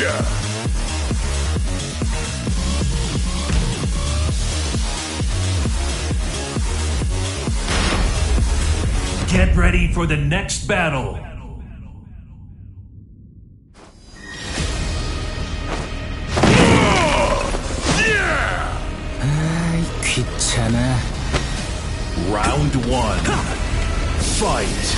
Get ready for the next battle. 아이, 귀찮아. Round 1. Fight.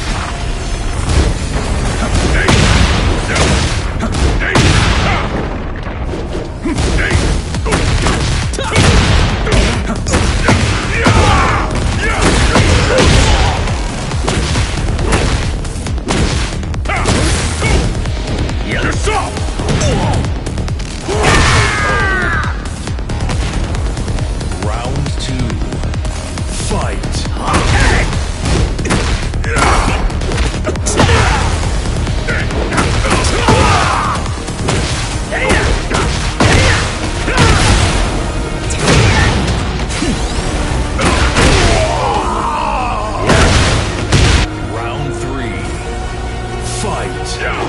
Round 2. Fight. Round 3. Fight. Round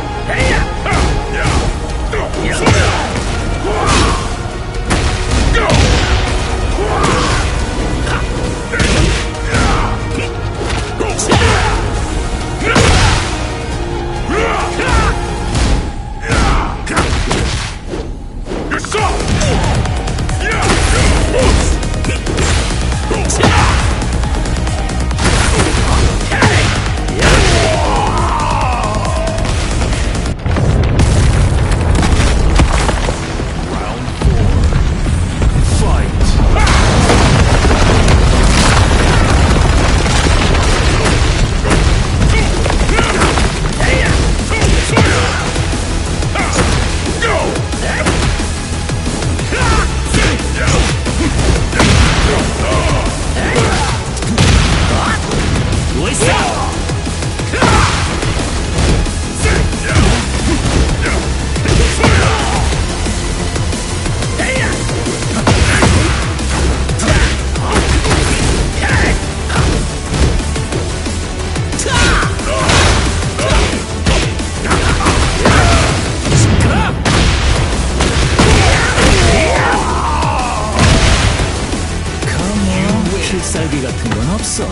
4. Fight. 필살기 같은 건 없어?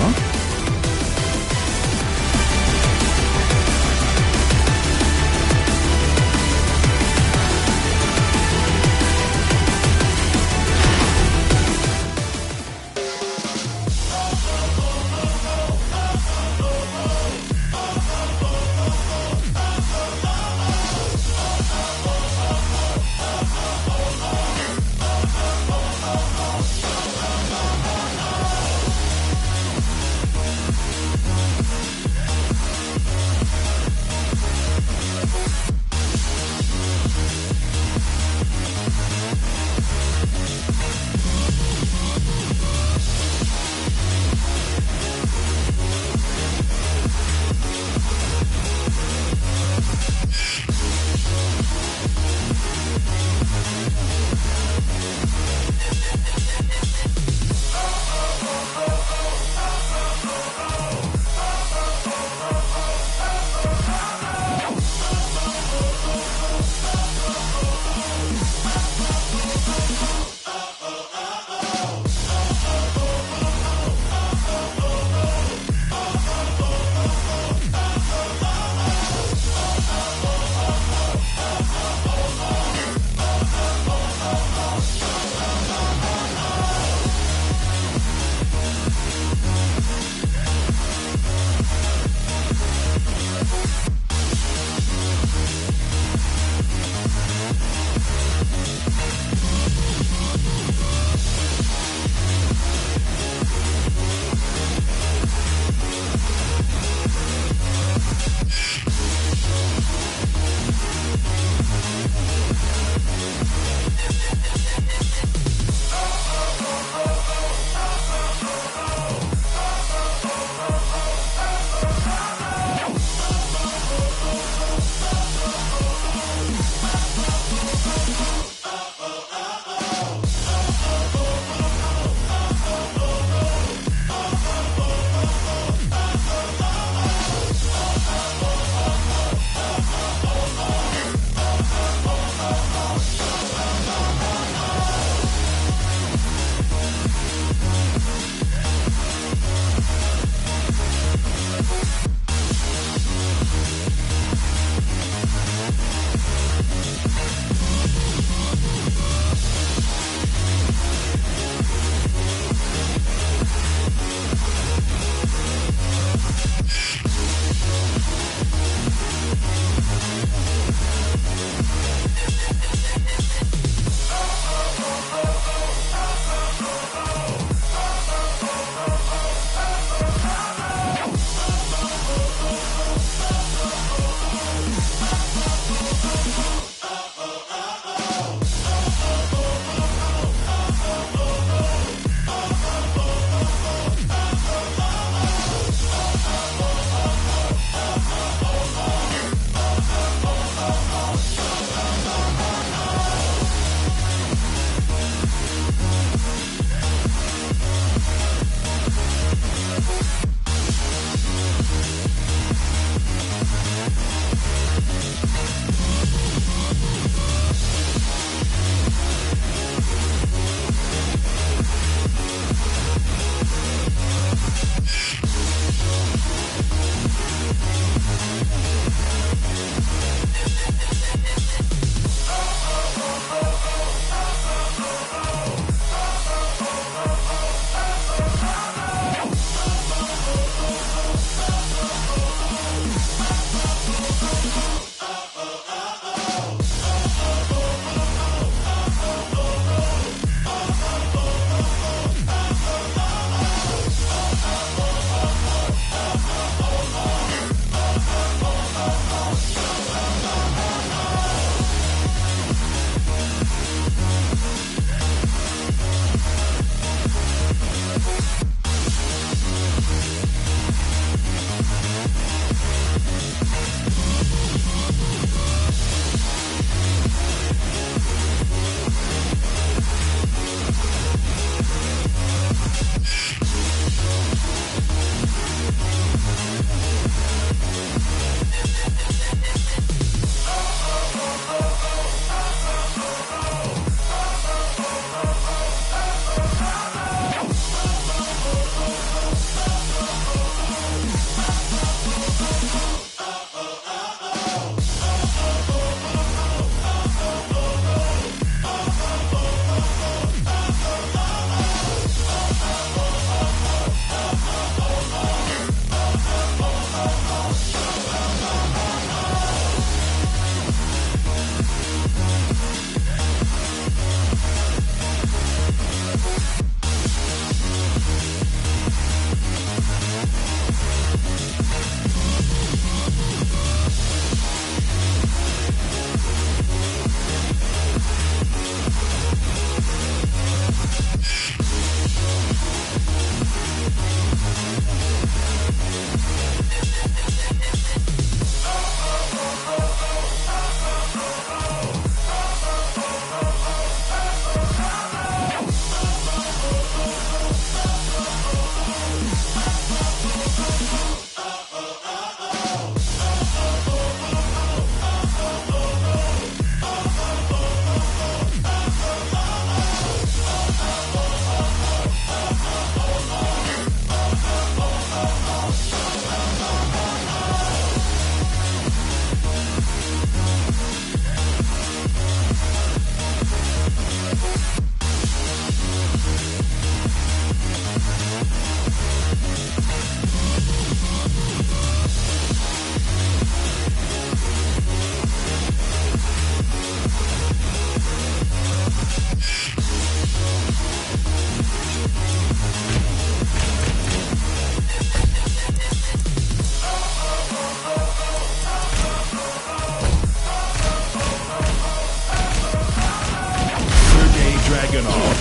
shaken off.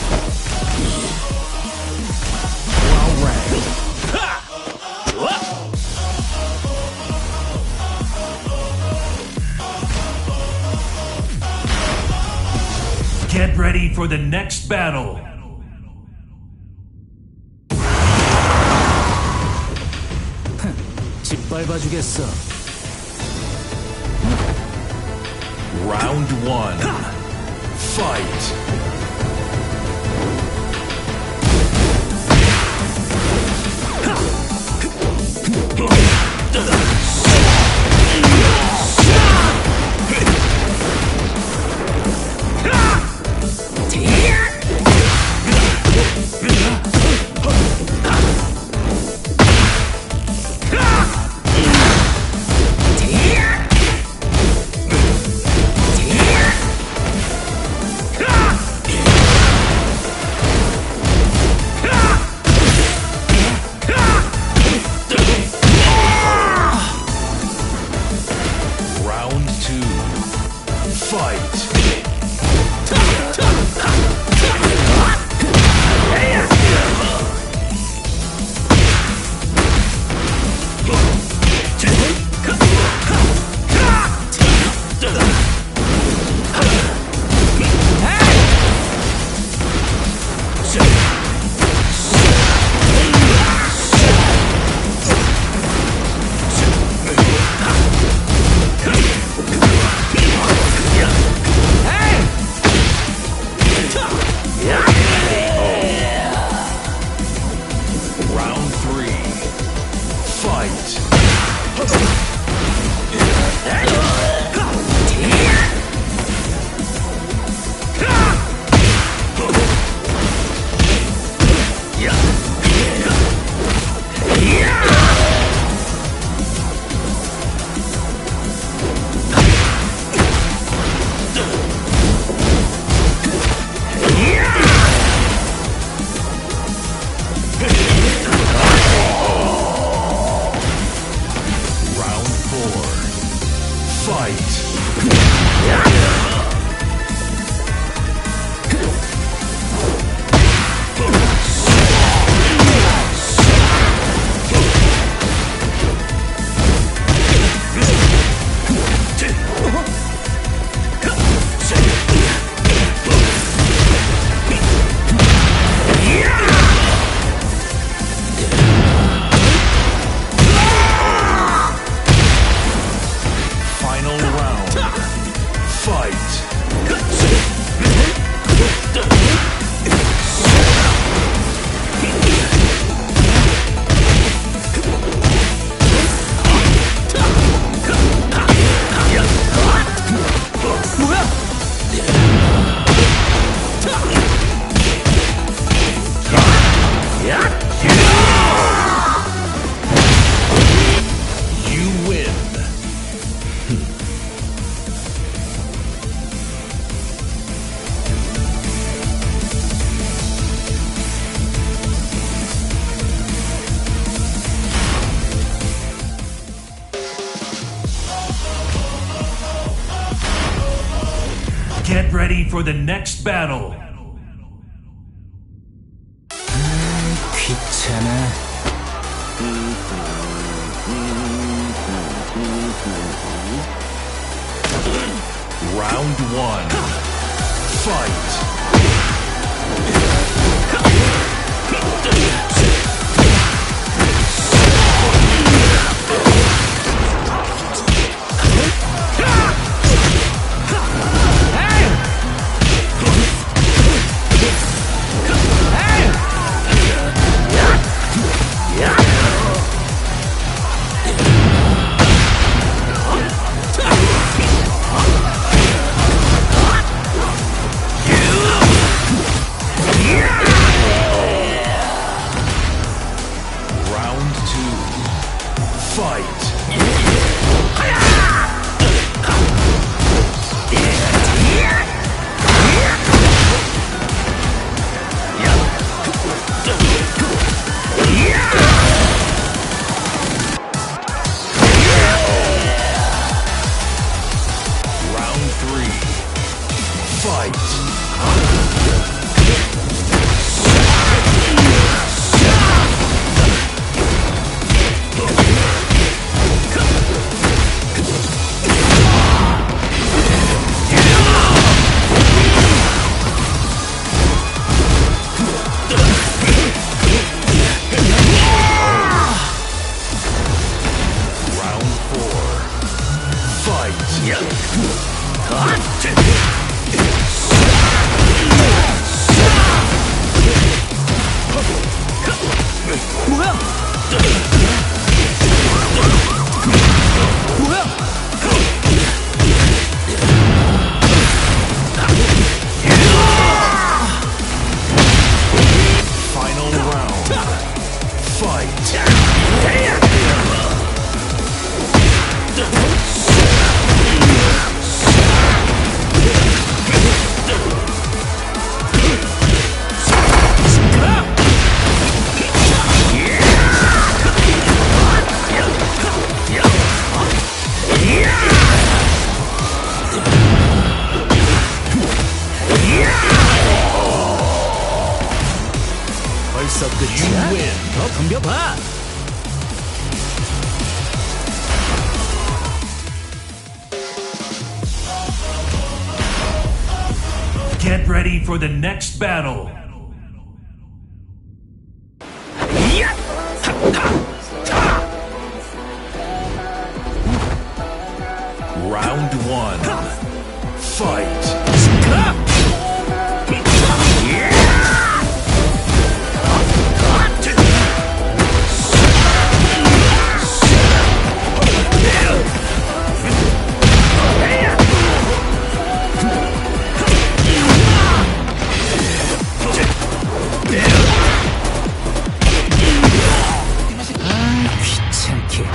Get ready for the next battle. 짓밟아주겠어. Round one. Fight. Round two. Fight. Round three. Fight. Round four. Fight. Final round. Fight. You win. Get ready for the next battle. 귀찮아. Round one. Fight. Round two. Fight. Round three. Fight. 뭐야? 뭐야? Final round. Fight. 벌써 끝이야? You win. 더 덤벼봐. Get ready for the next battle. Round one. Fight. 귀찮게.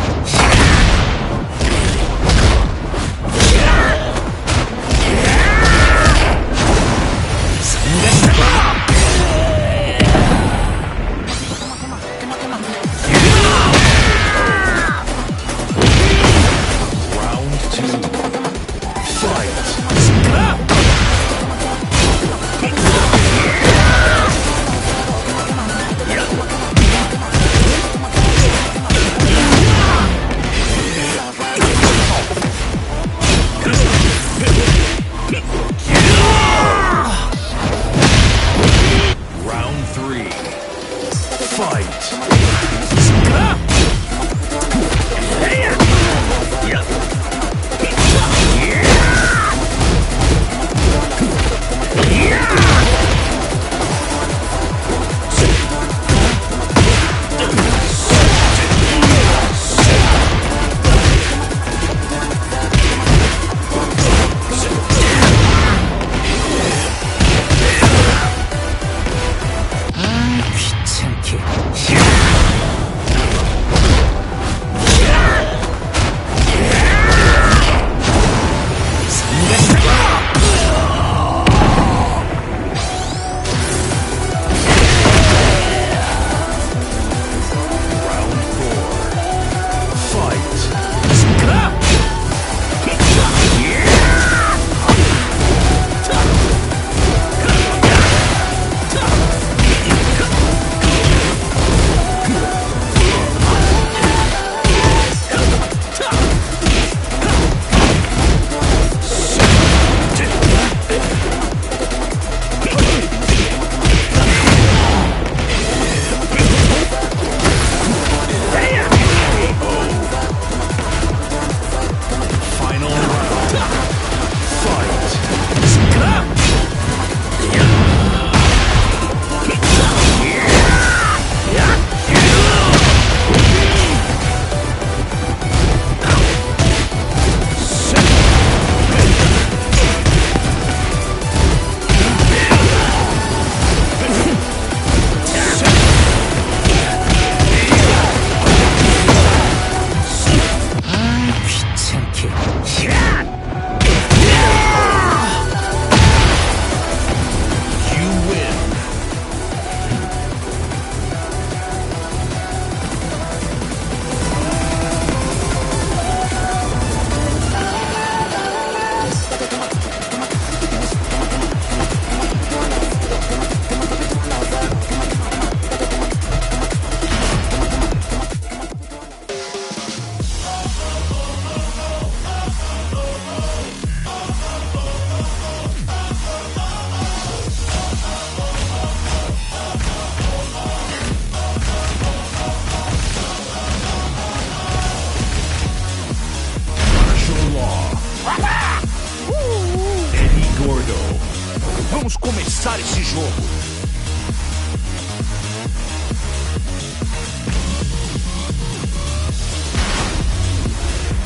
Vamos começar esse jogo.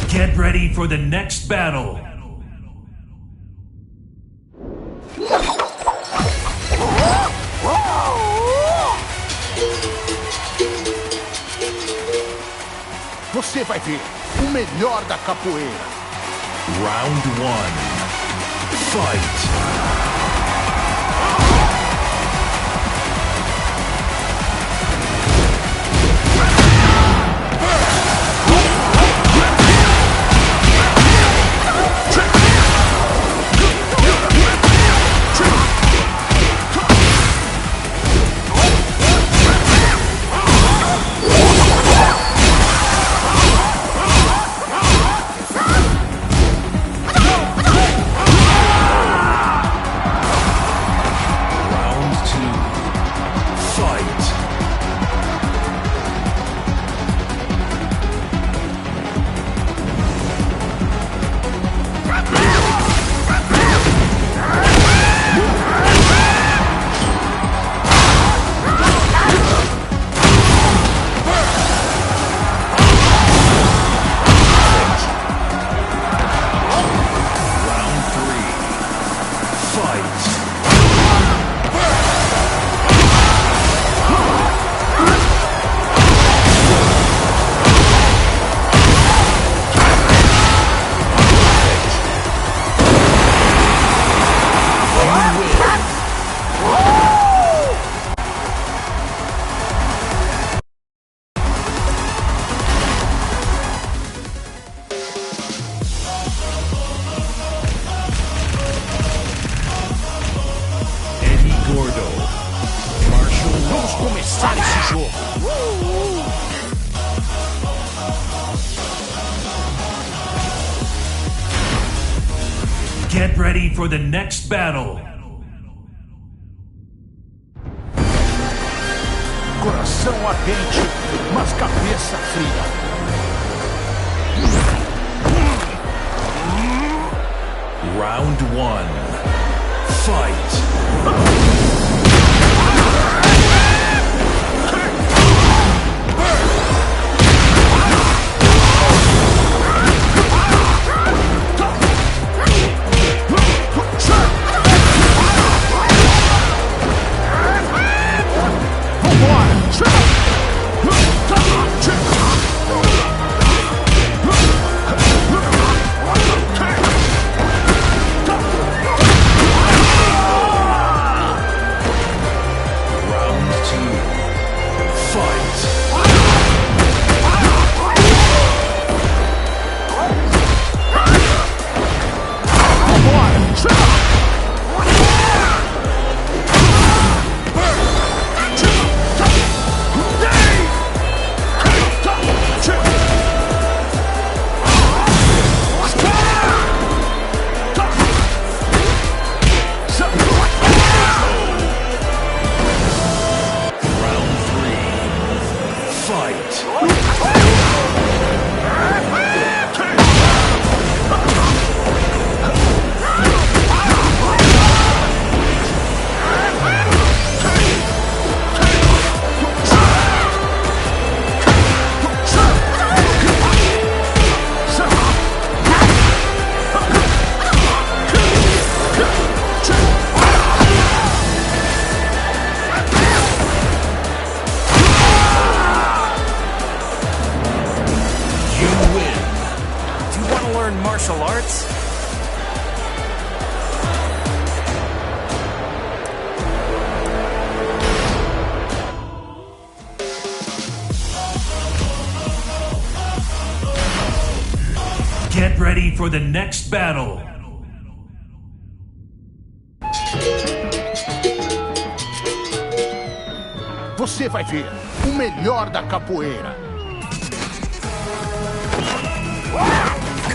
Get ready for the next battle. Você vai ver o melhor da capoeira. Round 1. Fight. Vamos começar esse jogo. Get ready for the next battle. Coração ardente, mas cabeça fria. Round 1. Fight. Martial arts? Get ready for the next battle. Você vai ver o melhor da capoeira.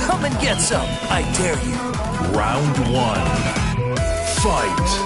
Come and get some, I dare you. Round 1. Fight.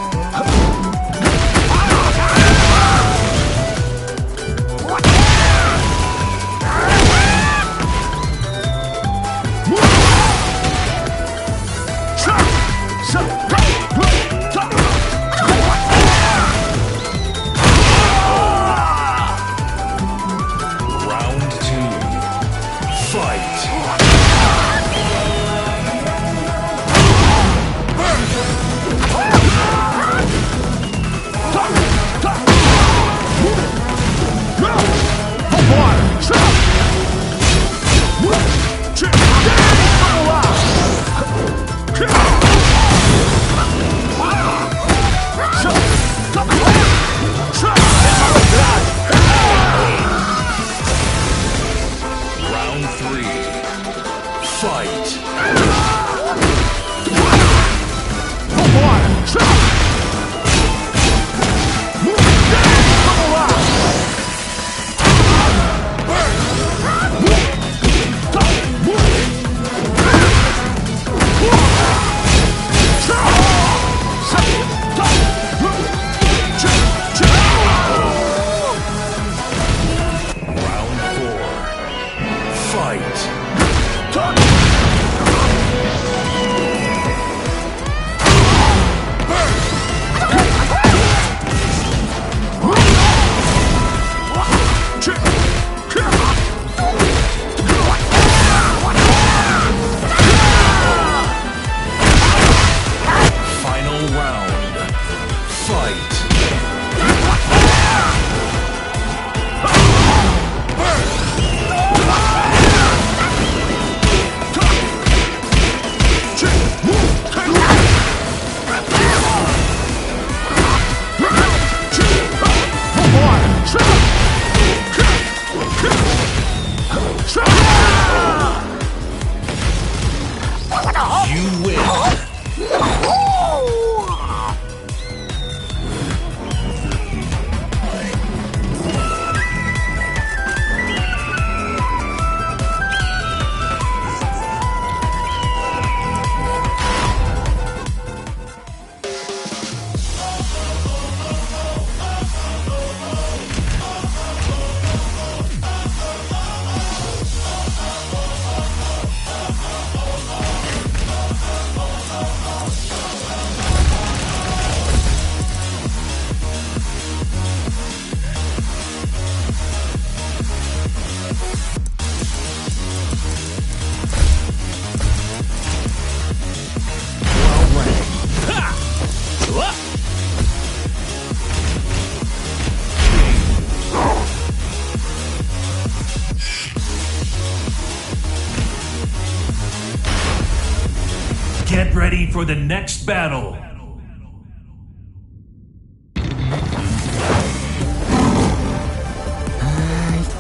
for the next battle.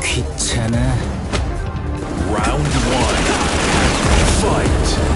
귀찮아. Round one. Fight.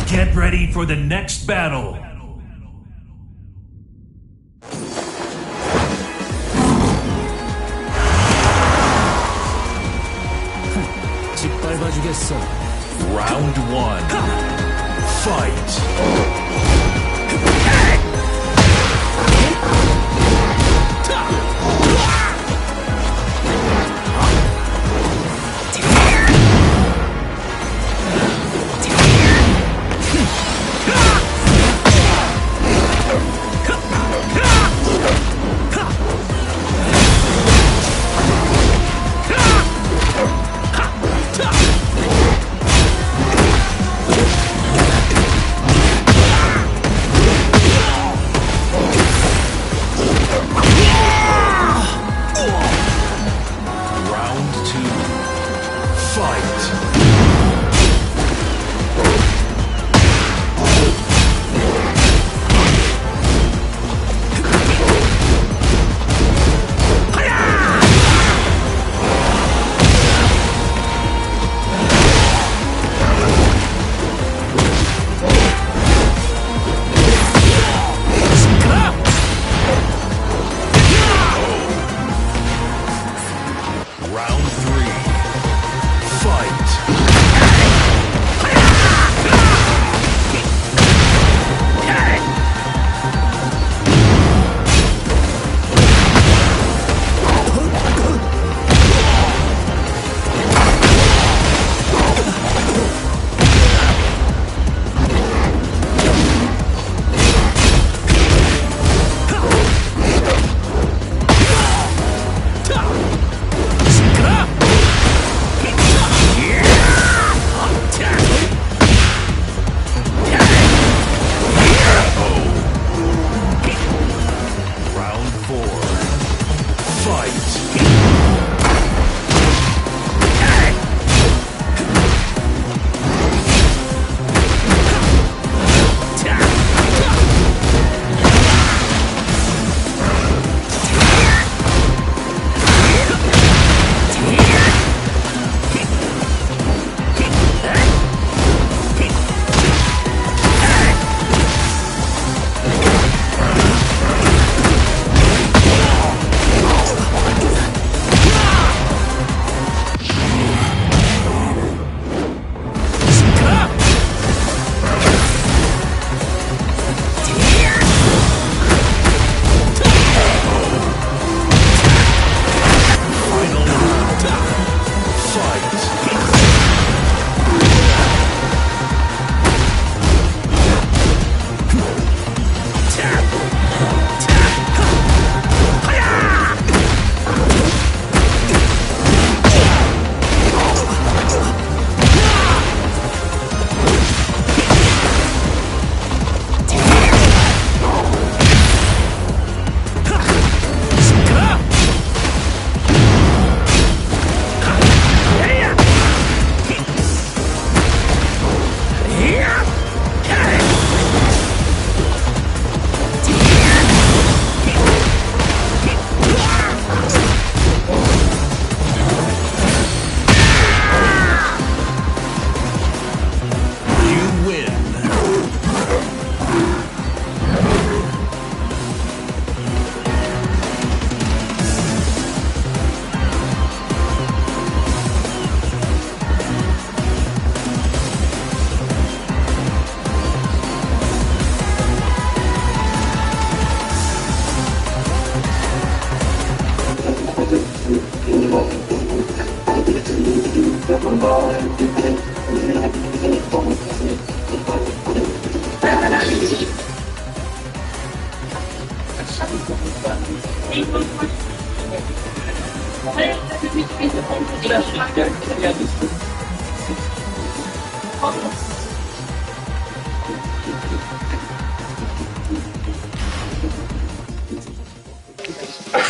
Get ready for the next battle. 짓밟아주겠어. Round one. Fight.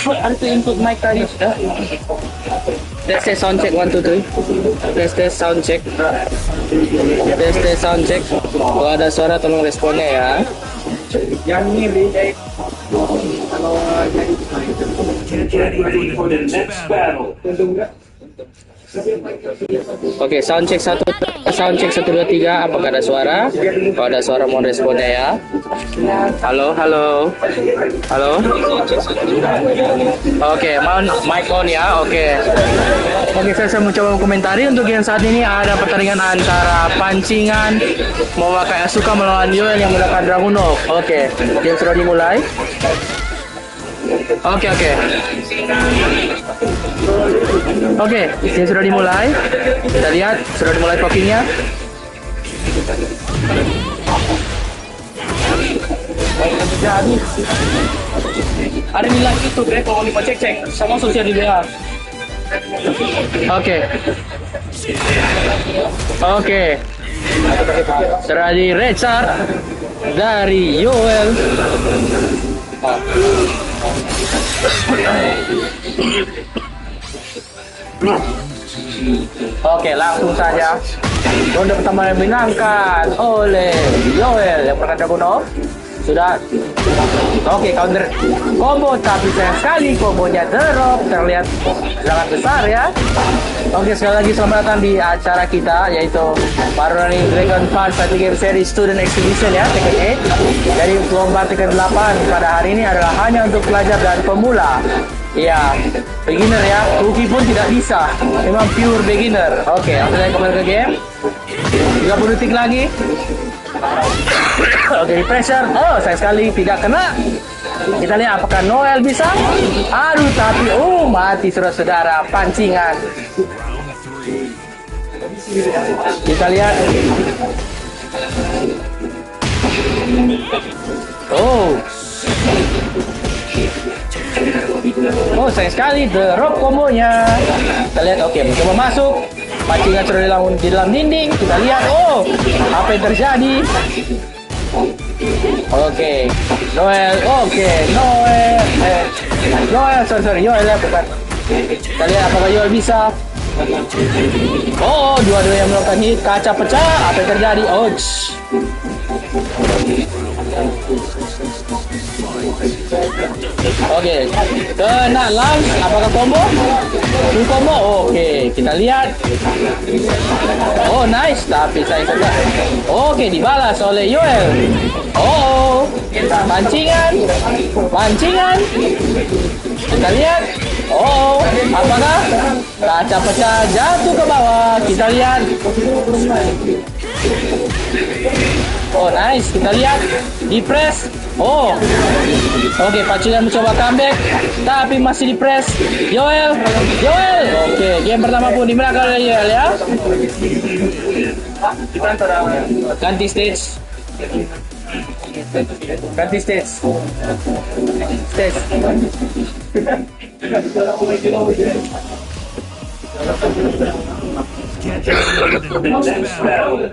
Ada to input mic tadi sudah. Tes sound check 1 2 3. Tes sound check. Tes sound check. Kalau ada suara tolong responnya ya. Yang ini beda. Get ready for the next battle. Oke, sound check 1 2 3. Apakah ada suara? Kalau ada suara mohon responnya ya. Halo, halo. Halo. Oke, mohon mic on ya. Oke. Oke, saya mencoba mengomentari untuk yang saat ini ada pertandingan antara Pancingan memakai Asuka melawan Yoel yang menggunakan Dragunov. Oke, game sudah dimulai. Oke, ini sudah dimulai. Kita lihat sudah dimulai pokingnya. Jadi ada bilang itu deh kalau mau cek sama sosial di WA. Oke. Terjadi restart dari Yoel. Oke, langsung saja. Ronde pertama dimenangkan oleh Yoel yang berkata kuno. Sudah. Oke, counter combo, tapi sayang sekali kombonya drop, terlihat sangat besar ya. Oke, sekali lagi selamat datang di acara kita, yaitu Running Dragon Fun Fighting Game Series Student Exhibition ya, Tekken 8. Jadi lomba Tekken 8 pada hari ini adalah hanya untuk pelajar dan pemula. Ya, beginner ya, rookie pun tidak bisa, memang pure beginner. Oke, langsung saya kembali ke game. 30 detik lagi. Oke, di pressure. Oh, sayang sekali tidak kena. Kita lihat apakah Noel bisa. Aduh, tapi mati saudara-saudara, pancingan. Kita lihat. Sayang sekali drop kombonya. Kita lihat, oke, mencoba masuk. Pancingan sudah di dalam dinding. Kita lihat, apa yang terjadi? Oke, Noel, sorry, Yoel ya, bukan. Kita lihat apakah Yoel bisa. Dua-dua yang melakukan hit, kaca pecah. Apa yang terjadi? Oke, kena lance. Apakah combo? Full combo. Oke, kita lihat. Nice, tapi saya saja. Oke, dibalas oleh Yoel. Pancingan. Kita lihat. Apakah kaca pecah jatuh ke bawah? Kita lihat. Nice, kita lihat. Di press. Oke, pancingan mencoba comeback, tapi masih di press. Yoel. Oke, game pertama pun dimenangkan oleh Yoel ya. Ganti stage. Get ready for the next battle.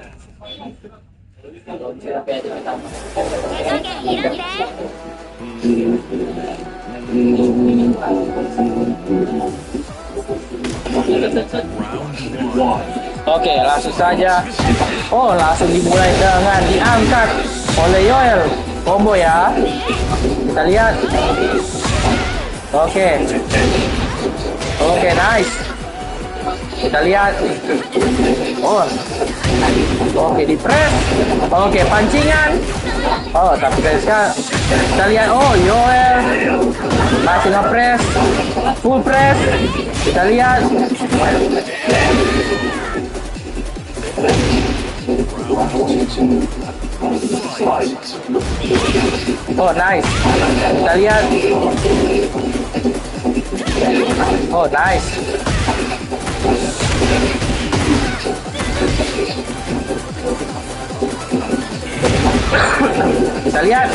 Oke, langsung saja. Langsung dimulai dengan diangkat oleh Yoel. Combo ya. Kita lihat. Oke, nice. Kita lihat. Oke, di press. Oke, pancingan. Tapi kita lihat. Yoel masih nge-press. Full press. Kita lihat. Nice. Kita lihat. Nice. Kita lihat.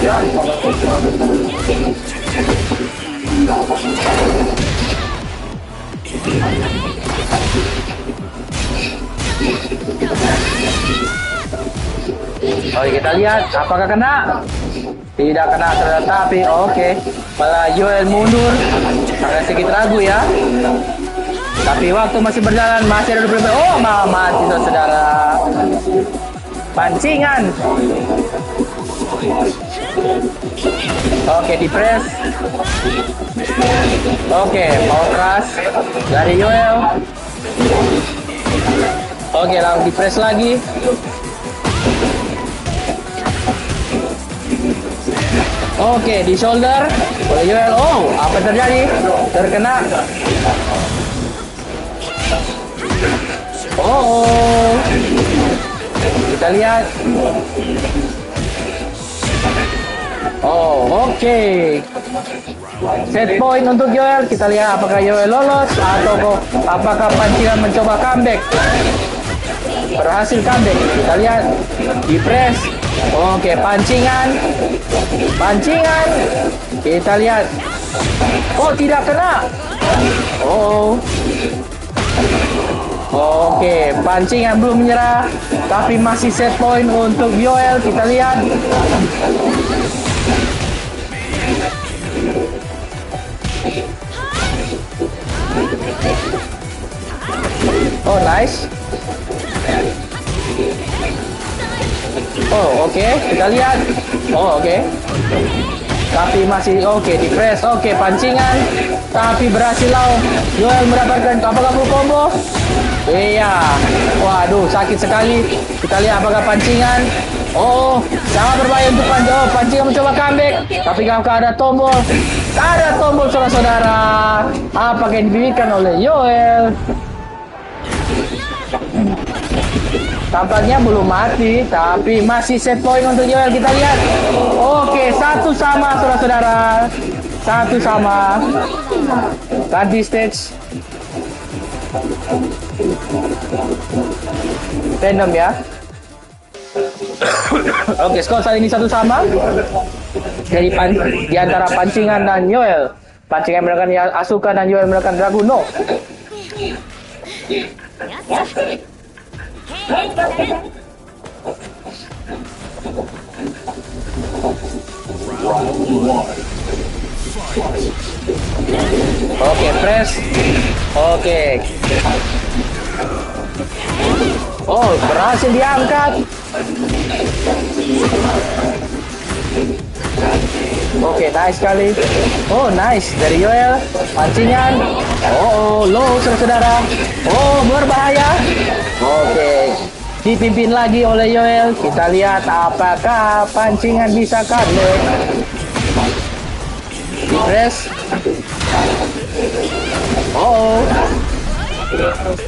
Kita lihat apakah kena. Tidak kena, tetapi malah Yoel mundur agak sedikit ragu ya. Tapi waktu masih berjalan, masih ada 20 menit. Mati saudara. Pancingan. Oke, di press. Power keras dari Yoel. Langsung di press lagi. Di shoulder oleh Yoel. Apa yang terjadi? Terkena. Kita lihat. Set point untuk Yoel. Kita lihat apakah Yoel lolos atau apakah pancingan mencoba comeback. Berhasil comeback. Kita lihat di press. Pancingan. Kita lihat. Tidak kena. Pancingan belum menyerah, tapi masih set point untuk Yoel. Kita lihat. Oh, nice. Oh, oke. Kita lihat. Oh, oke. Tapi masih oke, di press. Oke, pancingan. Tapi berhasil lawan. Yoel mendapatkan apakah full combo? Iya. Waduh, sakit sekali. Kita lihat apakah pancingan. Oh, sangat berbahaya untuk pancingan. Oh, pancingan mencoba comeback. Tapi apakah ada tombol? Ada tombol, saudara-saudara. Apakah yang diberikan oleh Yoel? Tampaknya belum mati, tapi masih set point untuk Yoel. Kita lihat. Oke, 1 sama, saudara-saudara. 1 sama. Ganti stage. Random ya. Oke, skor saat ini 1 sama. Di antara pancingan dan Yoel. Pancingan melakukan Asuka dan Yoel melakukan Draguno. Oke, press. Oke. Oh, berhasil diangkat. Oke, nice sekali. Oh, nice dari Yoel. Pancingan. Oh, low, saudara. Oh, berbahaya. Oke. Dipimpin lagi oleh Yoel. Kita lihat apakah pancingan bisa comeback. Di press. Oh.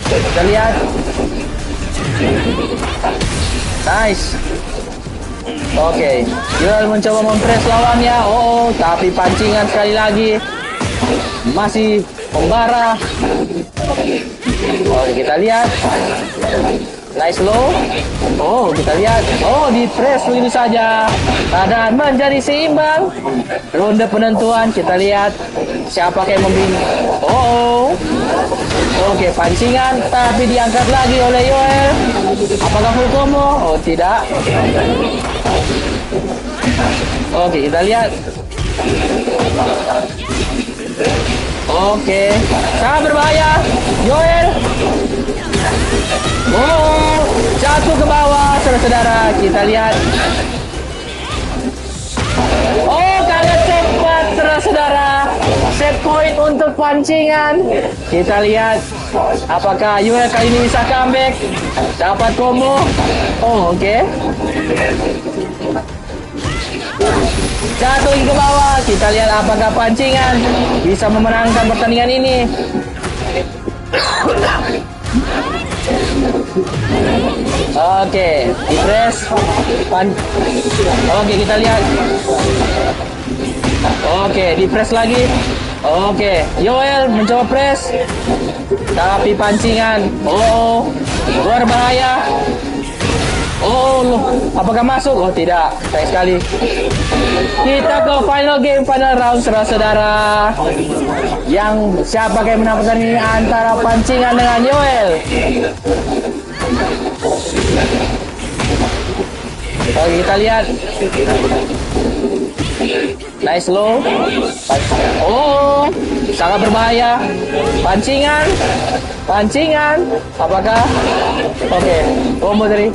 Kita lihat. Nice. Oke, Yoel mencoba mempress lawannya. Oh, tapi pancingan sekali lagi masih membara. Oke, kita lihat. Nice low. Oh, kita lihat. Oh, di press begitu saja. Keadaan menjadi seimbang. Ronde penentuan. Kita lihat siapa yang membimbing. Oh. Oke, pancingan tapi diangkat lagi oleh Yoel. Apakah full combo? Oh, tidak. Oke, kita lihat. Oke, sangat berbahaya. Yoel. Oh, jatuh ke bawah, saudara-saudara. Kita lihat. Oh, sangat cepat, saudara-saudara. Set point untuk pancingan. Kita lihat apakah Yoel kali ini bisa comeback. Dapat combo. Oh, oke. Jatuh ke bawah. Kita lihat apakah pancingan bisa memenangkan pertandingan ini. Oke, di press. Oke, kita lihat. Oke, di press lagi. Oke, Yoel mencoba press. Tapi pancingan. Oh, berbahaya. Oh, apakah masuk? Oh, tidak. Sayang sekali. Kita ke final game, final round, saudara-saudara. Yang siapa yang menang ini antara pancingan dengan Yoel. Oke, kita lihat. Nice low. Oh, sangat berbahaya. Pancingan. Pancingan. Apakah? Oke, combo dari.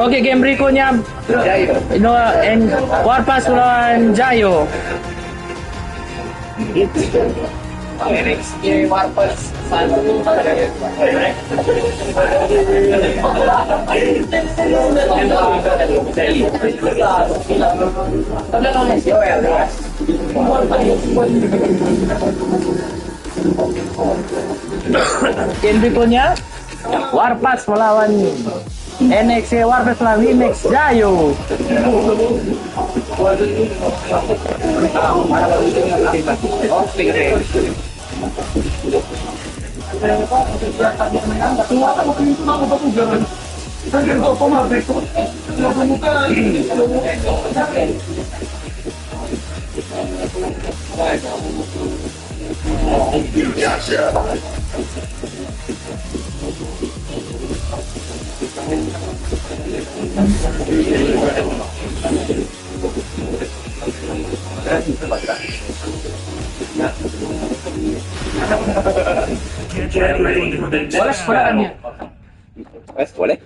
Oke, game berikutnya Warpath lawan Jayo. Game berikutnya Warpath melawan NXT Warpath melawan Remix Jayo. Get ready for the next Boleh battle. boleh.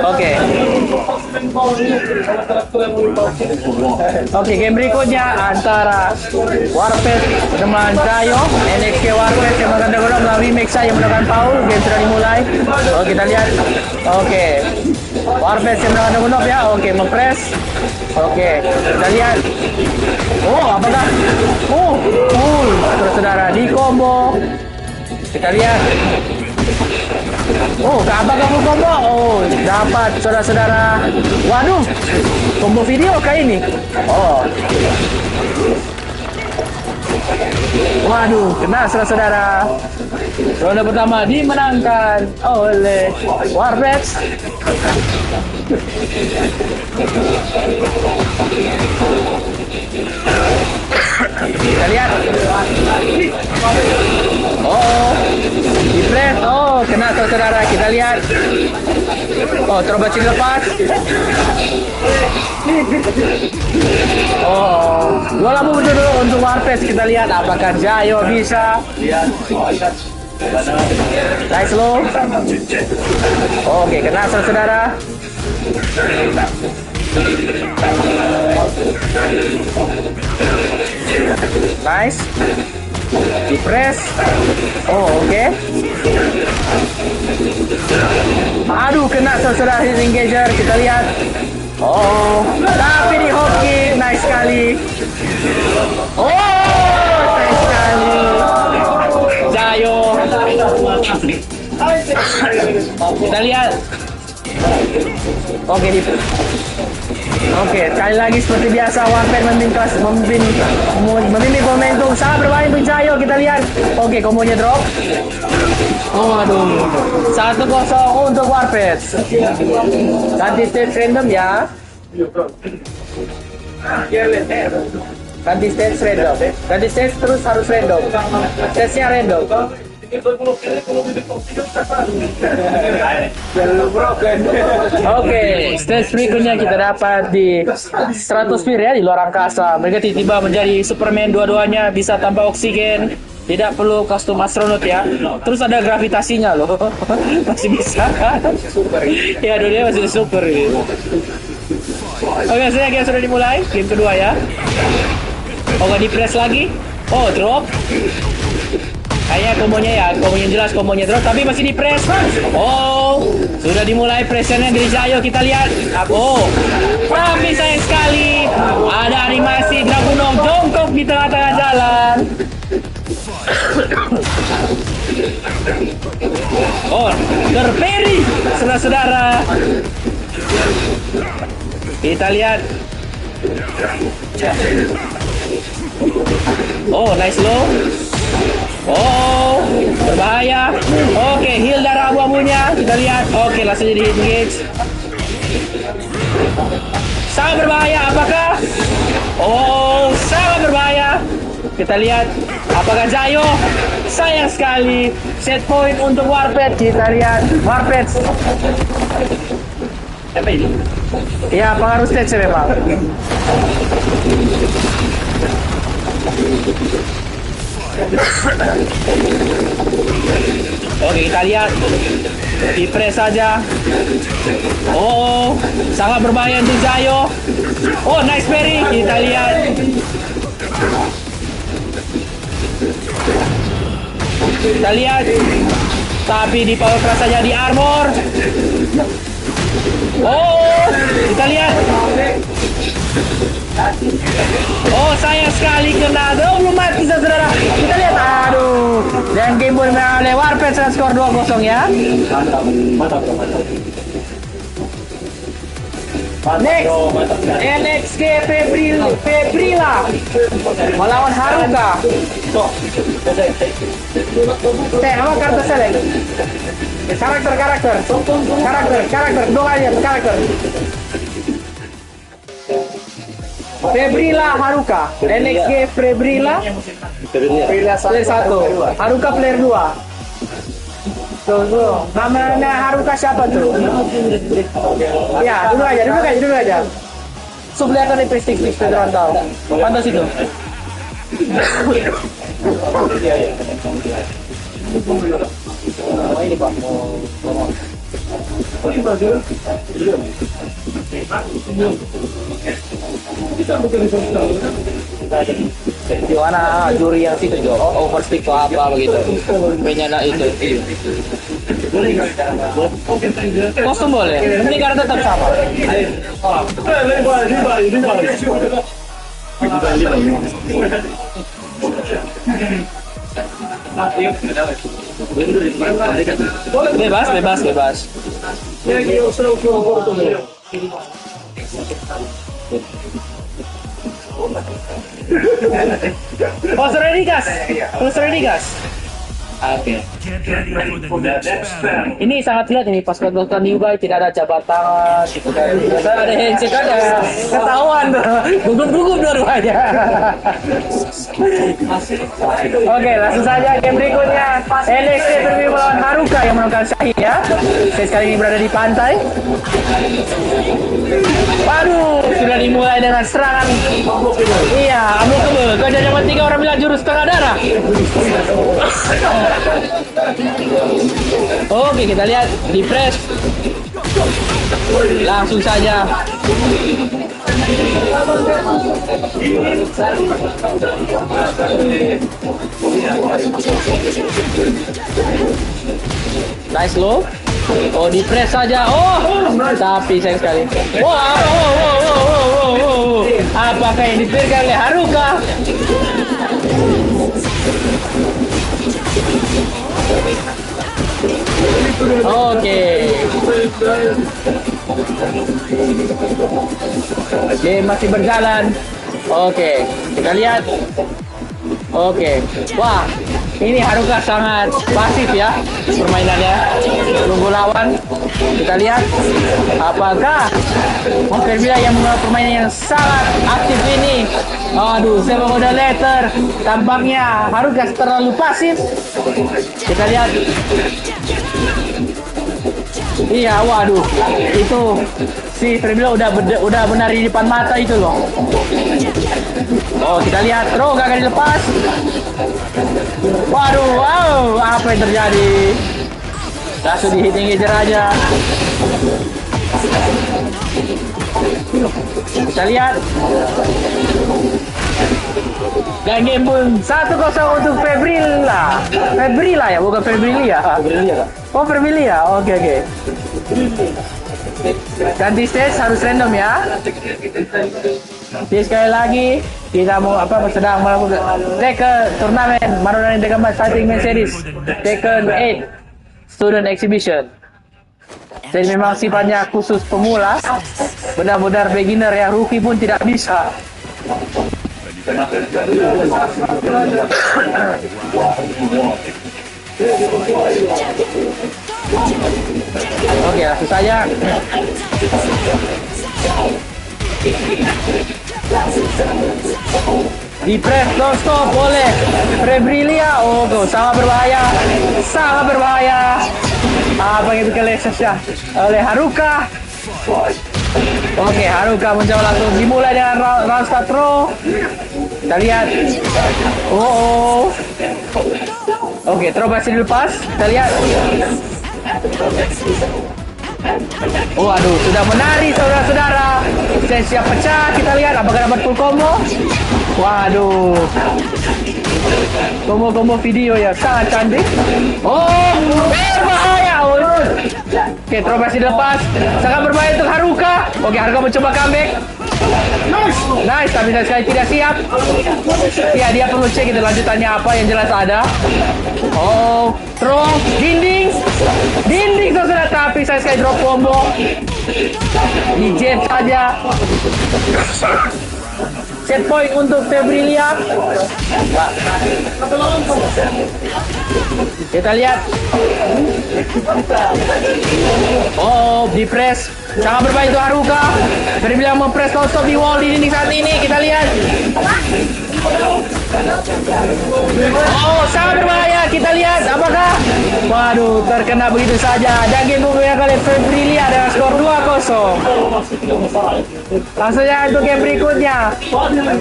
Oke. Oke, game berikutnya antara Warped dengan Zayo. NXT Warped yang akan digunakan melalui Mexa yang menggunakan Paul. Game sudah dimulai. Oke, kita lihat. Oke. Warped yang menggunakan Demonov ya. Oke, mempres. Oke, kita lihat. Oh, apakah? Oh, saudara-saudara di combo. Kita lihat. Oh, apakah full combo? Oh, dapat saudara-saudara. Waduh, combo video kayak ini. Oh. Waduh, kena saudara-saudara. Ronde pertama dimenangkan oleh Warped. Kita lihat. Oh, dipres. Oh, kena saudara. Kita lihat. Oh, terobati lepas. Oh, 2 lampu dulu untuk Warped. Kita lihat apakah Zayo bisa. Nice low. Oke, kena saudara. Nice. Di press. Oh, oke. Aduh, kena saudara hit engager. Kita lihat. Oh, tapi di hop kick. Nice sekali. Oh, nice sekali. Zayo. Kita lihat. Oke, Oke, sekali lagi seperti biasa Warped memimpin momentum. Sangat berbahaya untuk Zayo. Kita lihat. Oke, kombonya drop. Oh, aduh. 1-0 untuk Warped. Ganti stage random ya. Ganti stage random. Ganti stage terus harus random. Stage-nya random. Oke, stage berikutnya kita dapat di Stratosphere ya, di luar angkasa. Mereka tiba-tiba menjadi Superman dua-duanya, bisa tanpa oksigen, tidak perlu kostum astronot ya. Terus ada gravitasinya loh, masih bisa. Ya, dunia masih super gitu. Oke, saya game sudah dimulai, game kedua ya. Oh, nggak di press lagi? Oh, drop. Kayak kombonya ya, kombonya jelas, kombonya drop, tapi masih di press. Oh, sudah dimulai pressernya dari Zayo. Kita lihat. Oh, tapi sayang sekali ada animasi Dragunov jongkok di tengah-tengah jalan. Oh, terperi, saudara-saudara. Kita lihat. Oh, nice low. Oh, berbahaya. Oke, heal darah abu-abunya. Kita lihat. Oke, langsung jadi hit engage. Sangat berbahaya. Apakah? Oh, sangat berbahaya. Kita lihat. Apakah Zayo? Sayang sekali. Set point untuk Warped. Kita lihat. Warped. Apa ini? Ya, pengaruh stage memang. Oke, kita lihat. Di press saja. Oh, sangat berbahaya untuk Zayo. Oh, nice parry. Kita lihat. Kita lihat. Tapi di power crush saja di armor. Oh, kita lihat. Oh, sayang sekali kena. Oh, belum mati saudara. Kita lihat. Aduh. Dan game pun oleh Warped dengan skor 2-0 ya. Next, NXT Febrila melawan Haruka. Apa kartu select? Karakter, dua aja, karakter. Febrila Haruka, NXG Febrila player 1, Haruka player 2. Tuh. Namanya Haruka siapa tuh? Ya, dulu aja. Sublihat dari Prestige Federal. Pantas itu. Ini Pak di mana juri yang situ Jo? Overspeed atau apa begitu? Penyala itu. Kostum boleh? Ini karena tetap sama. Bebas. Poster ready guys. Oke. Get ready for the next battle. Ini sangat lihat ini pas kebetulan Yubai tidak ada jabat tangan gitu kan. Biasanya ada handshake ada ketahuan tuh. Gugup dua-duanya. Oke, langsung saja game berikutnya. NXT Terbiu melawan Haruka yang menangkan Syahid ya. Saya sekali ini berada di pantai. Waduh, sudah dimulai dengan serangan. Iya, Amukable. Kerja zaman 3 orang bilang jurus setengah darah. Oke, kita lihat di press. Langsung saja. Nice low. Oh, di press saja. Oh, tapi sayang sekali. Wow. Apakah yang dipikirkan oleh Haruka? Oke. Game masih berjalan. Oke, kita lihat. Oke. Wah, ini Haruka sangat pasif ya permainannya. Tunggu lawan. Kita lihat apakah Febrila yang permainan yang sangat aktif ini. Aduh, saya mau udah letter. Tampaknya Haruka terlalu pasif. Kita lihat. Iya, waduh, itu si Febrila udah benar di depan mata itu loh. Oh, kita lihat, throw gak dilepas. Waduh, wow, apa yang terjadi? Langsung di hitting engager aja. Kita lihat. Dan game pun 1-0 untuk Febrila. Febrila ya, bukan Febrilia. Oh, Febrilia. Oke. Ganti stage harus random ya. Jadi sekali lagi kita mau sedang melakukan Tekken turnamen Marunan Tekken Fighting Man Series Tekken 8 Student Exhibition. Jadi memang sifatnya khusus pemula, benar-benar beginner ya, rookie pun tidak bisa. Oke, langsung saja. Di press non-stop oleh Febrilia. Oh, sangat berbahaya. Apa yang dikelesesnya oleh Haruka. Oke, Haruka mencoba langsung dimulai dengan round start throw. Kita lihat. Oke, throw masih dilepas. Kita lihat. Waduh, sudah menari saudara-saudara. Saya siap pecah. Kita lihat apakah dapat full combo. Waduh, combo video ya sangat cantik. Oh, berbahaya. Oke, throw masih dilepas. Sangat berbahaya untuk Haruka. Oke, Haruka mencoba comeback. Nice, tapi saya sekali tidak siap. Ya, dia perlu cek itu lanjutannya apa, yang jelas ada. Oh, throw, dinding saudara, tapi saya sekali drop combo. Di jet saja. set point untuk Febrilia. Kita lihat. Oh, di press. Sangat berbaik itu Haruka. Febrilia mempress non-stop di wall di dinding saat ini. Kita lihat. Oh, sangat berbahaya. Kita lihat apakah. Waduh, terkena begitu saja. Dan game yang kali Febrilia dengan skor 2-0. Langsung saja untuk game berikutnya.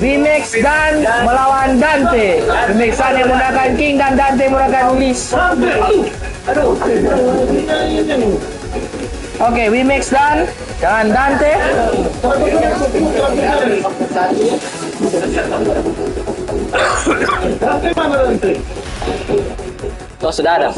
Vmax dan melawan Dante. Vmax Dan yang menggunakan King dan Dante menggunakan Ulis. Oke, Vmax Dan dengan Dante. Oh, sudah ada.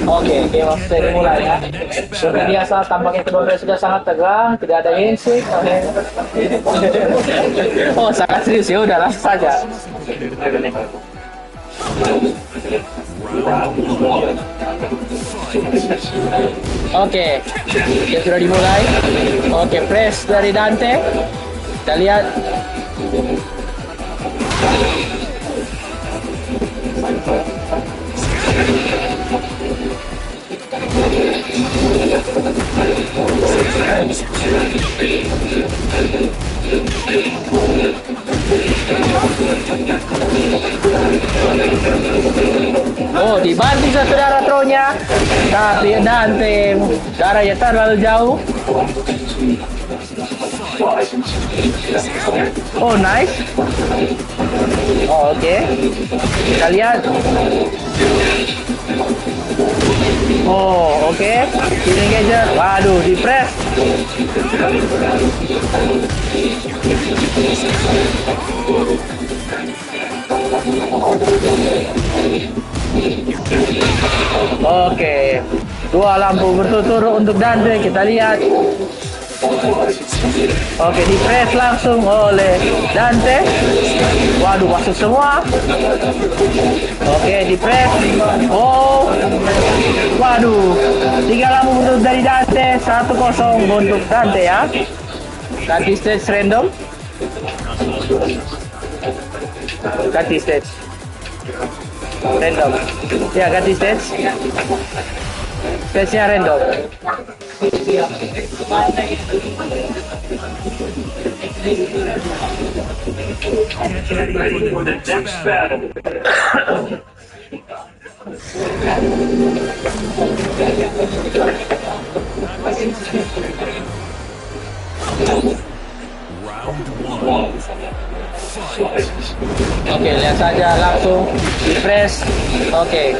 Oke, game of play dimulai ya. Seperti biasa tampaknya kedua pemain sudah sangat tegang, tidak ada handshake. Oh, sangat serius ya, udah langsung saja. Oke, dia sudah dimulai. Oke, press dari Dante. Kita lihat. Oh, dibanting saudara throw-nya, tapi Dante darahnya terlalu jauh. Oh, nice. Oh, oke. Kita lihat. Oh, oke. Killing gadget. Waduh, di press. Oke. Dua lampu berturut-turut untuk Dante. Kita lihat. Oke, di press langsung oleh Dante. Waduh, masuk semua. Oke, di press. Oh, waduh. 3 lampu untuk dari Dante. 1-0 untuk Dante ya. Ganti stage random. Ganti stage random. Ya, ganti stage. Stage-nya random. Get ready for the next battle. Round 1. Fight. Oke, lihat saja langsung di press. Oke.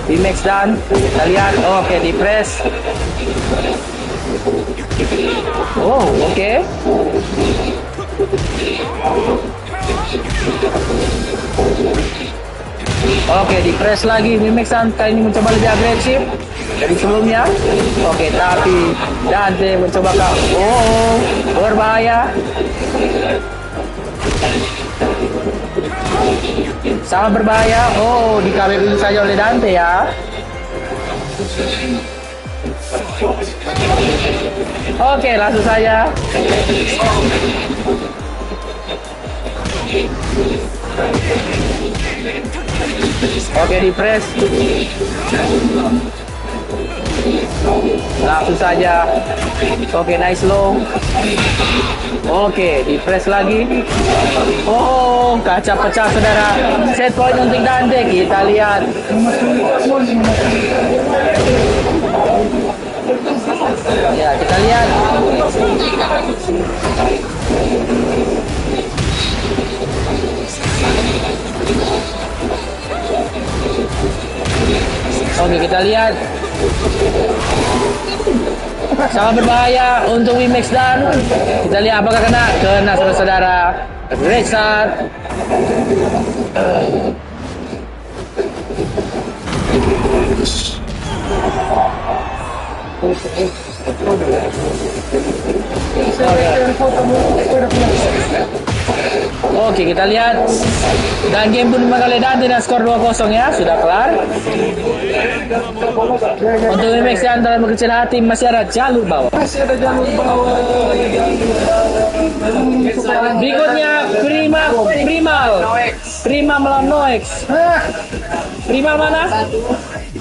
Vmax Dan, kita lihat. Oke, di press. Oh, oke. Oke, di press lagi. Vmax Dan kali ini mencoba lebih agresif dari sebelumnya. Oke, tapi Dante mencoba ke. Oh, berbahaya. Sangat berbahaya. Oh, di KBB saja oleh Dante ya. Oke, langsung saja. Oke, di press. Langsung saja. Oke, nice low. Oke, di press lagi. Oh, kaca pecah saudara. Set point untuk Dante. Kita lihat. Ya, kita lihat. Oke, kita lihat. Sangat berbahaya untuk Wimax dan kita lihat apakah kena saudara-saudara. Restart. Oke, kita lihat. Dan game pun 5 kali dan dengan skor 2-0 ya, sudah kelar. Untuk Wimax yang antara berkecil hati masih ada jalur bawah. Berikutnya Prima melawan Noex. Prima mana?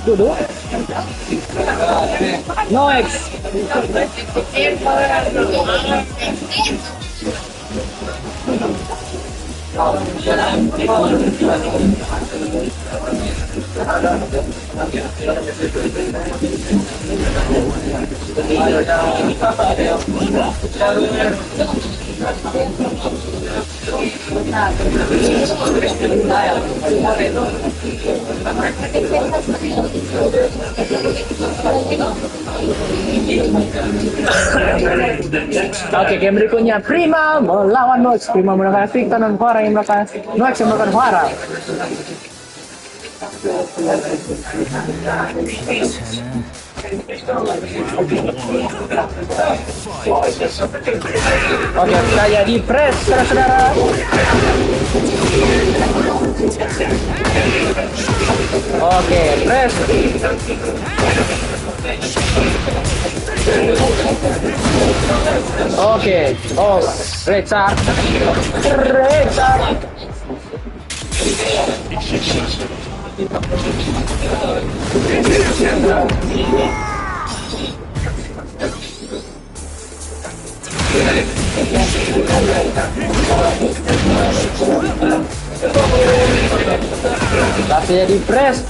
Duduk. Noex. Oke, game berikutnya Prima melawan Noex. Prima menggunakan Victor dan Farah yang melakukan Noex yang melakukan Farah. Oke, saya di press saudara-saudara. Oke, press. Oke, oh, restart. Langsung di press.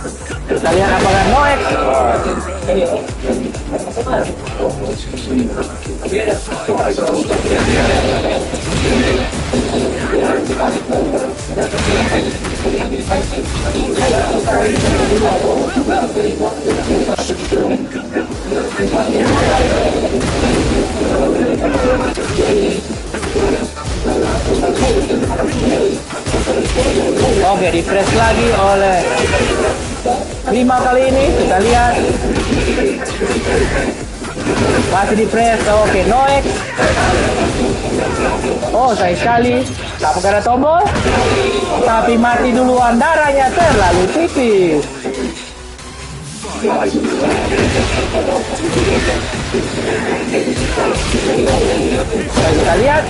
Kita lihat apakah Noex. Oke, di press lagi oleh Prima kali ini. Kita lihat masih di press. Oke, Noex. Oh, sayang sekali tak pakai tombol, tapi mati duluan. Darahnya terlalu tipis. Kita lihat.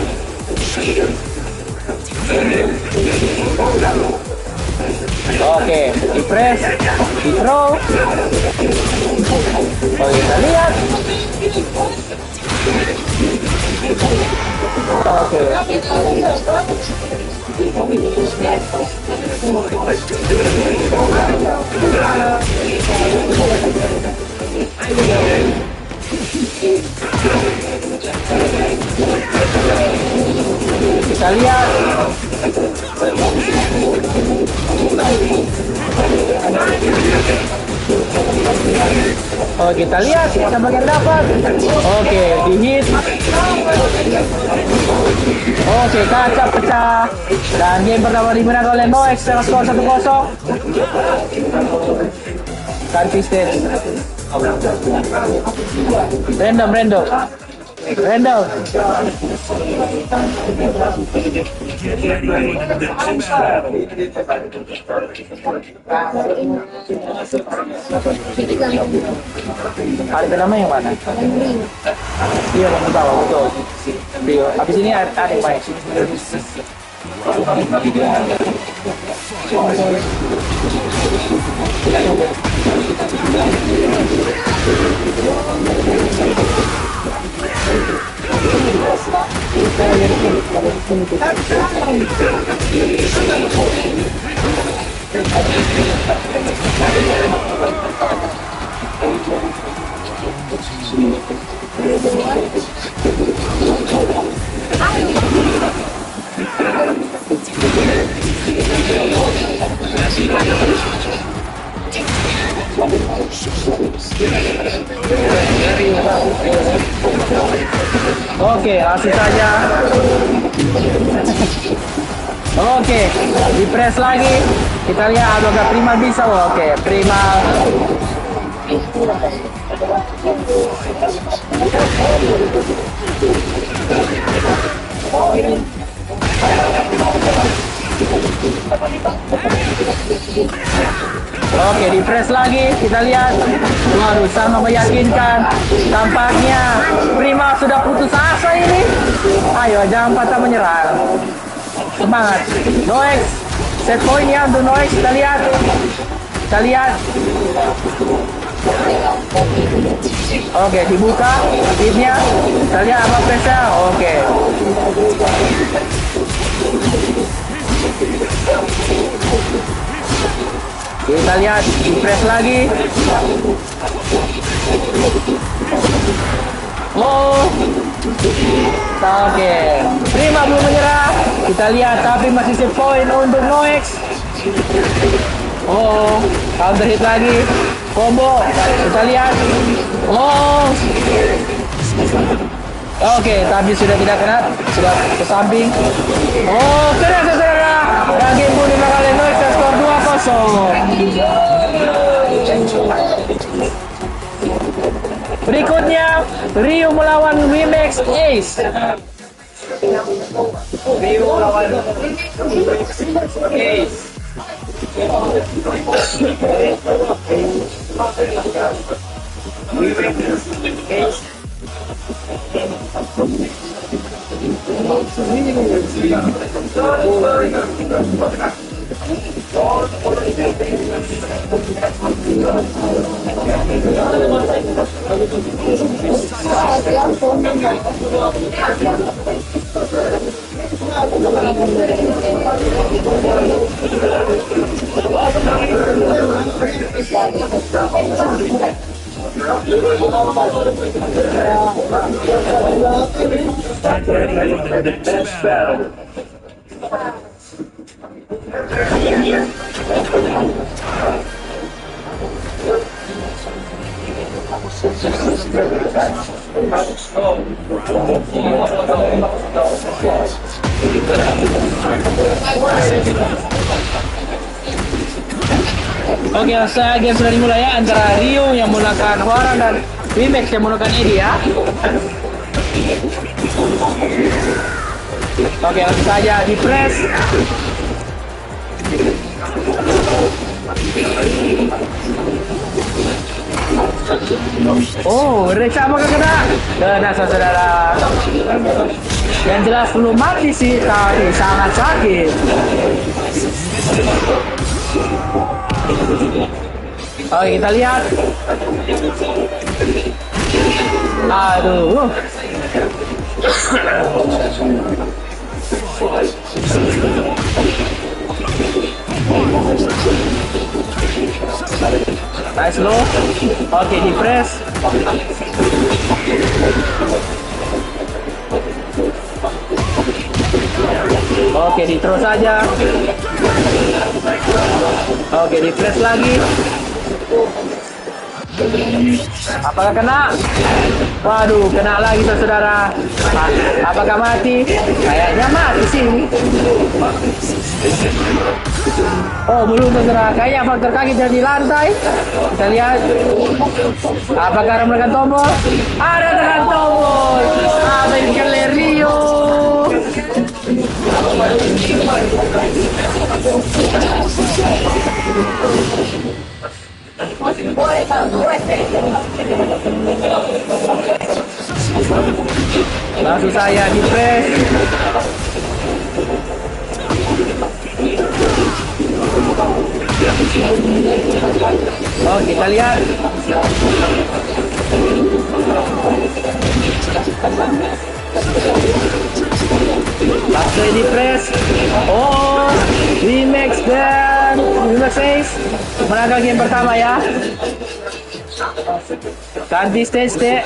Oke, di press, di throw. Oh, kita lihat. Oke. Kita lihat. Oh, kita lihat siapa bagian dapat. Oke, di hit. Oke, kaca pecah. Dan game pertama dimenangkan oleh Noex dengan skor 1-0. Ganti stage. Random. Get ready for the next battle. Kali pertama yang mana? Iya, yang bawah, betul. Rio. Habis ini ada yang main. Oke, langsung saja. Oke, di press lagi. Kita lihat apakah Prima bisa. Oke, Prima. Oke, di press lagi. Kita lihat. Waduh, sangat meyakinkan. Tampaknya Prima sudah putus asa ini. Ayo, jangan patah menyerah. Semangat. Noex. Set point ya untuk Noex. Kita lihat. Kita lihat. Oke, dibuka hitnya. Kita lihat apa pressnya. Oke. Kita lihat di press lagi. Oh. Oke. Prima belum menyerah. Kita lihat tapi masih set point untuk Noex. Oh, counter hit lagi. Combo. Kita lihat. Oh. Oke, tapi sudah tidak kena. Sudah ke samping. Oh, kena saudara. Dan game pun dimenangkan oleh Noex dan skor 2-0. Berikutnya Rio melawan Wimax Ace. Rio melawan Wimax Ace. Get ready for the next battle. Oke, game sudah dimulai ya antara Rio yang menggunakan Huaran dan Wimax yang menggunakan Eddie ya. Oke, langsung saja di press. Oh, Reca apakah kena? Kena saudara. Yang jelas belum mati sih, tapi sangat sakit. Oke, kita lihat. Aduh. Nice low. Oke, di press. Oke, di terus saja. Oke, di press lagi. Apakah kena? Waduh, kena lagi saudara. Apakah mati? Kayaknya mati sih. Oh, belum saudara. Kayaknya faktor kaki dari lantai. Kita lihat. Apakah ada menekan tombol? Ada tekan tombol. Ada yang keler Rio. Langsung saya di press. Oh, kita lihat. Langsung di press. Oh, Wimax dan Wimax Ace menangkan game pertama ya. Ganti stage deh.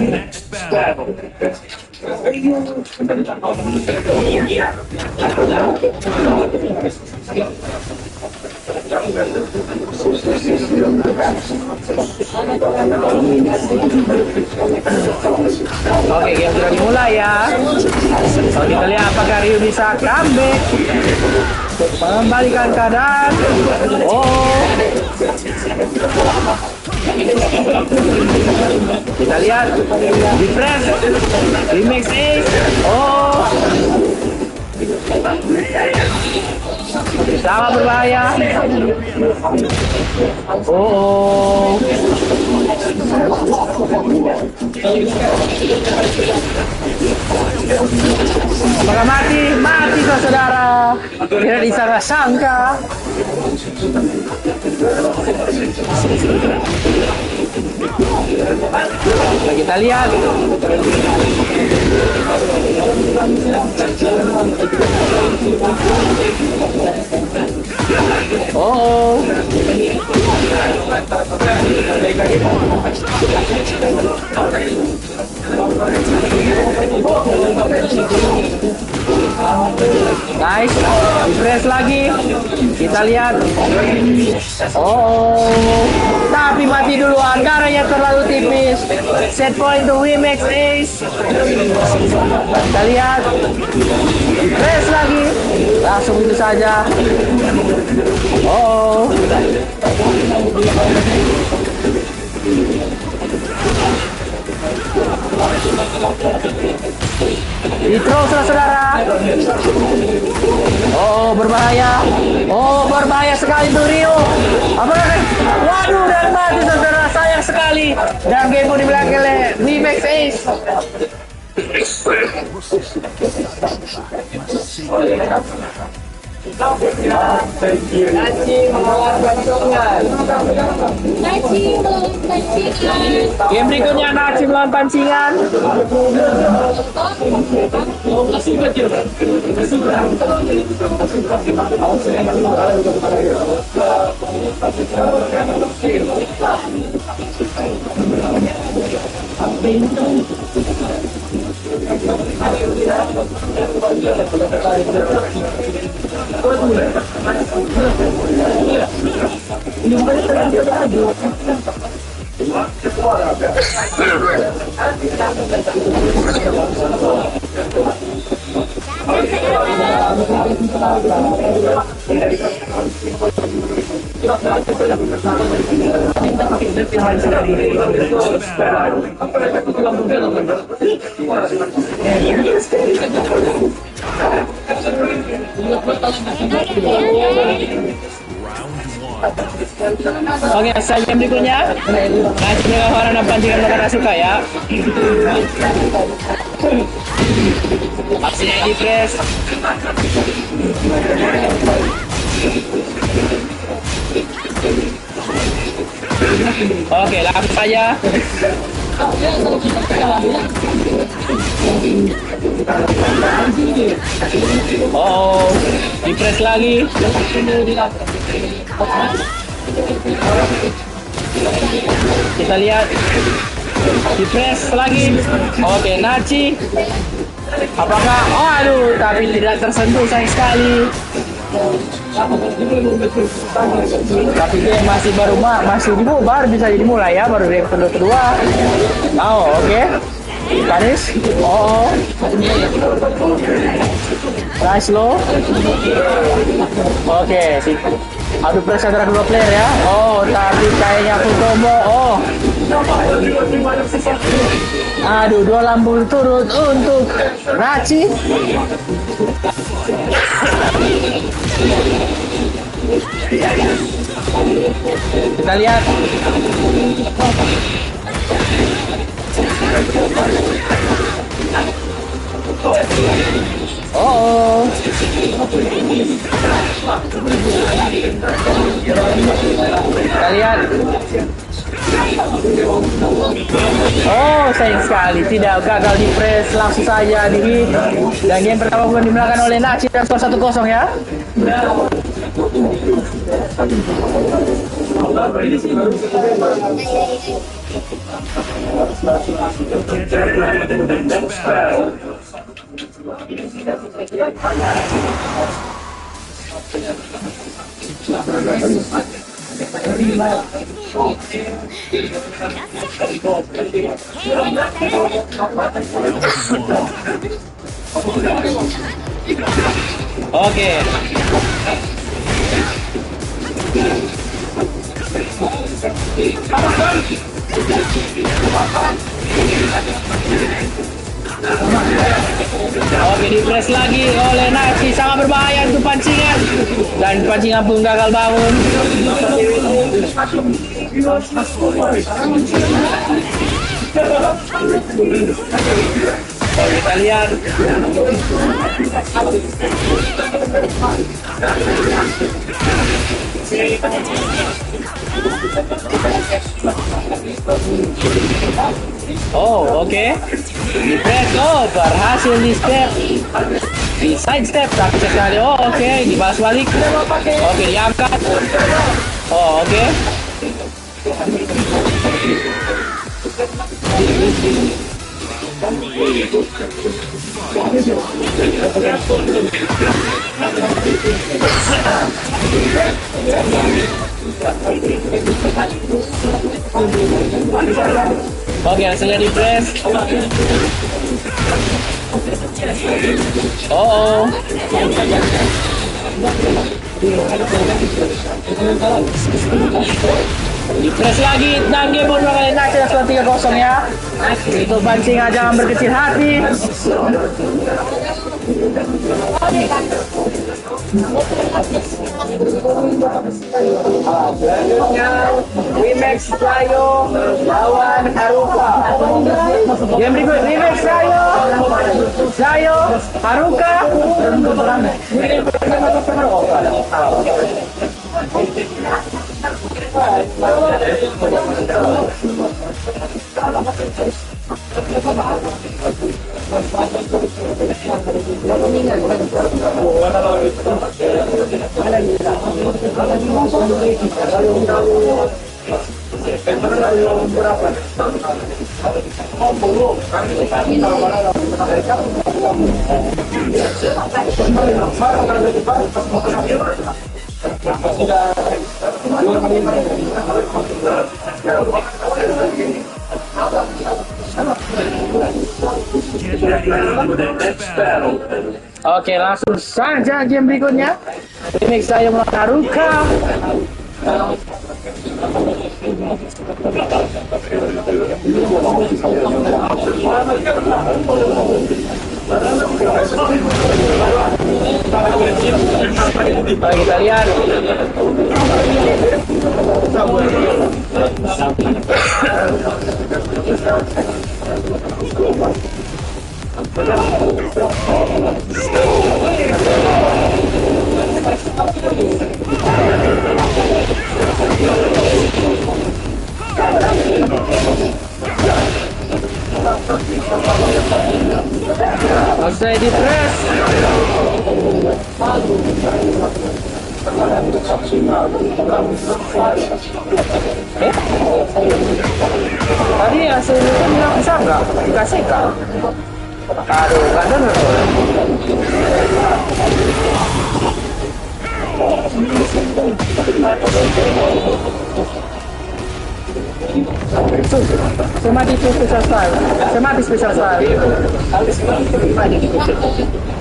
Next battle. Oke, game sudah dimulai ya. So, kita lihat apakah Ryu bisa comeback, mengembalikan keadaan. Oh, kita lihat di press, di mix ace. Oh, sangat berbahaya. Oh, apakah mati? Mati saudara. Tidak disangka-sangka. Nah, kita lihat. Oh, nice, press lagi. Kita lihat. Oh, tapi mati duluan. Darahnya terlalu tipis. Set point to Wimax Ace. Kita lihat. Press lagi. Langsung itu saja. Oh. Nitro saudara. Oh, berbahaya. Oh, berbahaya sekali tuh Ryu. Apakah? Waduh, dan mati saudara. Sayang sekali. Dan game pun dibelakang oleh Wimax Ace. Naci melawan pancingan. Naci melawan pancingan. Game berikutnya Naci melawan pancingan. Oke, saja berikutnya. Naci dengan warna pancingan mereka suka ya. Aksinya di press. Oke, langsung saja. Oh, di press lagi. Kita lihat di press lagi. Oke, Naci. Apakah? Oh, aduh, tapi tidak tersentuh sayang sekali. Tapi dia masih baru bisa dimulai ya, baru game kedua. Oh, oke. Panis. Oh. Nice low. Oke, adu press antara dua player ya. Oh, tapi kayaknya full combo. Oh. Aduh, dua lampu turut untuk Naci. Kita lihat. Oh. Kita lihat. Oh, sayang sekali. Tidak gagal di press, langsung saja di hit. Dan game pertama pun dimenangkan oleh Nachi dan skor 1-0 ya. Get ready for the next battle. Oke. Oke, di press lagi oleh Nachi, sangat berbahaya untuk pancingan dan pancingan pun gagal bangun. Kita lihat. Oh, oke. Di press, oh berhasil di step, di side step, tapi sekali. Oh, oke, dibalas balik. Oke, diangkat. Oh, oke. Oke, hasilnya di press. Oh. Di press lagi dan game pun bakal Nachi dan skor 3-0 ya. Itu pancingan jangan berkecil hati. Wimax Sayo lawan Haruka. Game berikut Wimax Sayo Haruka. Get ready for the next battle. Oke, langsung saja game berikutnya. Remix saya melawan Haruka. Mari kita lihat. Selesai di press. Tadi hasilnya bilang bisa nggak? Dikasih kan? Aduh, nggak denger. Saya mati special style. Saya mati special style.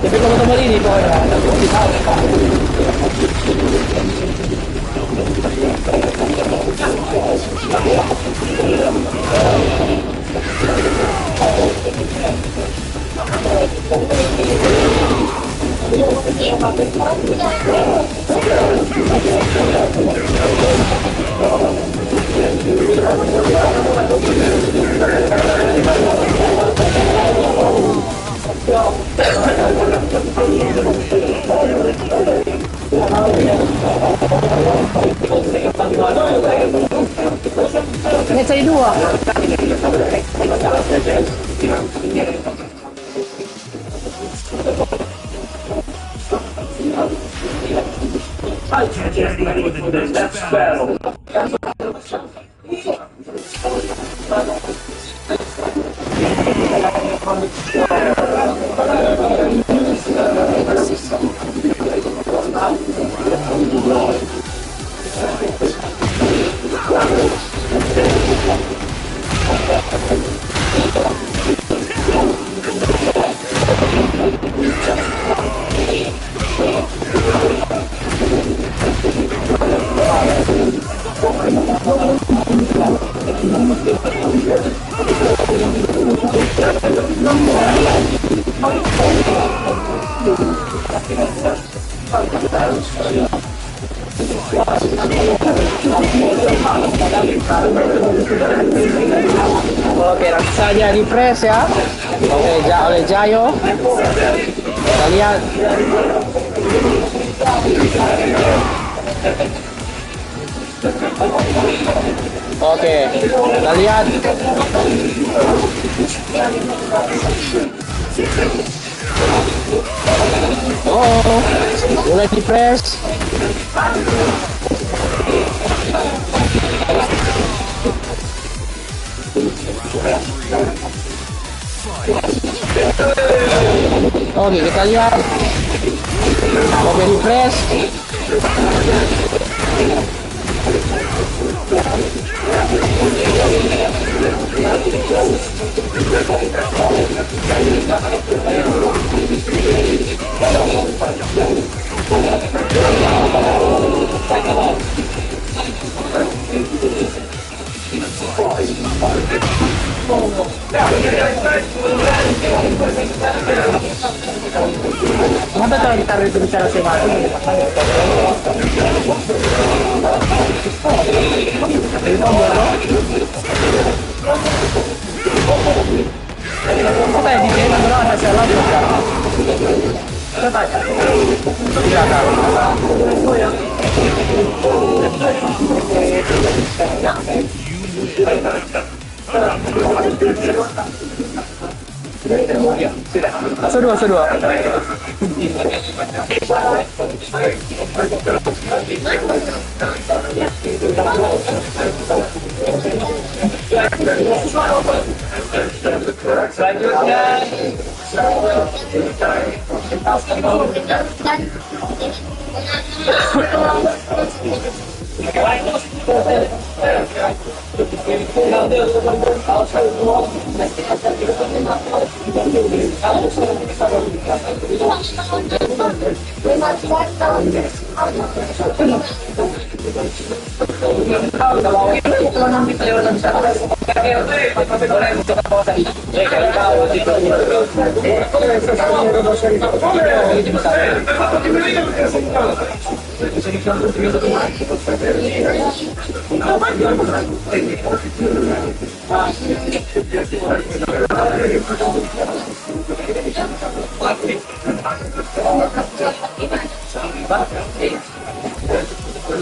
Tapi kalau tombol ini pokoknya. Let's say dua. Get ready for the next battle. Oke, langsung saja di press ya. Oke, oleh Jayo. Kita lihat. Oke, kita lihat. Oh, mulai di press. Oke, kita lihat. Oke, di press. Kenapa kalau ditaruh itu bicara semati? Apa ya di sini orang ada salah juga? Kita tanya. Tidak tahu. Sudah.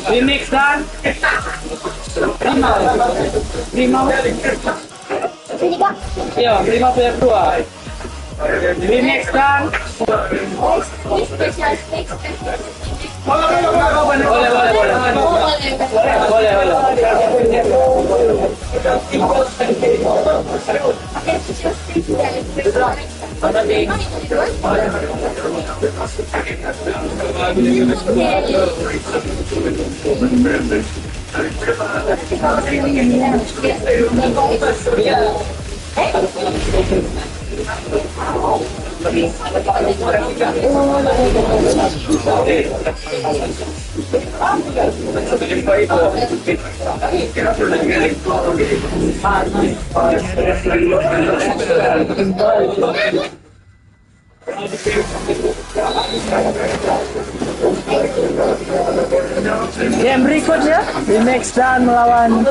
Remix dan Prima. Iya, Prima player 2. Remix dan game berikutnya Remix dan melawan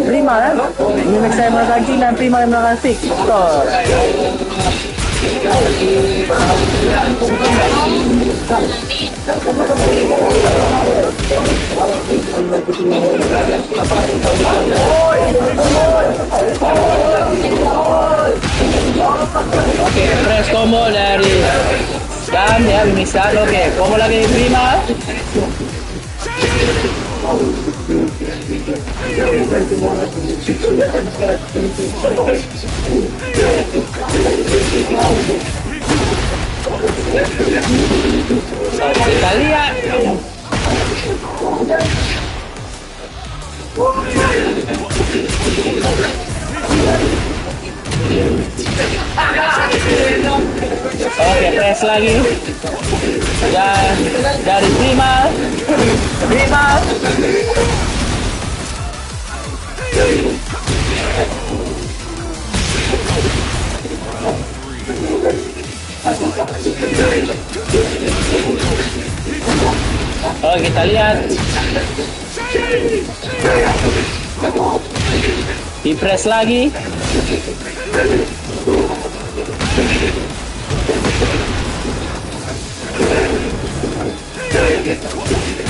Prima ya. Remix saya melawan King dan Prima yang melawan Victor. Oke, press combo dari Dan ya, bisa. Oke, combo lagi prima. Kita lihat. Oke, press lagi. Dan dari prima. Oh, kita lihat. Di press lagi.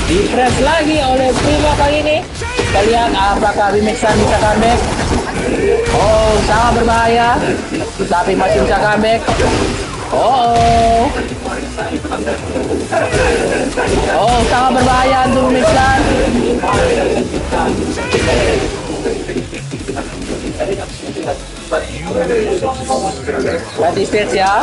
Di press lagi oleh Prima kali ini. Kita lihat apakah Remixan bisa comeback. Oh, sangat berbahaya. Tapi masih bisa comeback. Oh, sangat berbahaya untuk Remixan. Ganti stage ya.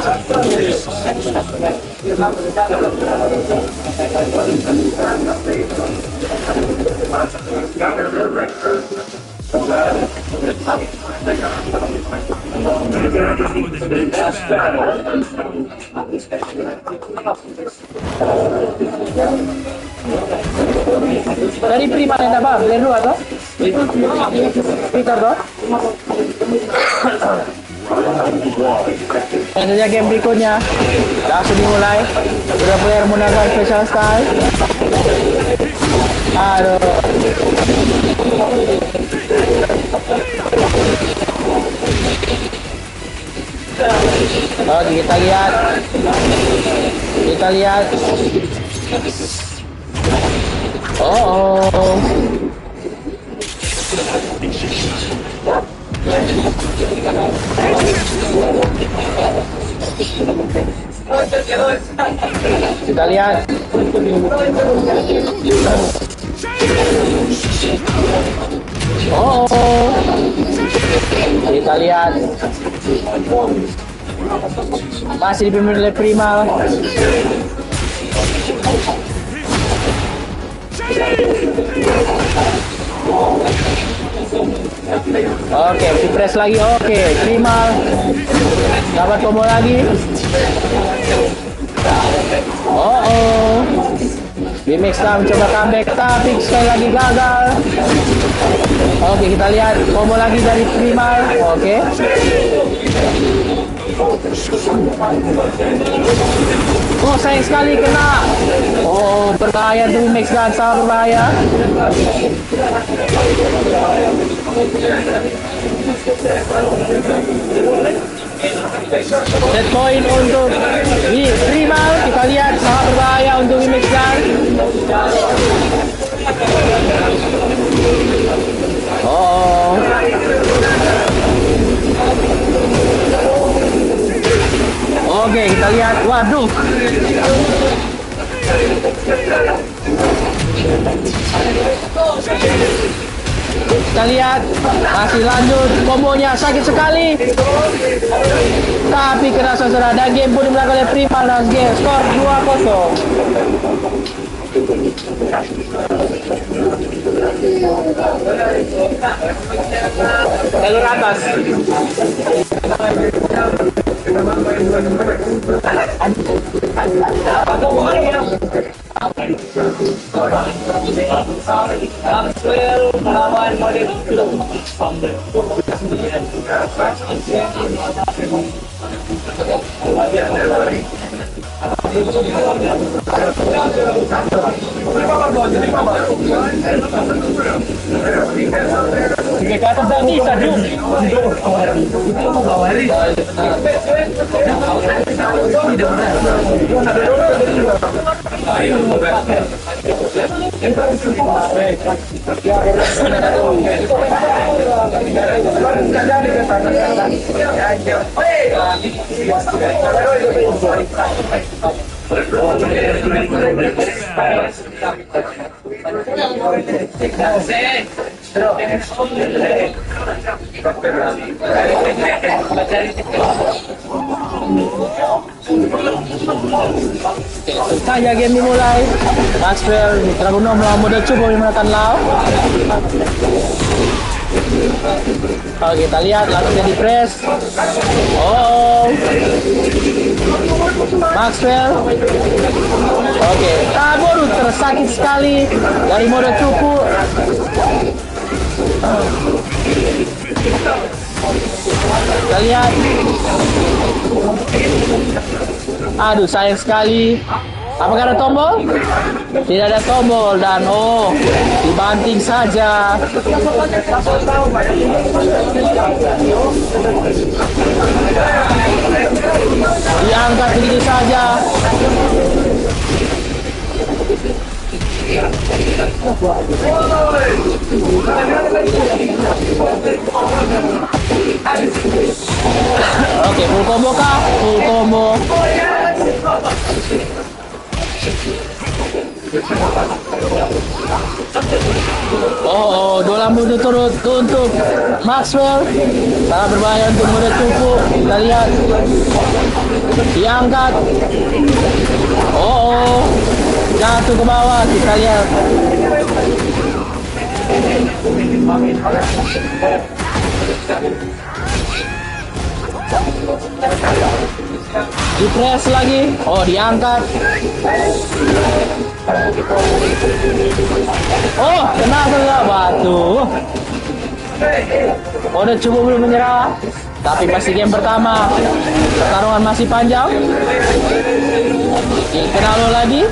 Dari Prima yang apa? Beli dulu atau? Peter toh? Dan saja game berikutnya langsung dimulai. Sudah player menggunakan special style. Aduh. Oke, kita lihat. Oh. Kita lihat. Oh. Kita lihat. Masih dipimpin oleh Prima. Oke, press lagi. Oke, Prima dapat combo lagi. Oh. Remixan mencoba comeback tapi sekali lagi gagal. Oke, kita lihat combo lagi dari Prima. Oke. Oh, sayang sekali kena. Oh, berbahaya tuh Remixan, sangat berbahaya. Set point untuk Prima. Kita lihat sangat berbahaya untuk Remixan. Oh. Oke, kita lihat. Waduh. Kita lihat masih lanjut kombonya, sakit sekali. Tapi kena saudara dan game pun dimenangkan oleh Prima dan game skor 2-0. Jalur atas. Melawan model Oke, ke atas dah bisa, Ju. Saya game dimulai. Maxwell Dragunov melawan Model Cup menggunakan Lau. Oke, kita lihat langsung jadi press. Oh, Maxwell. Oke, kabur tersakit sekali dari Model Cupu. Kita lihat. Aduh, sayang sekali. Apakah ada tombol? Tidak ada tombol dan dibanting saja. Diangkat begitu saja. Oke, full combo kah? Full combo. Dua lampu turut untuk Maxwell. Sangat berbahaya untuk Model Cupu. Kita lihat. Diangkat. Jatuh ke bawah. Kita lihat. Di press lagi. Diangkat. Kena saja batu. Udah coba belum menyerah. Tapi masih game pertama. Pertarungan masih panjang. Kena lo lagi.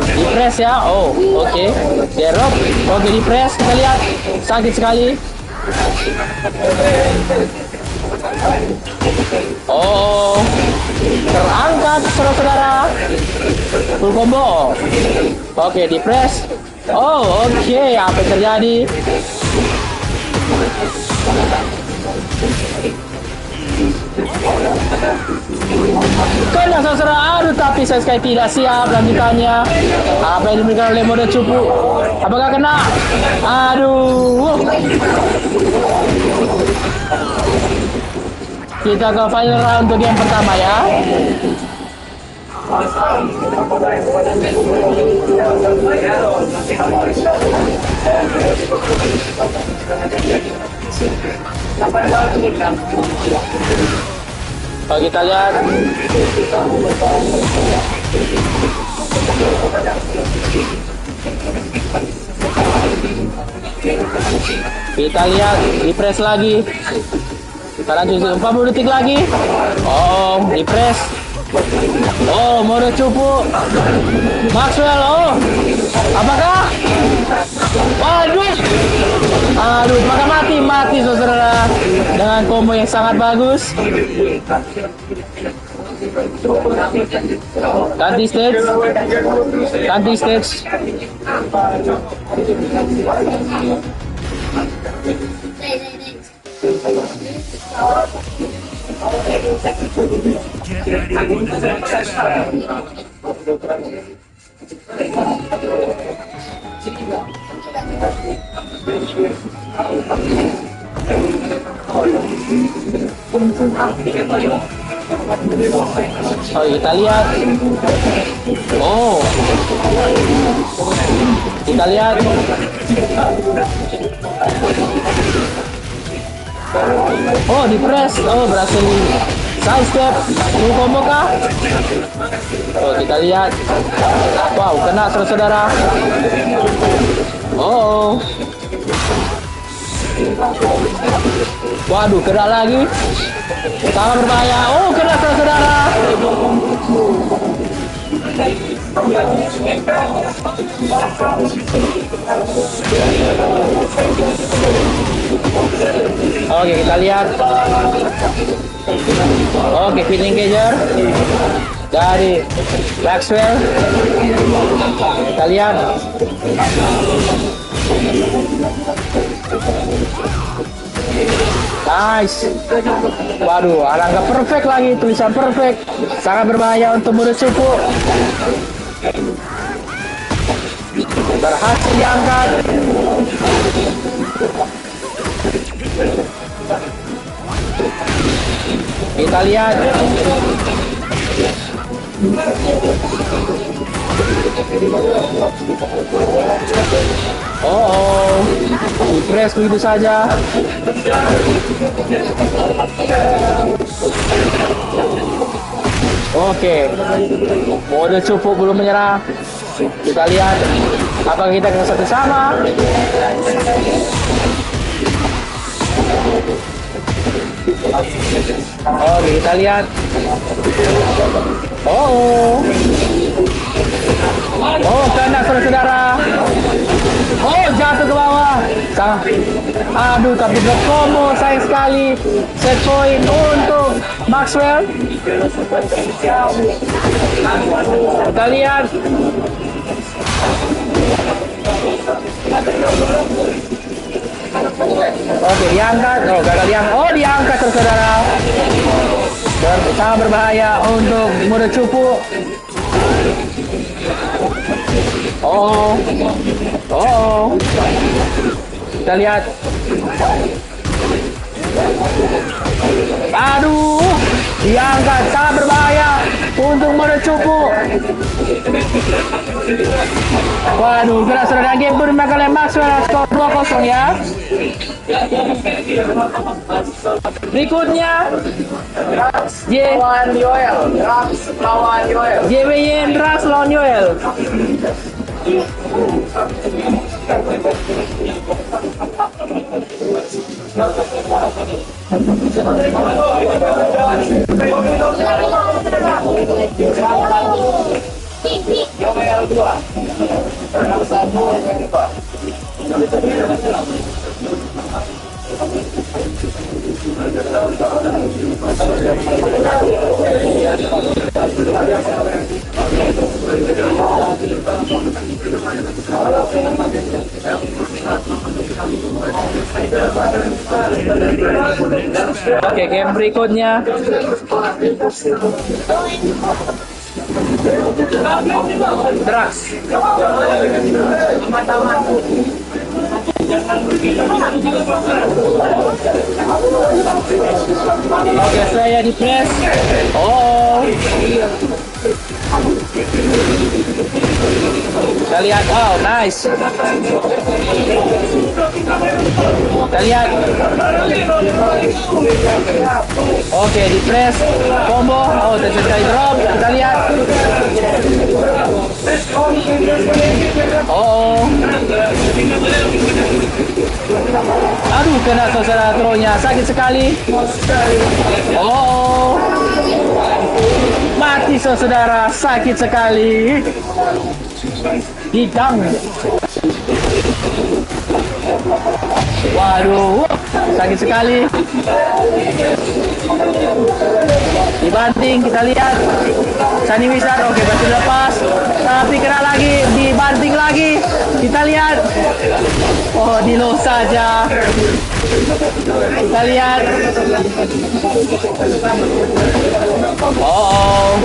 Di press ya. Oke. Derop. Oke, di press. Kita lihat. Sakit sekali. Terangkat saudara-saudara. Full combo. Oke, di press. Oke, apa yang terjadi? Kena saudara, tapi saya sekali tidak siap lanjutannya. Apa yang diberikan oleh Model Cupu? Apakah kena? Kita ke final round untuk game pertama ya. Kita lihat. Kita lihat, di press lagi. Sekarang 40 detik lagi. Di press. Model Cupu. Maxwell. Apakah? Maka mati saudara. Dengan combo yang sangat bagus. Ganti stage. Get ready for the next battle. Kita lihat. Kita lihat. Di press. Berhasil side step. Full combo kah? Kita lihat. Wow, kena saudara. Waduh, kena lagi. Sangat berbahaya. Kena saudara. Oke, kita lihat. Oke, Queen Engager dari Maxwell. Kita lihat. Nice. Waduh, alangkah perfect lagi, tulisan perfect. Sangat berbahaya untuk murid suku. Berhasil diangkat. Kita lihat. Oh, press begitu saja. Oke, mode cupu belum menyerah. Kita lihat apakah kita akan satu sama. Oke, kita lihat. Oh, kena saudara-saudara. Oh, jatuh ke bawah. Aduh, tapi drop combo, sayang sekali. Set point untuk Maxwell. Kita lihat. Oke, diangkat. Oh, gagal diangkat. Oh, diangkat saudara. Sangat berbahaya untuk mode cupu. Oh. Kita lihat. Aduh, diangkat, sangat berbahaya untuk mode cupu. Waduh, saudara game pun dimakan oleh Maxwell, skor 2-0 ya. Berikutnya JWY Drax lawan Yoel. Oke, game berikutnya. Drax. Oke, saya di press. Oh. Kita lihat, oh nice. Kita lihat. Oke, di press combo. Oh, terjadi drop. Kita lihat. Oh. Aduh, kena saudara throw-nya, sakit sekali. Oh. Mati saudara, sakit sekali. Didang. Waduh, sakit sekali. Dibanting, kita lihat. Sunny Wizard, oke, berhasil lepas. Tapi kena lagi, dibanting lagi. Kita lihat. Oh, di low saja. Kita lihat. Oh.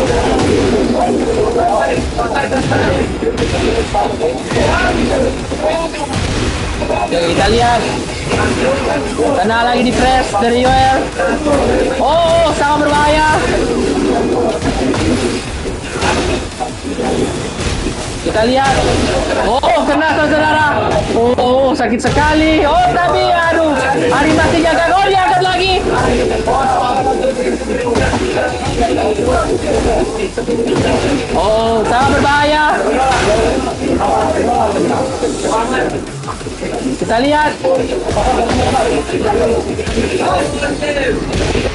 Oke, kita lihat. Kena lagi di press dari Yoel. Oh, sangat berbahaya. Kita lihat. Oh, kena saudara. Oh, sakit sekali. Oh, tapi aduh, animasi jaga. Oh, diangkat lagi. Oh, sangat berbahaya. Kita lihat.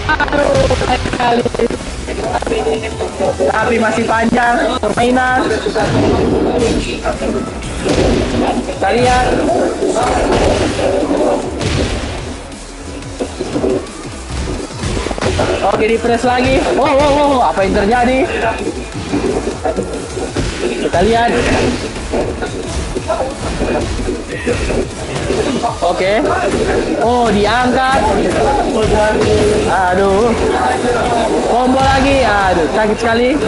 Aduh, sekali. Tapi masih panjang permainan. Kita lihat. Oke, di press lagi. Wow, apa yang terjadi? Kita lihat. Oke. Oh, diangkat. Aduh. Combo lagi. Aduh, sakit sekali.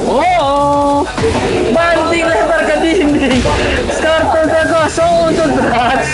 Oh, banting lebar ke dinding. Skor 3-0 untuk Beras.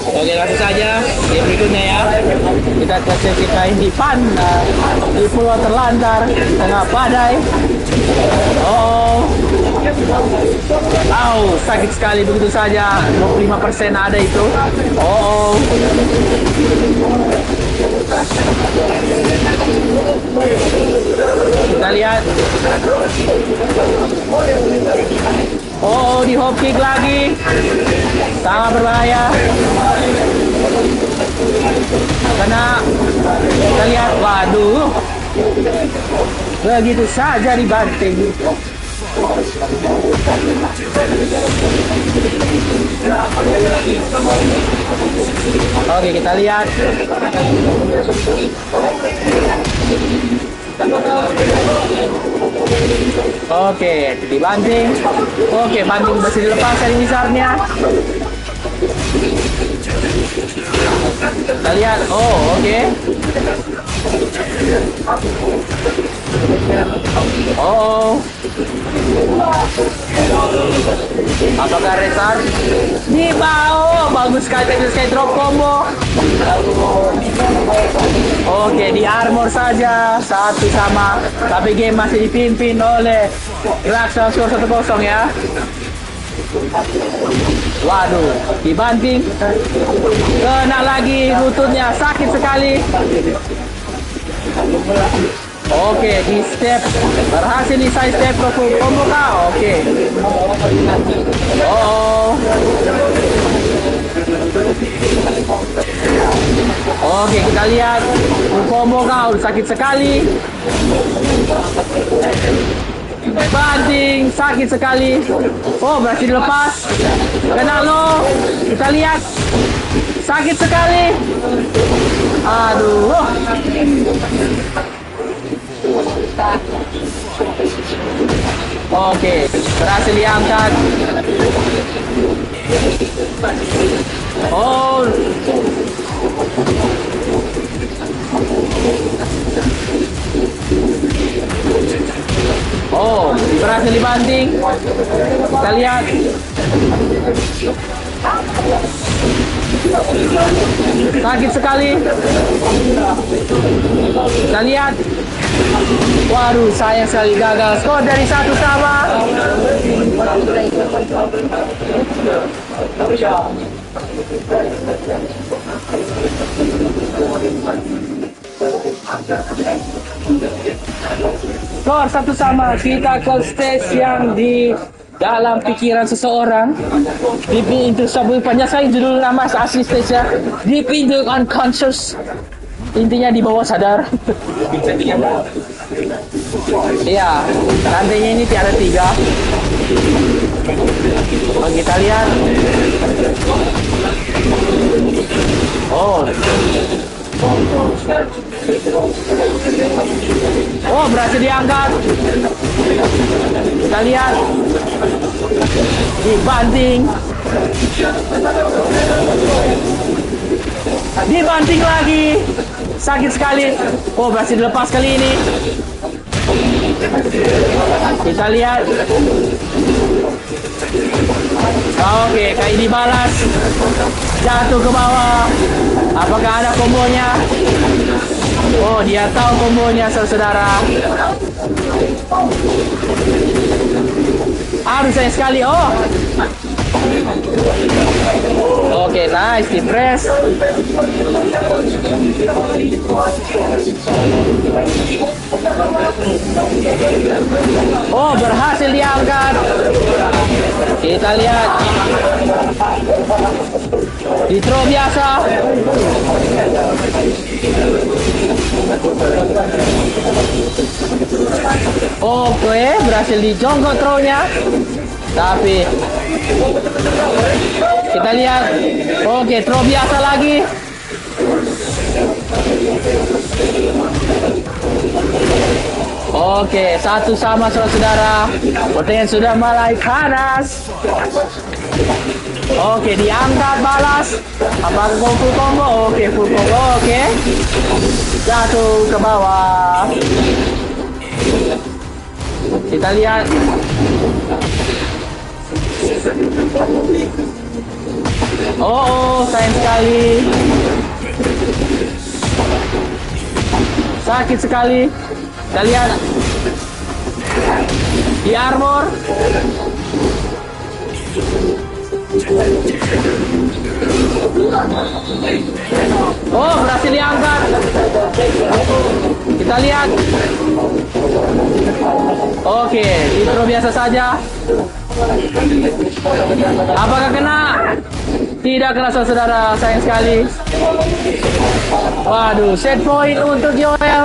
Oke, langsung saja game berikutnya ya. Kita ke sesi kain di Pan, di pulau terlantar tengah badai. Sakit sekali begitu saja. 25% ada itu. Kita lihat. Di hop kick lagi. Sangat berbahaya. Karena kita lihat, waduh. Begitu saja dibanting. Oke, kita lihat. Oke, dibanting. Oke, banting masih dilepas dari wizardnya. Kita lihat. Oke. Apakah Rezar? Di bawah. Bagus sekali drop combo. Oke, di armor saja 1-1, tapi game masih dipimpin oleh Glaxon. Skor 1-0 ya. Waduh, dibanting. Kena lagi lututnya, sakit sekali. Oke, di step berhasil di side step ke combo kah? Oke. Oke, kita lihat combo kah, sakit sekali. Banting, sakit sekali. Berhasil dilepas. Kena low. Kita lihat. Sakit sekali. Aduh. Oke, berhasil diangkat. Berhasil dibanting. Kita lihat. Sakit sekali. Kita lihat. Waduh, sayang sekali gagal. Skor dari 1-1. Skor 1-1. Kita ke stage yang di dalam pikiran seseorang. Deep into subconscious. Saya judul nama asli stage-nya Deep into Unconscious. Intinya di bawah sadar. Iya, rantainya ini tiada 3. Kita lihat. Berhasil diangkat. Kita lihat. Dibanting. Dibanting lagi. Sakit sekali. Berhasil dilepas kali ini. Kita lihat. Oke, kayak dibalas. Jatuh ke bawah. Apakah ada kombonya? Dia tahu kombonya, saudara. Aduh, sayang sekali. Oh. Oke, nice. Di press. Oh, berhasil diangkat. Kita lihat. Di throw biasa. Oke, berhasil dijongkok throw-nya. Tapi kita lihat. Oke, throw biasa lagi. Oke, 1-1 saudara. Pertandingan sudah mulai panas. Oke, diangkat balas. Apakah full combo? Oke, full combo. Oke. Jatuh ke bawah. Kita lihat. Oh, sayang sekali. Sakit sekali. Kita lihat. Di armor. Oh, berhasil diangkat. Kita lihat. Oke, intro biasa saja. Apakah kena? Tidak kena saudara, sayang sekali. Waduh, set point untuk Yoel.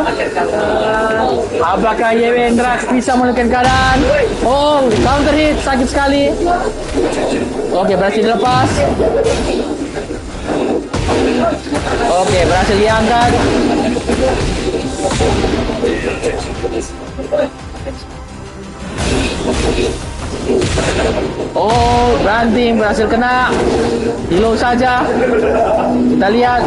Apakah Yewendrax bisa memulihkan keadaan? Oh, counter hit, sakit sekali. Oke, berhasil dilepas. Oke, berhasil diangkat. Oh, Branting berhasil kena. Di low saja. Kita lihat.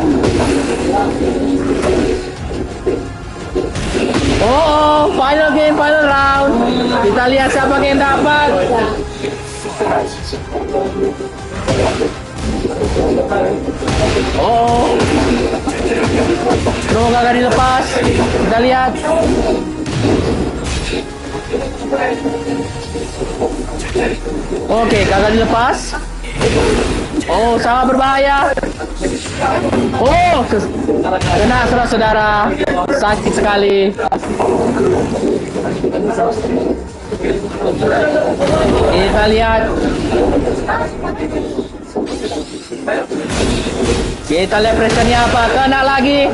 Oh, final game, final round. Kita lihat siapa yang dapat. Oh, Throw gagal dilepas. Kita lihat. Oke, gagal dilepas. Oh, sangat berbahaya. Oh, kena saudara-saudara. Sakit sekali. Kita lihat. Kita lihat pressure-nya apa. Kena lagi.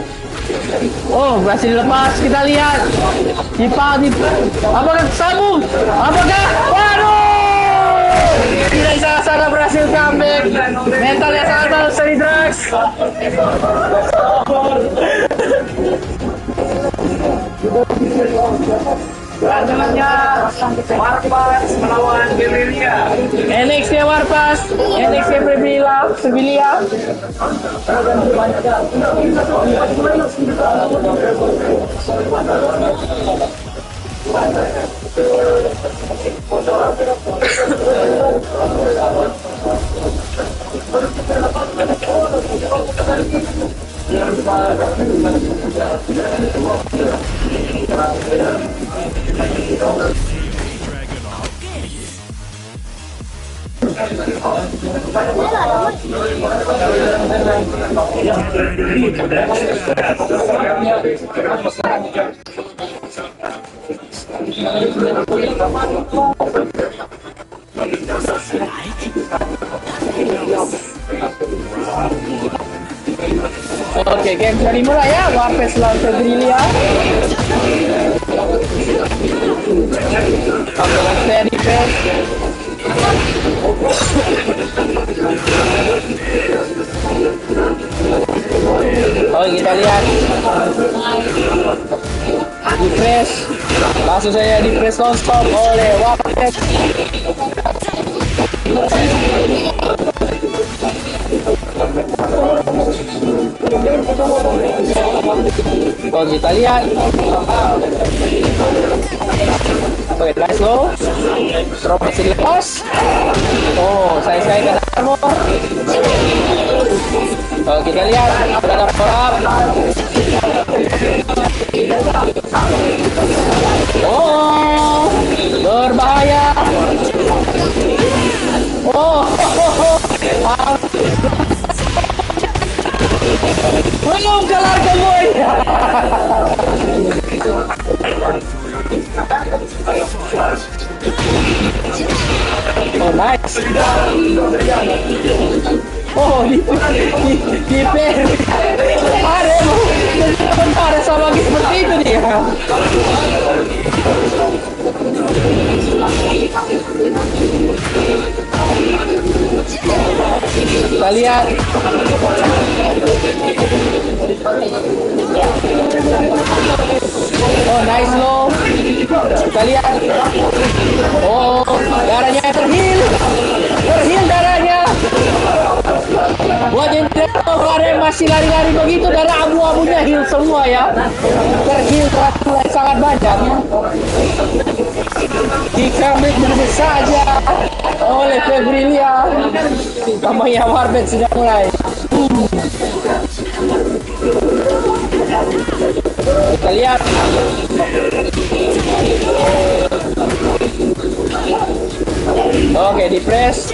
Oh, berhasil dilepas. Kita lihat. Apakah sambung? Apakah? Waduh! Tidak sangat berhasil comeback. Mentalnya sangat bagus dari Drax. Selanjutnya Warpas melawan Guerrilla. NXT Warpas, NXT Sevilla. Oke, game sudah dimulai ya. Warpas lawan Sevilla. Steady pass. Oh, kita lihat. Di press. Langsung saja di press non-stop oleh Warpas. Oh, kita lihat. Oke, nice low. Drop masih dilepas. Oh, saya kena armor. Oh, kita lihat. Ada power up. Oh, berbahaya. Oh, belum kelar gemoy. Oh, nice. Oh, di ada sama seperti itu dia. Kita lihat. Oh, nice low. Kita lihat. Oh, darahnya terhil darahnya. Buat yang tidak tahu, ada yang masih lari-lari begitu, darah abu-abunya heal semua ya. Terheal sangat banyak. Dikambing begitu saja oleh Febrilia. Tampaknya Warband sudah mulai. Kita lihat. Oke, di press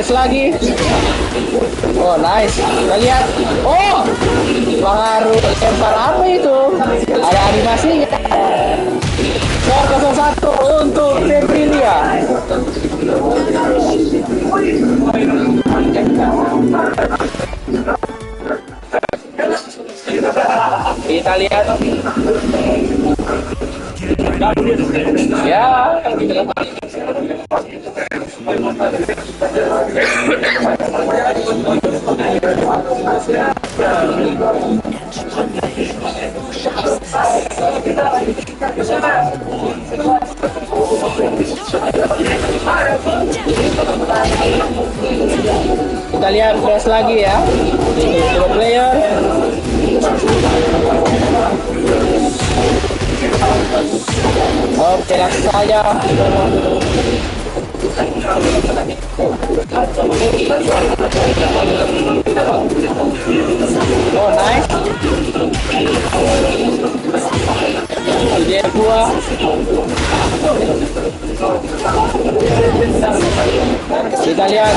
lagi. Oh, nice. Kita lihat. Oh, pengaruh lempar apa itu? Ada animasinya. Skor 0-1 untuk Febrilia. Kita lihat. Ya. Kita lihat press lagi ya. Pro player. Oke, langsung saja. Oh, nice. Dia buah. Kita lihat.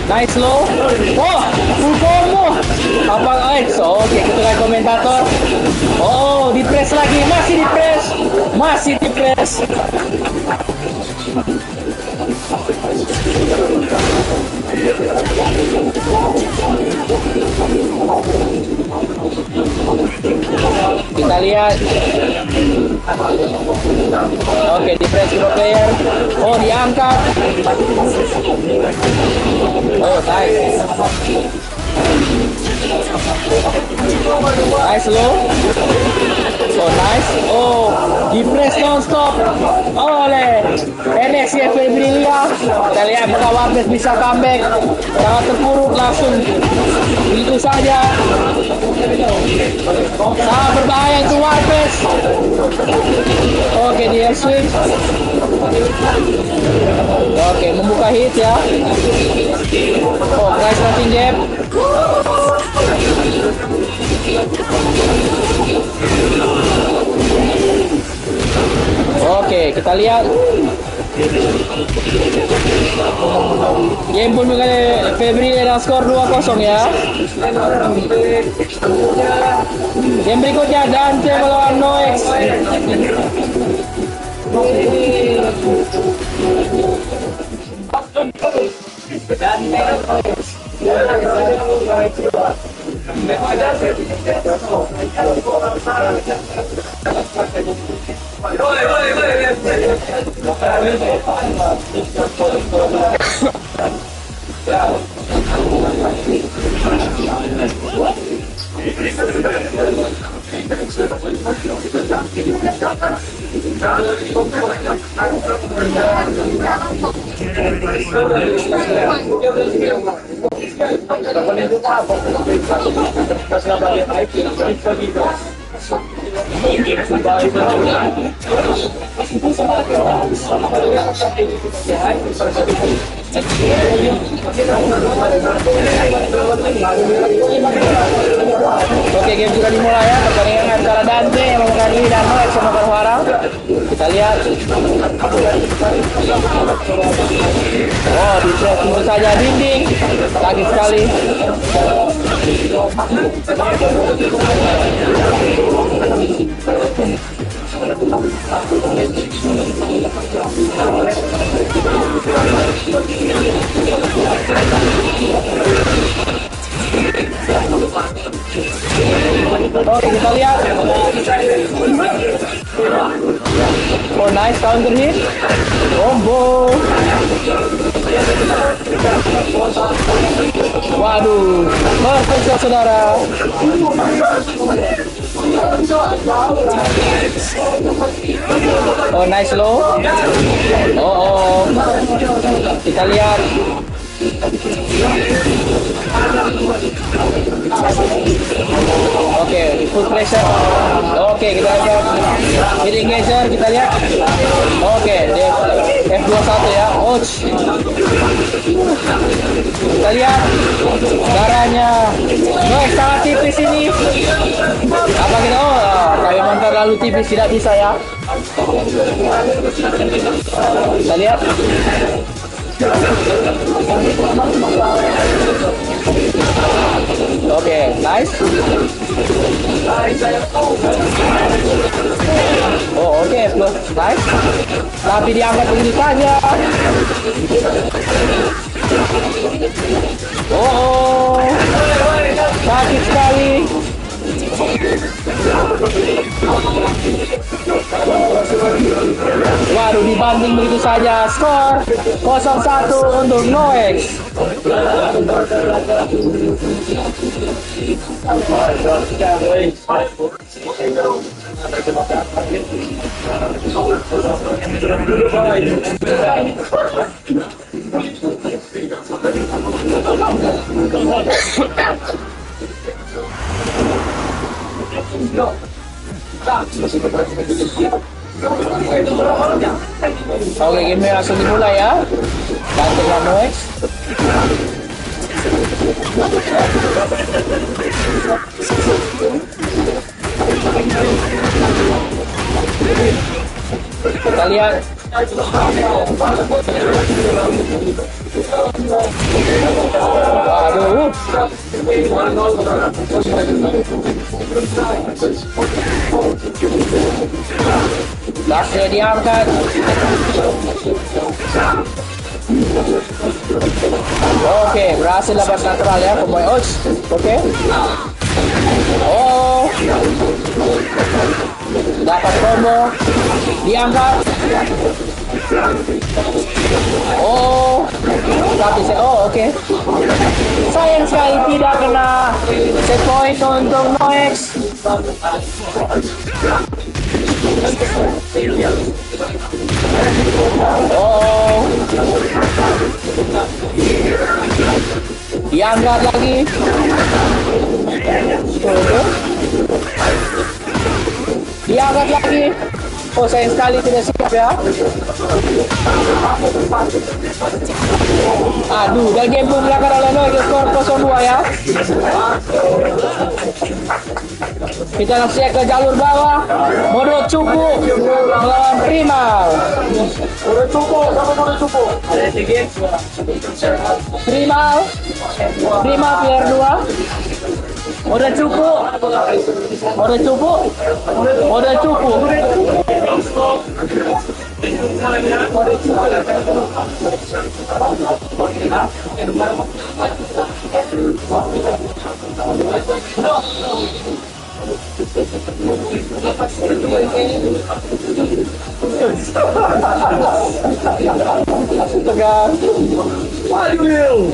Nice low. Oh, full combo. Abang Alex. Oke, kita lihat komentator. Oh, di press lagi. Masih di press. Kita lihat. Oke, di press pro player. Oh, diangkat. Oh, nice. Nice low. Oh, nice. Oh, di press non-stop oleh NXT Febrilia. Kita lihat apakah Warband bisa comeback. Sangat terpuruk langsung. Itu saja. Sangat berbahaya untuk Warband. Oke, dia switch. Oke, membuka hit ya. Oh, price nothing jab. Oke, kita lihat. Game pun mengenai Febri dengan skor 2-0 ya. Game berikutnya Dante melawan Noex. Oke, game sudah dimulai ya. Pertandingan antara Dante yang memainkan ini dan Noek sama Karwara. Kita lihat. Oh, ditres tentu saja dinding. Sakit sekali. Oke, kita lihat. Oh, nice counter hit. Combo. Waduh, perfect shot, saudara. Oh, nice low. Oh. Kita lihat. Oke, full pressure. Oke, kita lihat. Hit engager, kita lihat. Oke, dia F21 ya. Ouch. Kita lihat darahnya. Noek sangat tipis ini. Apa kita? Oh, tapi mantar terlalu tipis, tidak bisa ya. Kita lihat. Oke, nice. Oh, oke, plus nice. Tapi diangkat begitu saja. Oh, sakit sekali. Waduh, dibanting begitu saja. Skor 0-1 untuk Noek. Oke, game langsung dimulai ya. Dante dan Noek. Kita lihat. Waduh. Lasnya diangkat. Oke, berhasil dapat natural ya pemain Ouch. Oke. Oh, dapat combo, diangkat. Oh, tapi oke. Sayang sekali tidak kena set point untuk Noek. Oh, diangkat lagi. Diangkat lagi. Oh, sayang sekali tidak siap ya. Aduh, dan game pun belakang oleh Noek, skor 0-2 ya. Kita langsung ke jalur bawah. Mode cupu melawan Primal. Mode cupu, sama mode cupu. Primal player 2. Mode cupu. Tegang. Waduh.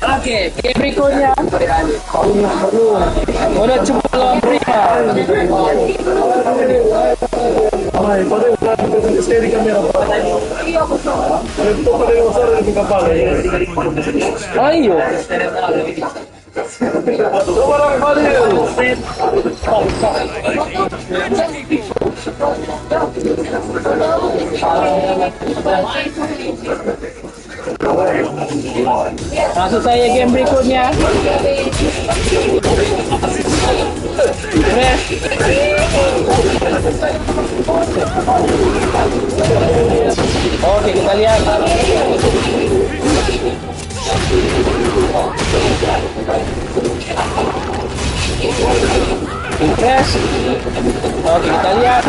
Oke, game berikutnya udah coba lawan Prima. Ayo. Maksud saya game berikutnya. Fresh. Oke, kita lihat. Fresh. Oke, kita lihat.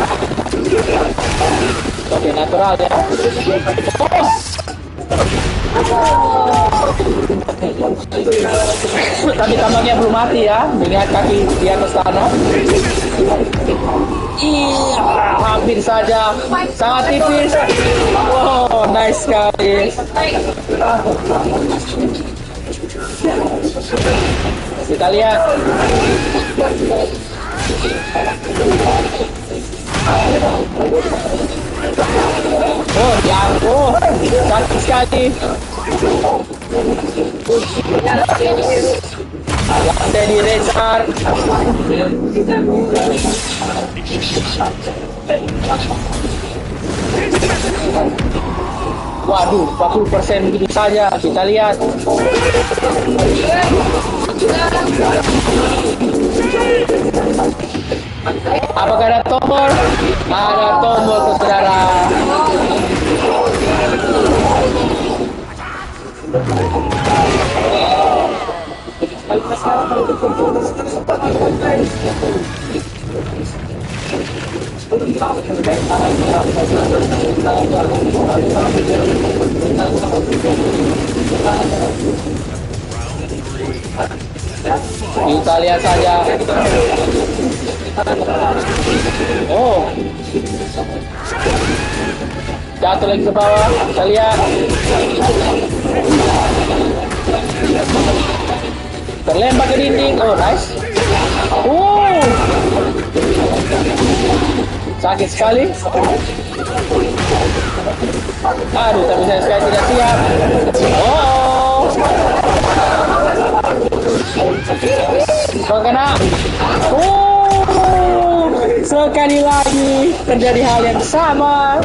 Oke, natural ya. Tapi tampaknya belum mati ya. Melihat kaki di atas tanah. Iya, hampir saja. Sangat tipis. Wow, nice sekali. Kita lihat. Oh, cantik sekali. Lantai di Richard. Waduh, 40% begitu saja. Kita lihat. Apakah ada tombol? Ada tombol, saudara. Kita lihat saja. Oh, jatuh lagi ke bawah. Kita lihat. Terlempar ke dinding. Oh, nice. Sakit sekali. Aduh, tapi saya sekali tidak siap. Oh, kena. Sekali lagi terjadi hal yang sama.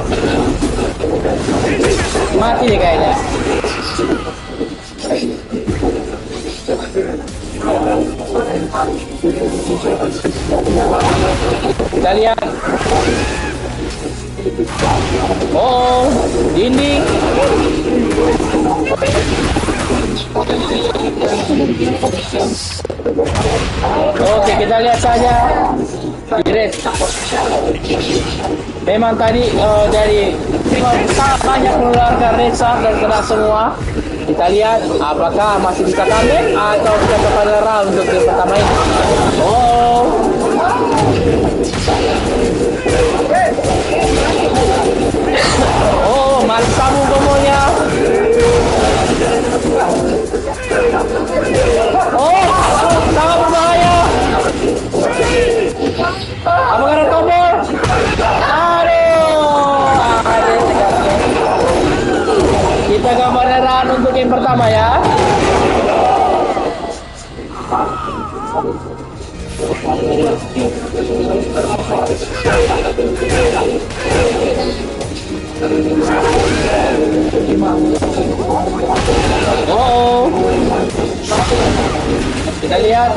Mati deh kayaknya. Kita lihat. Oh, dinding. Oke, kita lihat saja. Irit. Memang tadi dari sangat banyak mengeluarkan Reza dan kena semua. Kita lihat apakah masih bisa comeback atau kita kepada round untuk game pertama ini. Oh. Oh, masih sambung kombonya. Oh, sangat berbahaya. Apakah ada tombol? Aduh. Kita gambarnya run untuk game pertama ya. Oh, kita lihat.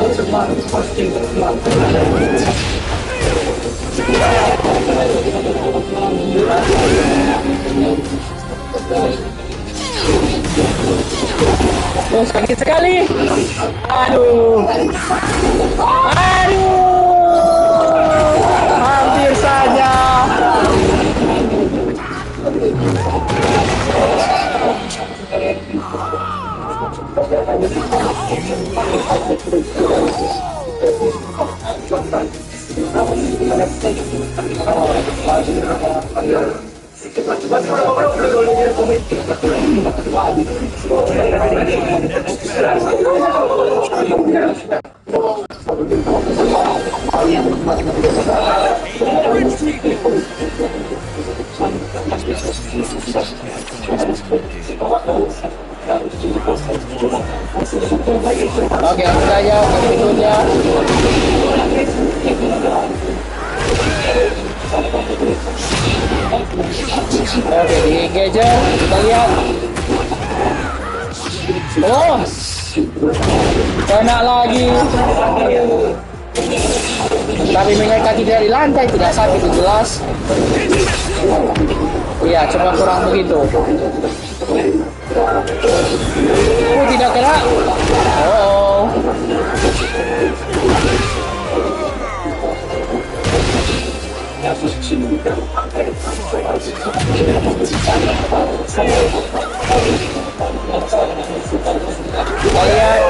Oh, sakit sekali. Aduh. Aduh. Hampir saja. Oke, langsung saja ke berikutnya. Oke, di engager kita lihat. Oh, kena lagi. Tapi mereka tidak di lantai, tidak sakit itu jelas. Iya, cuma kurang begitu. Oh, tidak kena. Oh. Kita lihat.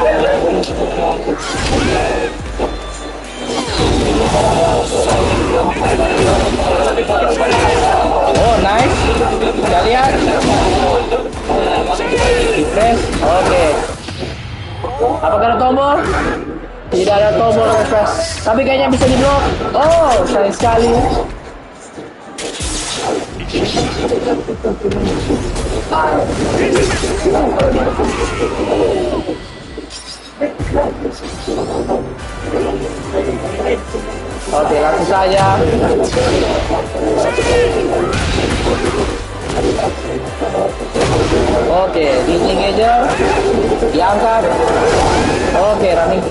Oh, nice. Kita lihat. Press. Oke. Apakah ada tombol? Tidak ada tombol press. Tapi kayaknya bisa di blok. Oh, sayang sekali. Oke, langsung saja. Oke, di engager diangkat. Oke, running.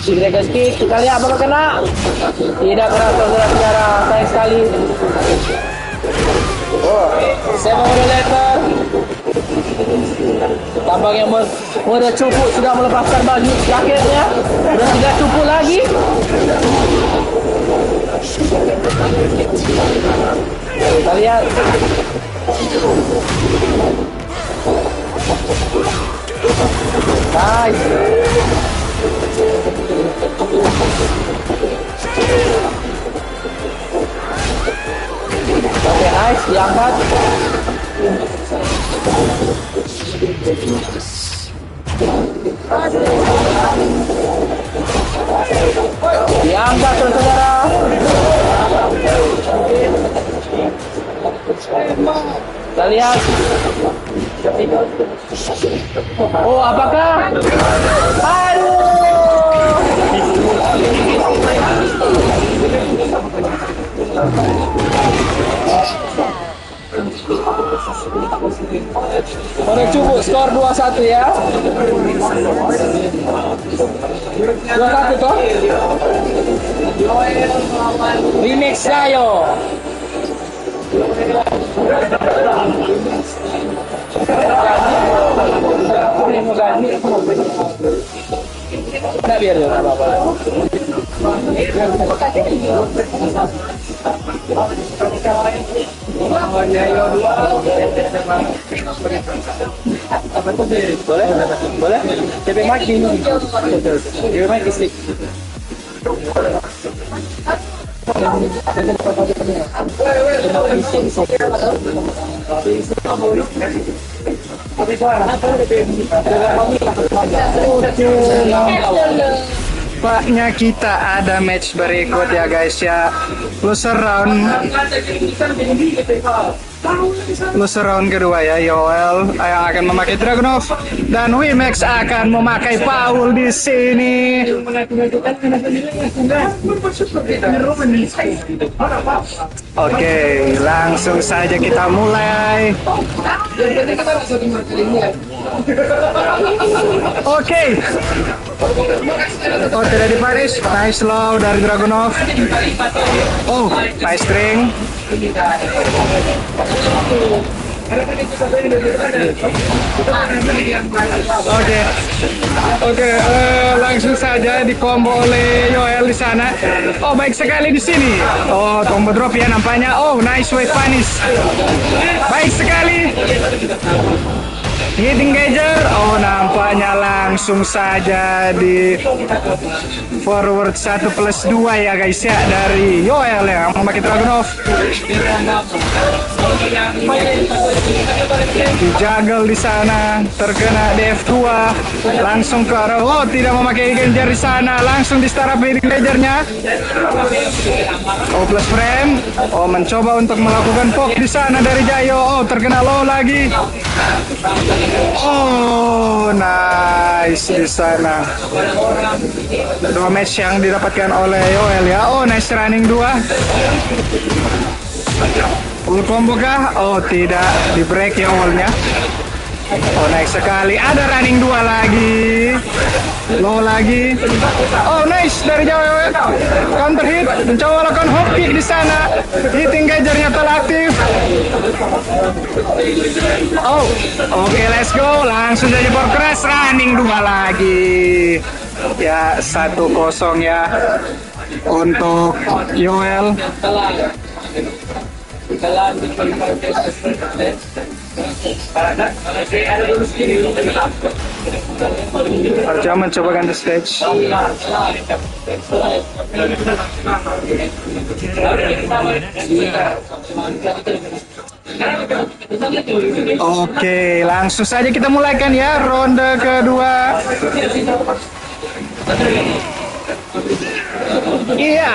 Dragon kick, kita lihat apakah kena. Tidak kena, saudara-saudara, sayang sekali. Oh, 7 later. Tampaknya Muda Cupu sudah melepaskan baju jaketnya dan tidak cupu lagi. Kita lihat. Nice. Oke, nice, diangkat. Diangkat, saudara. Kita lihat. Oh, apakah? Aduh. Pada cukup skor 2-1 ya. 2-1 toh. Remix ayo. Tidak biar dia apa-apa. Boleh? Boleh? Cepet maki. Cepet maki stick. Paknya kita ada match berikut ya guys ya. Closer round. Loser round kedua ya, Yoel yang akan memakai Dragunov dan Wimax akan memakai Paul di sini. Oke, langsung saja kita mulai. Oke. Oh, tidak dipanis. Nice low dari Dragunov. Oh, nice string. Oke, langsung saja di combo oleh Yoel di sana. Oh, baik sekali di sini. Oh, combo drop ya nampaknya. Oh, nice wave punish. Baik sekali. Hit engager. Oh, nampaknya langsung saja di forward 1+2 ya guys ya dari Yoel yang memakai Dragunov. Dijagal di sana, terkena DF2, langsung ke arah. Oh, tidak memakai engager di sana, langsung di startup engagernya. Oh, plus frame. Oh, mencoba untuk melakukan poke di sana dari Jayo. Oh, terkena low lagi. Oh, nice di sana. Dua match yang didapatkan oleh Yoel ya. Oh, nice running 2. Full combo kah? Oh, tidak, di break ya wallnya. Oh, nice sekali. Ada running 2 lagi. Low lagi. Oh, nice dari Jawa. Counter hit. Mencoba lakukan hop kick di sana. Hit engagernya telah aktif. Oh, oke, let's go. Langsung saja power crash. Running 2 lagi. Ya, 1-0 ya untuk Yoel. Arja mencoba ganti stage. Oke, langsung saja kita mulaikan ya ronde kedua. Iya.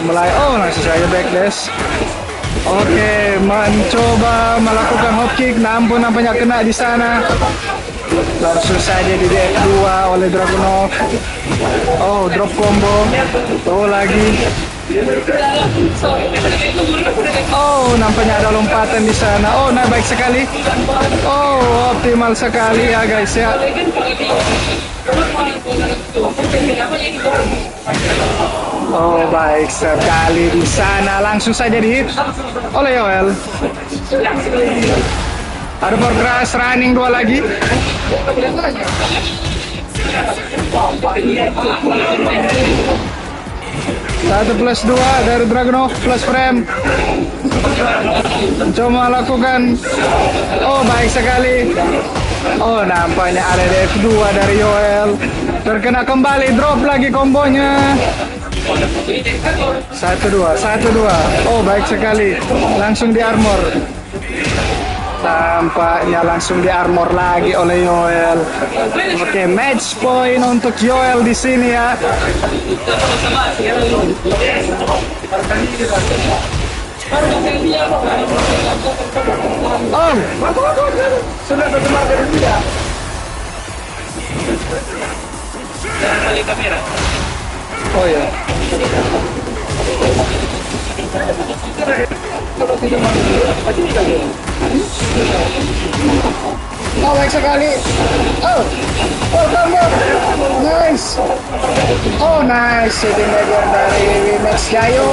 Mulai. Oh, langsung saja backdash. Oke, mencoba melakukan hop kick, namun nampaknya kena di sana. Langsung saja di DF2 oleh Dragunov. Oh, drop combo. Oh, lagi. Oh, nampaknya ada lompatan di sana. Oh, nah baik sekali. Oh, optimal sekali ya guys ya. Oh, baik sekali di sana. Langsung saja di hit oleh Yoel. Ada power crash, running 2 lagi. Satu plus 2 dari Dragunov plus frame. Coba lakukan. Oh, baik sekali. Oh, nampaknya ada DF2 dari Yoel. Terkena kembali, drop lagi kombonya. 1-2. Oh, baik sekali. Langsung di armor. Tampaknya langsung di armor lagi oleh Yoel. Oke, match point untuk Yoel di sini ya. Oh, sudah terjemah dari dia. Oh ya. Oh, baik sekali. Oh, combo. Nice. Oh, nice. Shooting dagger dari Wimax Jayo.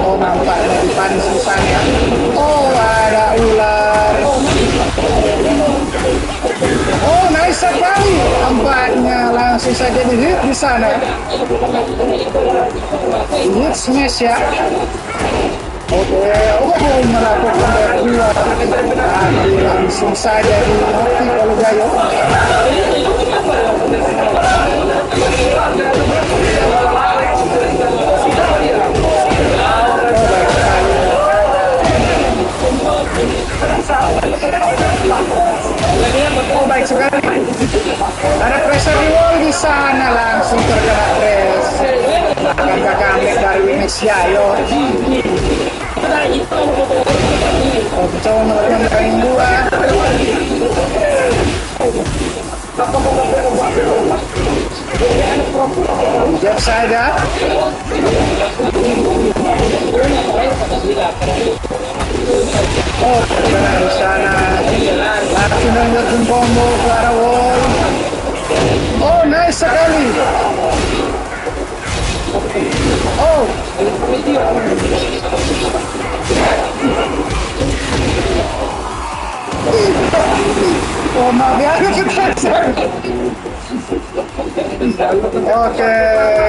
Oh, nampak dari pansusannya. Oh, ada ular. Oh, nice sekali. Nampaknya langsung saja di hit di sana. Hit smash ya. Oke, melakukan dua. Langsung saja di oleh Jayo. Oh, baik sekali. Ada pressure di wall di sana, langsung terkena press. Akan comeback dari Wimax Jayo. running 2. Jeff saja. Oh, terkena di sana. Langsung melakukan combo ke arah wall. Oh, nice sekali. Oh. Oh, maaf ya, Oke,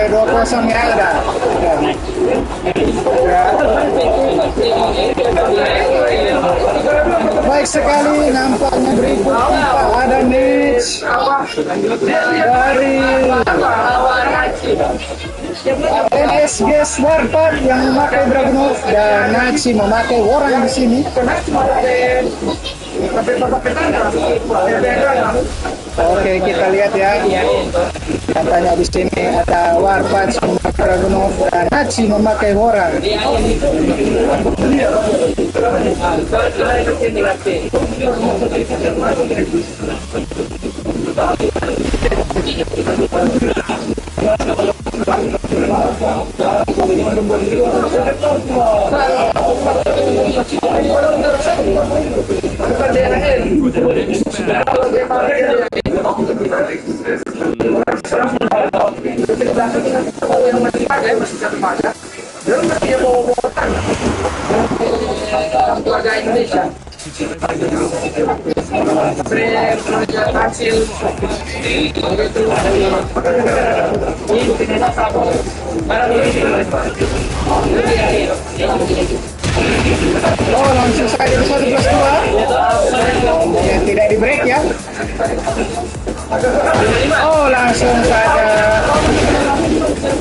2-0 ya udah. Baik sekali, nampaknya berikutnya ada niche dari NSG Warpath yang memakai Dragunov dan Nachi memakai Warang di sini. Oke, kita lihat ya. Katanya di sini ada Warpath memakai Dragunov dan Nachi memakai Warang. Oh, langsung saja di 11-2 yang tidak di break ya. Oh, langsung saja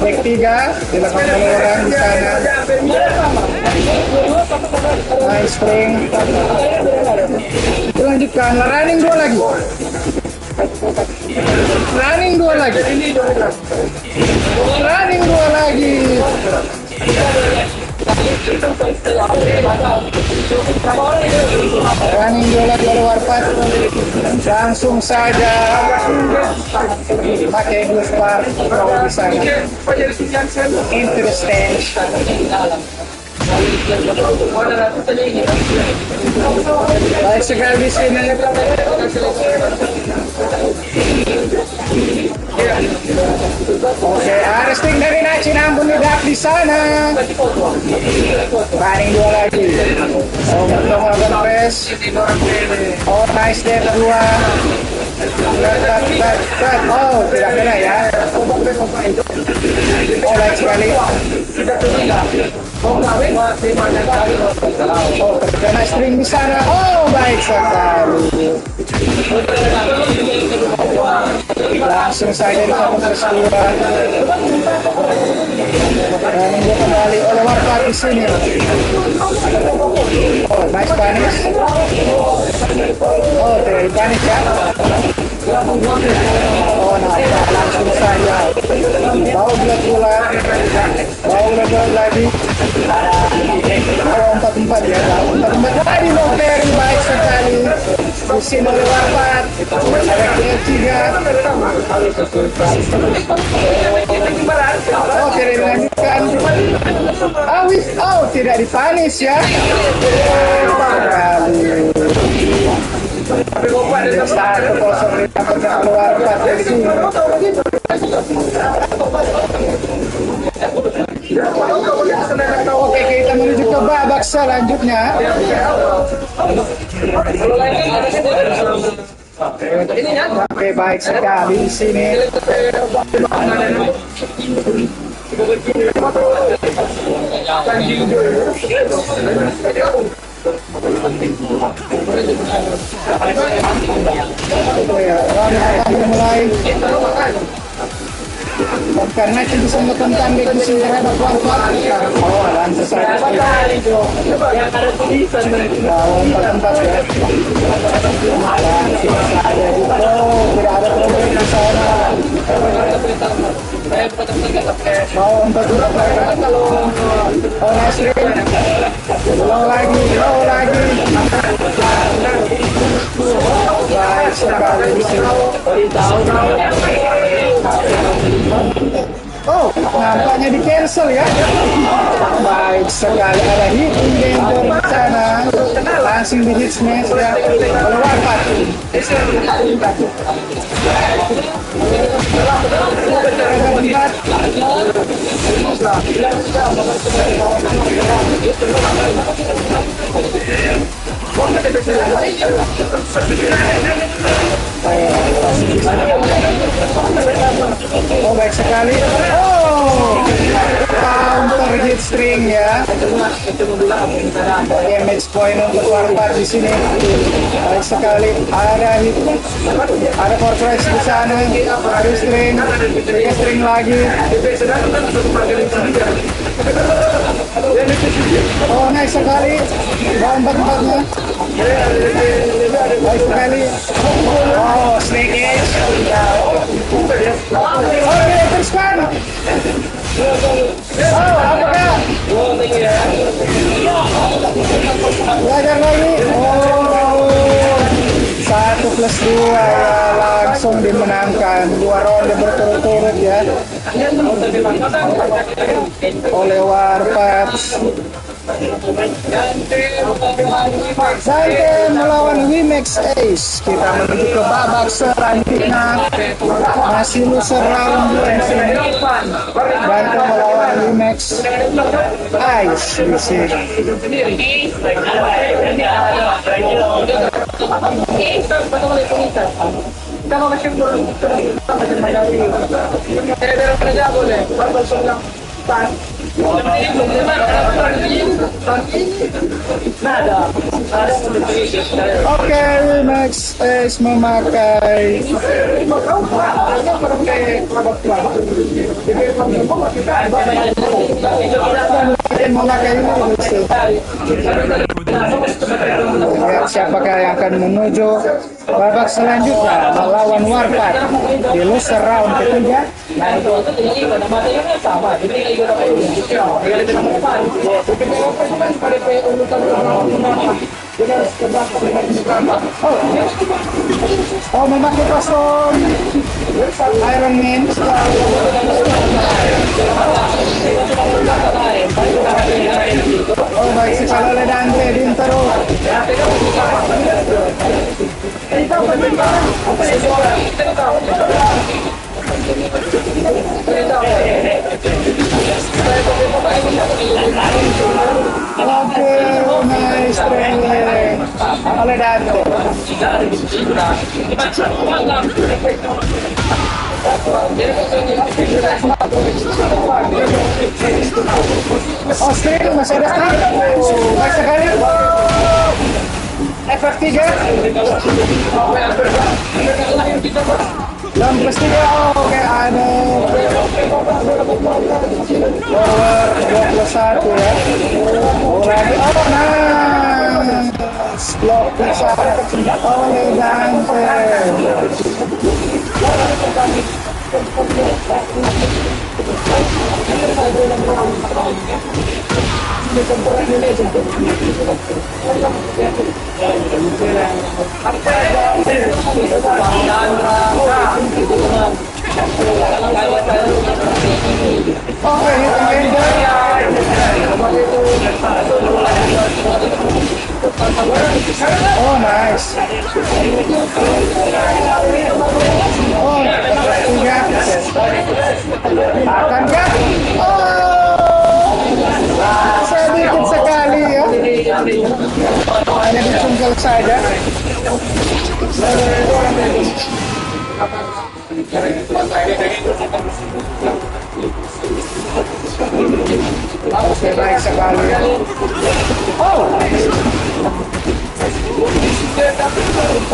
back 3 dilakukan oleh orang di sana. Nice spring. Dilanjutkan running 2 lagi. Running 2 lagi. Running 2 lagi. Running 2 lagi oleh Warpath. Langsung saja pakai dua spark di sana. Into the stage. Baik sekali di sini. Oke, arresting dari Nachi namun tidak di sana. Running 2 lagi. Oh, untuk melakukan press. Oh, nice there 2. Oh, tidak kena ya. Oh, baik sekali. Oh, terkena string di sana. Oh, baik sekali. Langsung saja dipakai terus 2. Dan dia kembali oleh Warpath di sini. Oh, nice punish. Oh, tidak dipunish ya. Oh, nah, langsung saja. Bau bulat-bulat. Bau bulat-bulat lagi. Oh, 4-4 ya. 4-4 tadi mau very baik sekali. Di sini oleh Warpath. Ada Q3. Oh, tidak dilanjutkan. Oh, tidak dipunish ya. Kali. 1-0 didapatkan oleh Warpath dari sini. Oke, kita menuju ke babak selanjutnya. Oke, baik sekali di sini. Mulai karena itu bisa melakukan comeback musim terhadap Warpath. Oh, langsung saja. Yang ada tulisan. Lawan 4-4 ya. Langsung saja di tidak ada problem di sana. Mau 4-4 oh, nice ring. Low lagi. Baik sekali di sini. Oh, nampaknya di cancel ya. Baik sekali, ada hitting danger di sana. Langsung di hit smash ya. Oleh Warpat. Oh, baik sekali. Oh, counter hit string ya. Damage point untuk Warpat di sini. Baik sekali. Ada hit, ada core press di sana. Ada string lagi. Oh, nice sekali. Empat-empatnya. Baik sekali. Oh, snake edge. Oke, teruskan. Oh, apakah? Belajar lagi. Oh, 1+2 ya, langsung dimenangkan 2 ronde berturut-turut ya oleh Warpat. Dante melawan Wimax Ace. Kita menuju ke babak selanjutnya. Masih loser round 2 di sini. Dante melawan Wimax Ace di sini. Oke, Wimax Ace memakai lihat siapakah yang akan menuju babak selanjutnya melawan Warpat di loser round ketiga. Oh, memakai kostum Iron Man. Oh, baik sekali oleh Dante Dintero. Oke, nice training oleh Dante. Oh, string masih ada string. Baik sekali. Efek 3. Dan plus 3. Oke, ada forward 21 ya. Oh, lagi. Oh, nice. Block bisa oleh Dante. Oh, nice. Oh, tiga. Akankah? Oh, sedikit sekali ya. Hanya dicungkel saja. Oke, baik sekali.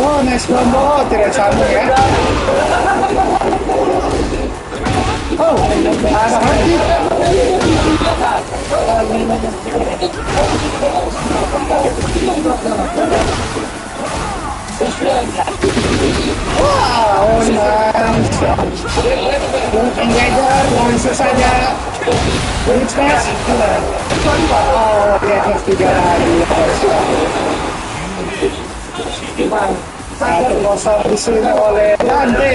Oh, nice combo. Oh, tidak sambung ya. Oh, ada hati. Wow, nice. Engager langsung saja Bridge Smash. Oh, dia atas 3 lagi. 1-0 di sini oleh Dante.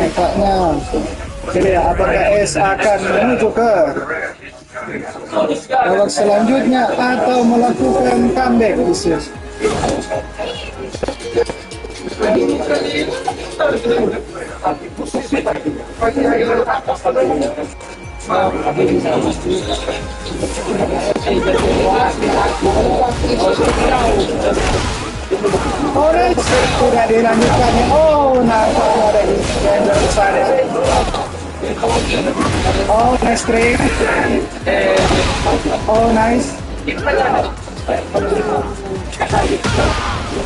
Nampaknya jadi apakah S akan menuju ke babak selanjutnya atau melakukan comeback di sini? Oh, nice. Tidak dilanjutkan. Oh, nampaknya ada di sana. Oh, nice string. Oh, nice.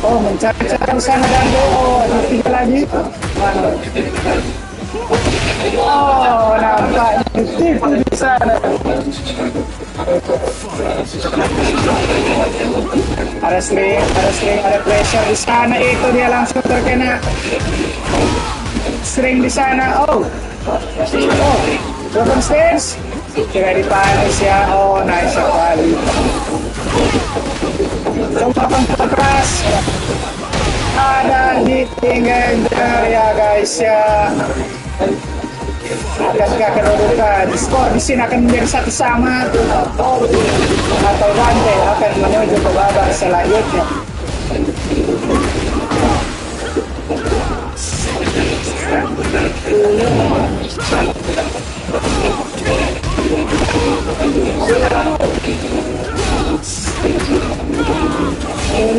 Oh, mencari-cari sana dan oh, ada 3 lagi. Oh, nampaknya ditipu di sana. Ada string, ada pressure di sana. Itu dia langsung terkena string di sana. Oh, broken stance. Tidak dipanis ya. Oh, nice sekali. Coba keras. Ada ditinggal ya guys ya. Akankah kedudukan skor di sini akan menjadi 1-1 atau Dante akan menuju ke babak selanjutnya?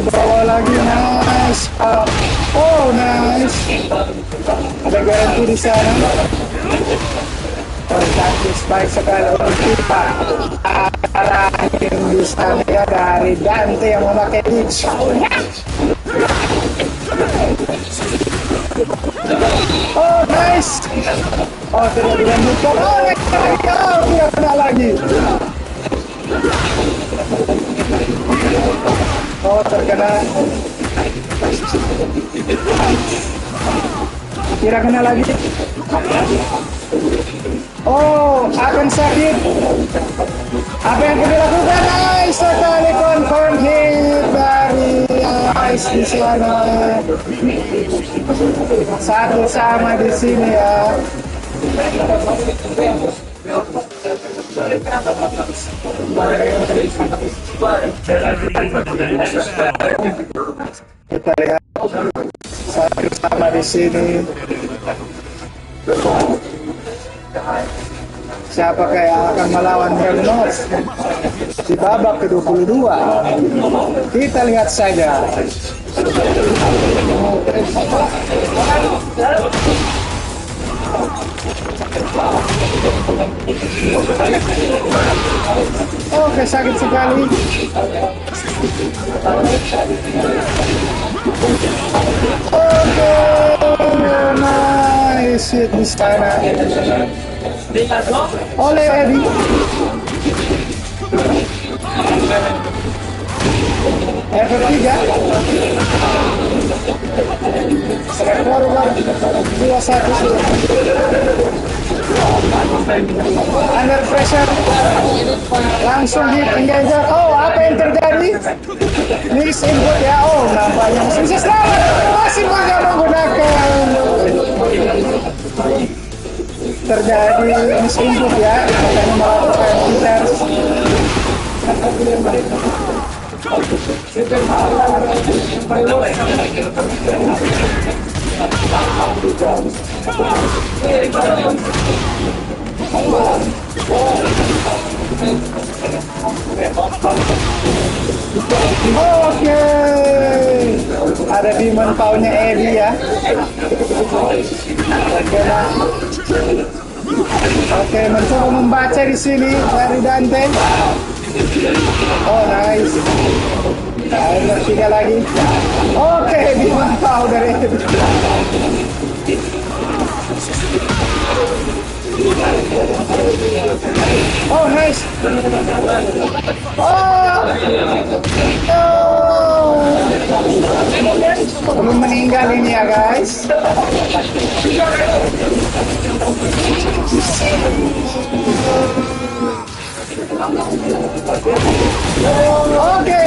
Bawa lagi, nice. Oh, nice. Ada garansi di sana. Taktis baik sekali untuk kita. Arahin di sana ya dari Dante yang memakai Dix. Oh, nice. Oh, tidak dilanjutkan. Oh, tidak kena lagi. Oh, terkena. Tidak kena lagi. Oh, akan sakit. Apa yang kita lakukan? Nice sekali, confirm hit dari Ice di sana. 1-1 di sini ya. Kita lihat 1-1 di sini. Siapakah yang akan melawan Remnos di babak ke-22? Kita lihat saja. Oke, sakit sekali. Oke, nice hit di sana oleh Eddie. Efek 3 skor 2-1 under pressure langsung hit engager. Oh, apa yang terjadi? Miss input ya. Oh, nampaknya bisa selamat, masih bisa menggunakan. Terjadi miss input ya, makanya melakukan filter. Oke, ada demon power-nya Eddie ya. Oke, mencoba membaca di sini dari Dante. Oh, nice. Ada 3 lagi. Oke, demon power dari Eddie. Oh, nice. Oh. Oh. Belum meninggal ini ya, guys. Oke.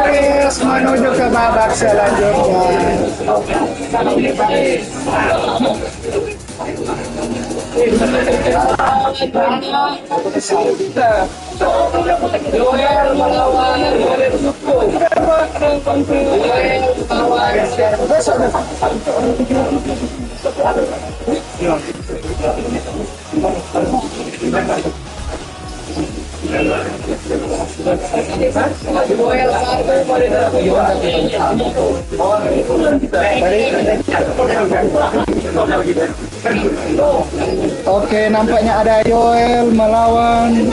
Nice, menuju ke babak selanjutnya. Oke, nampaknya ada Yoel melawan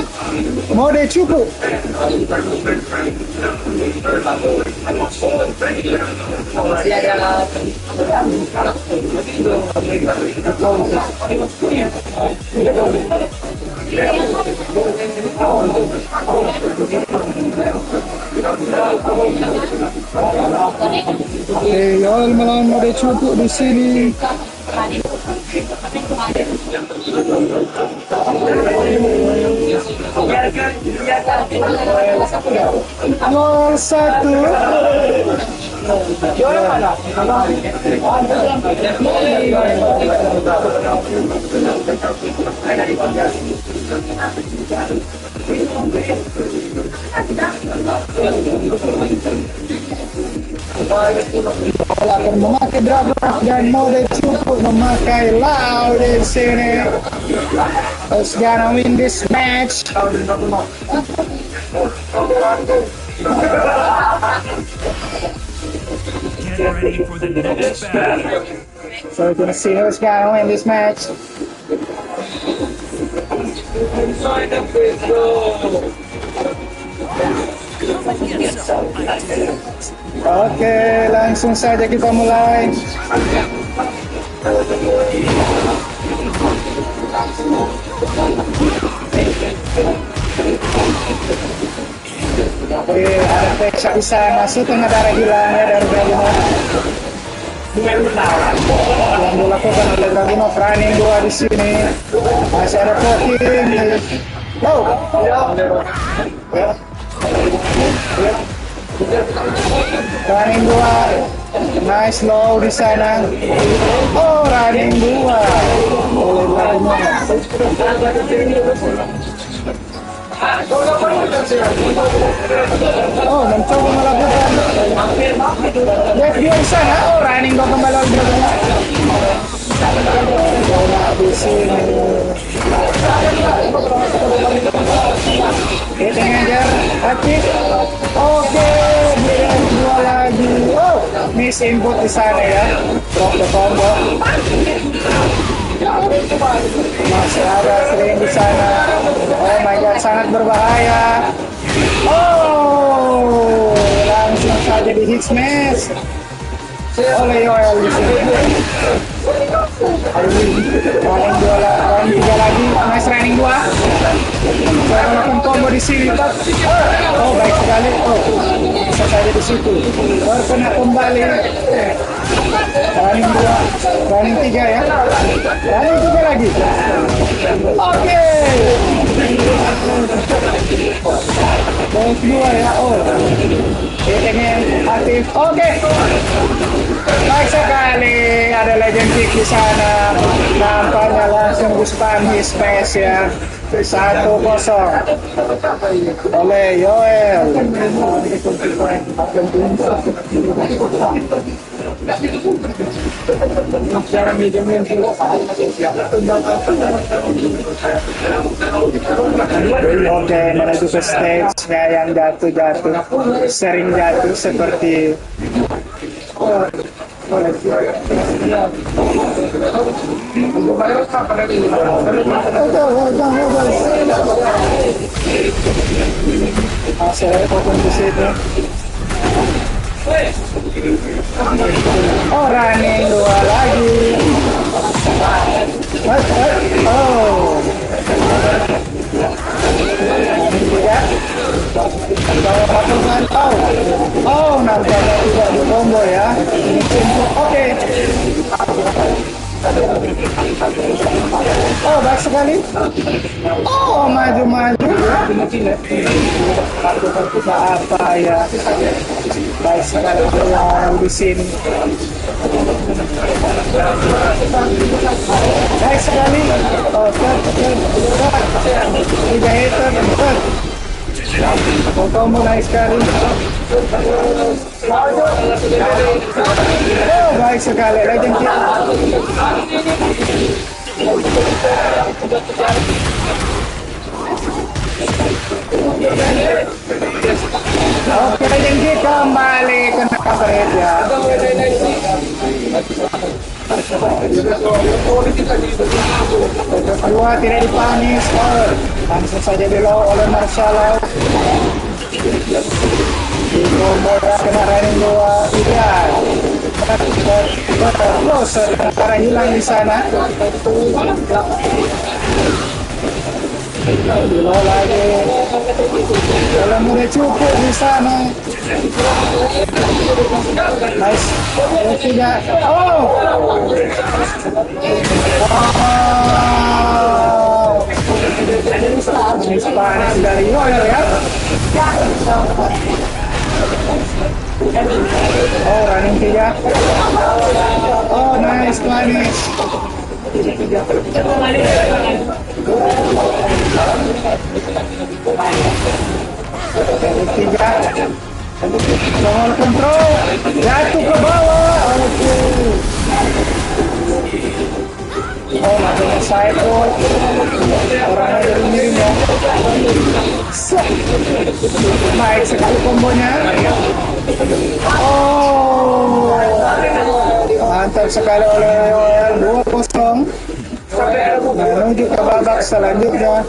Mode Cupu. Oke, Yoel melawan Mode Cupu di sini. Nol satu. Akan memakai Dragon dan Mode Cupu memakai Lau di sini. Who's gonna win this match? Get ready for the next battle. So we're gonna see who's gonna win this match. Oke, langsung saja kita mulai. Oke, ada Peksa di sana, tengah darah hilangnya dari Dragunov. Yang dilakukan oleh Dragunov, running 2 di sini. Masih ada Poking. Oh. Running 2, nice low di sana. Oh, running 2 oleh Dragunov. Oh, mencoba melakukan lihat dia di sana. Oh, running 2 kembali oleh Dragunov. Di sini. Kita ngajar aktif. Oke, dia 2 lagi. Oh, miss input di sana ya. Drop the combo. Masih ada sering di sana. Oh my god, sangat berbahaya. Oh, langsung saja di hit smash oleh Yoel di sini. Running 2 lagi, nice running 2. Saya melakukan combo di sini. Oh, baik sekali. Oh, bisa saja di situ. Terkena kembali. Running 2, running 3 ya. Running 3 lagi. Oke. Terus 2 ya. Oh, hittingnya aktif. Oke. Baik sekali, ada legend kick di sana. Nampaknya langsung di-spam his space ya. 1-0 oleh Yoel. Oke, menuju ke stage-nya yang jatuh-jatuh, sering jatuh seperti masih ada potong di situ. Oh, running 2 lagi. Oh, nampaknya tidak di combo ya. Oke. Oh, baik sekali. Oh, maju-maju. Apa ya? Baik sekali yang di sini. Baik sekali. Oh, tiga hitter. Combo naik sekali. Oh, baik sekali. Legend kick. Oke, legend kick kembali kena coverage ya. Kedua tidak dipanis. Langsung saja di low oleh Marshall. Combo kena running 2 tidak. Closer karena hilang di sana. Di low lagi. Kalau mulai cukup di sana. Nice. Tidak. Oh. Panis dari Warrior ya. Oh, running 3. Oh, nice panis. Tiga. Soal kontrol. Jatuh ke bawah. Oke. Oh, makanya cycle. Orangnya dari miring ya. Baik sekali kombonya. Oh, mantap sekali oleh Yoel. 2-0. Menuju ke babak selanjutnya.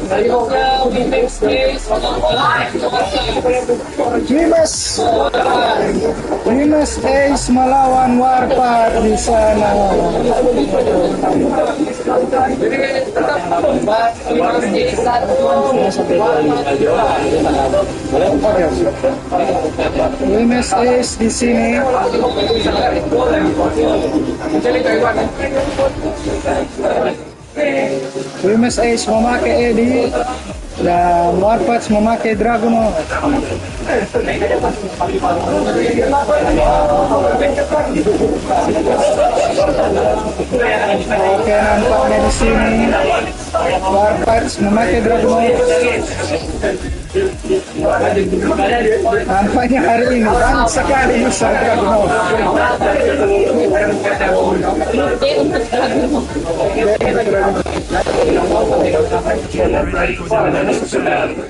Limas Ace melawan Warpath di sana. Limas Ace di sini. Limas Ace memakai Eddie dan Warpath memakai Dragunov. Oke, nampaknya di sini Warpath memakai Dragunov. Nampaknya hari ini banyak sekali user Dragunov. Ready for the next battle.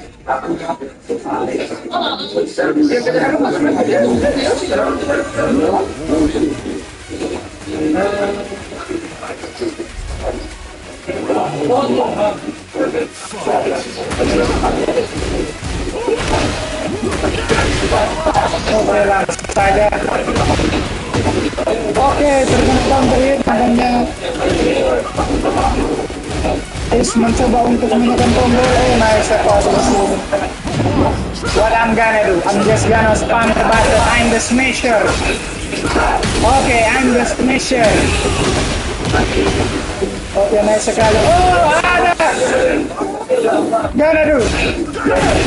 Oke, langsung saja. Oke, terkena counter hit makanya Ace mencoba untuk menekan combo. Nice apa What I'm gonna do, I'm just gonna spam the button. I'm the smasher. Oke, I'm the smasher. Oke, nice sekali. Oh, ada. Gonna do.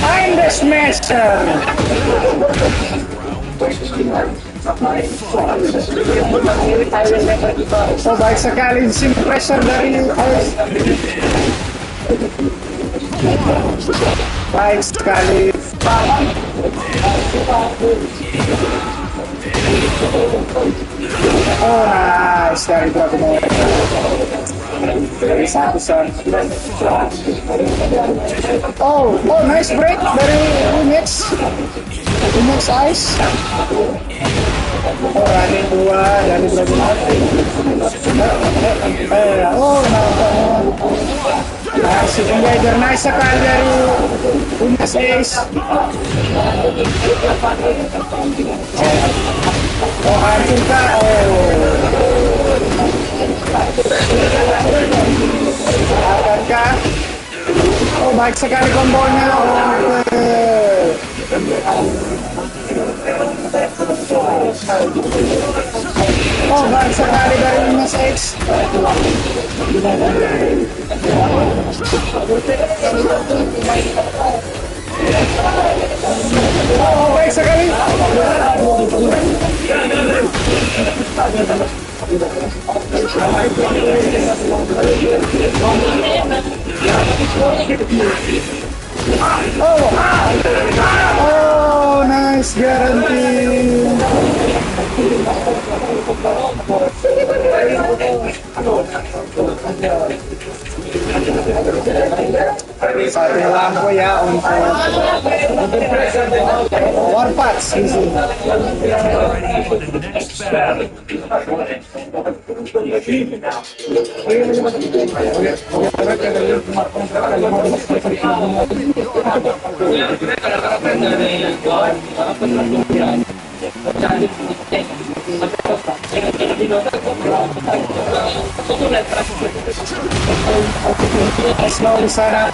I'm the smasher. Oh, baik sekali di sini pressure dari Ace. Baik sekali. Oh, nice dari Dragunov. Dari satu son. Oh, nice break dari Remix Ice. Oh, running 2 dari Dragunov. Oh, nampaknya. Nice engager, nice sekali dari Remix Ace. Oh, hancur kah? Akankah? Oh, baik sekali kombonya. Oh, baik sekali dari Mas X. Oh, baik sekali. Oh, nice guarantee. Satu lampu ya untuk warpath di sini. Ready for the next battle. Slow di sana.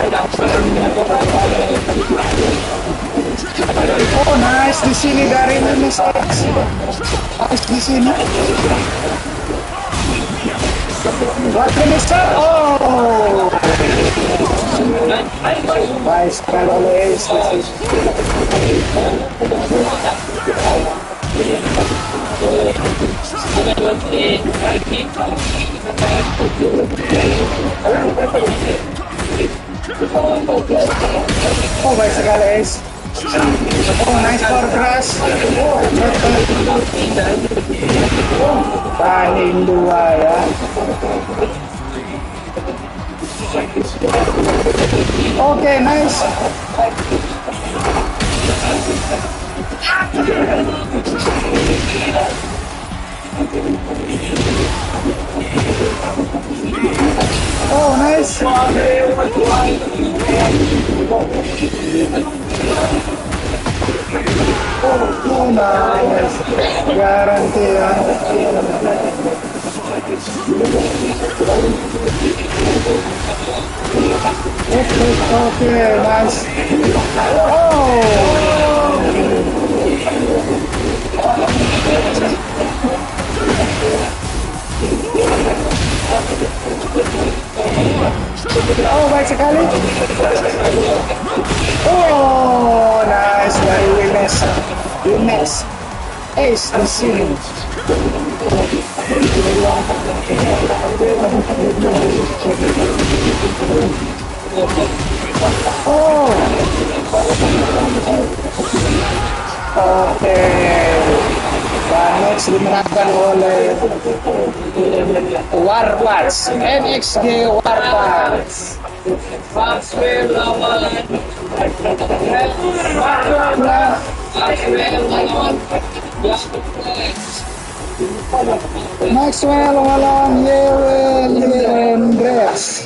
Oh, nice di sini dari Mas X. Nice di sini. Buat bisa. Oh. Nice kalau Ace di sini. Oh, baik sekali Ace. Oh, nice power crush. Paling dua ya. Oke, nice. Oh, nice. Oh, nice. Guarantee ya. Oke, nice. Oh, baik sekali. Oh, nice dari Wimes. Wimes. Ace di sini. Oh. Oke. Next dimenangkan oleh Warpath. NXG Warpath. Maxwell lawan Maxwell lawan Yewel Andreas.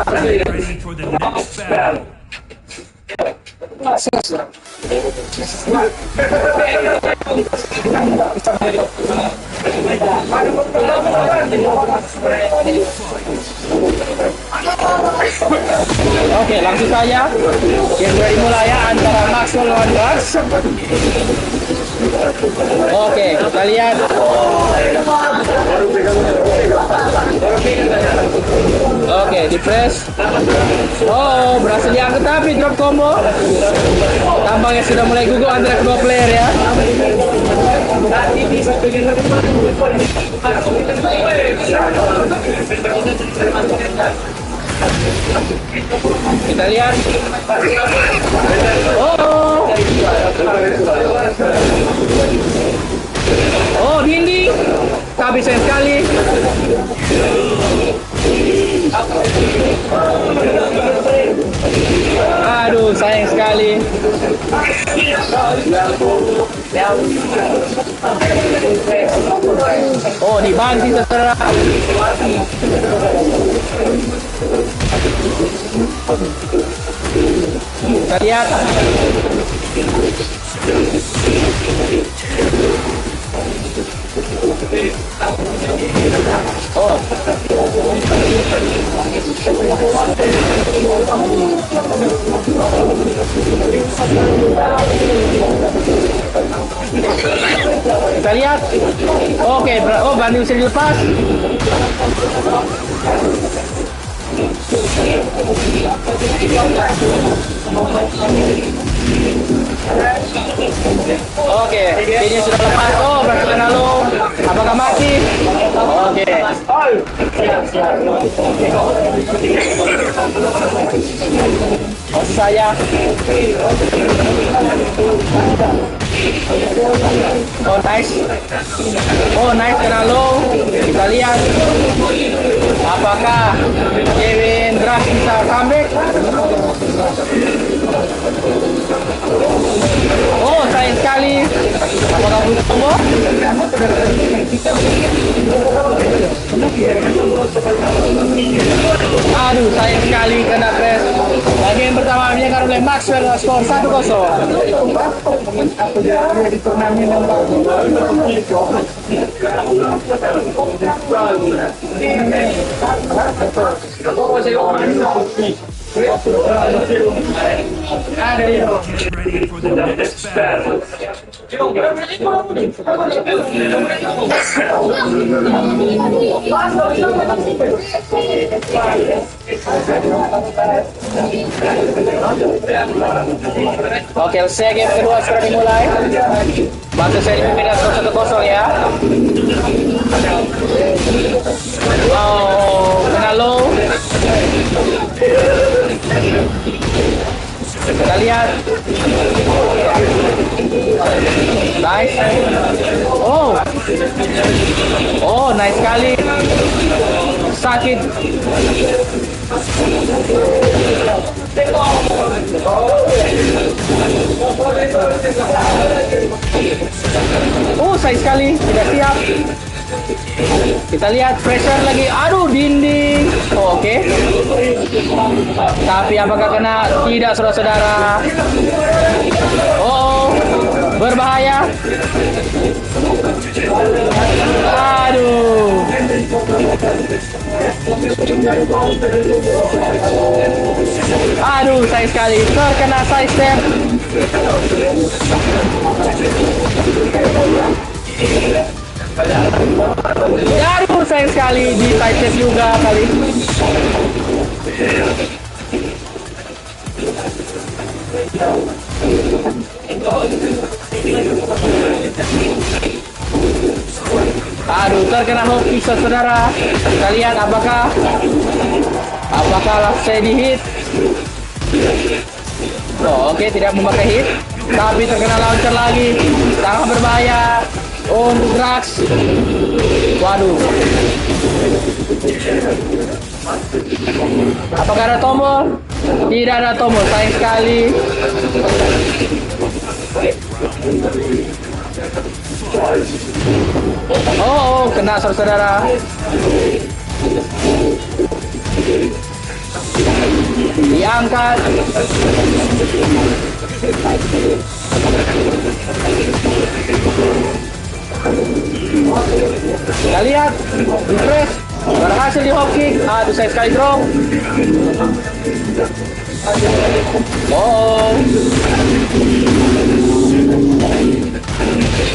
Ready for the next battle. Oke, langsung saja. Game dimulai ya antara Maxwell lawan Lars. Oke, kita lihat. Oke, di press. Oh, berhasil diangkat tapi drop combo. Tampaknya sudah mulai gugup antara kedua player ya. Kita lihat. Oh, dinding. Tapi sayang sekali. Aduh, sayang sekali. Oh, dibanting saudara. Kita lihat. Oh. Kita lihat. Oke, oh banting bisa dilepas. Oke, ini sudah lepas. Oh, berarti kena lo. Apakah mati? Oke. Oh, saya. Oh, nice. Oh, nice, kena lo. Kita lihat. Apakah Kevin Drax bisa comeback? Oh, sayang sekali. Apakah butuh combo? Aduh, sayang sekali kena crash. Lagi yang pertama menyegar oleh Maxwell, skor 1-0. Get ready for the next battle. Oke, selesai game kedua sudah dimulai. Bantu saya dipimpin skor 1-0 ya. Oh, kena low. Kita lihat. Nice. Oh. Oh, nice sekali. Sakit. Oh, sayang sekali. Tidak siap. Kita lihat pressure lagi. Aduh, dinding. Oh, oke. Tapi apakah kena? Tidak, saudara-saudara. Oh, berbahaya. Aduh. Aduh, sayang sekali. Terkena side step. Aduh, sayang sekali di side step juga kali. Aduh, terkena hook kick saudara. Kita lihat apakah saya di hit. Oh, oke, tidak memakai hit, tapi terkena launcher lagi. Sangat berbahaya untuk Drax. Waduh. Apakah ada tombol? Tidak ada tombol, sayang sekali. Oh, kena saudara. Diangkat. Kita lihat, refresh, berhasil di hop kick. Aduh, saya sekali drop. Oh.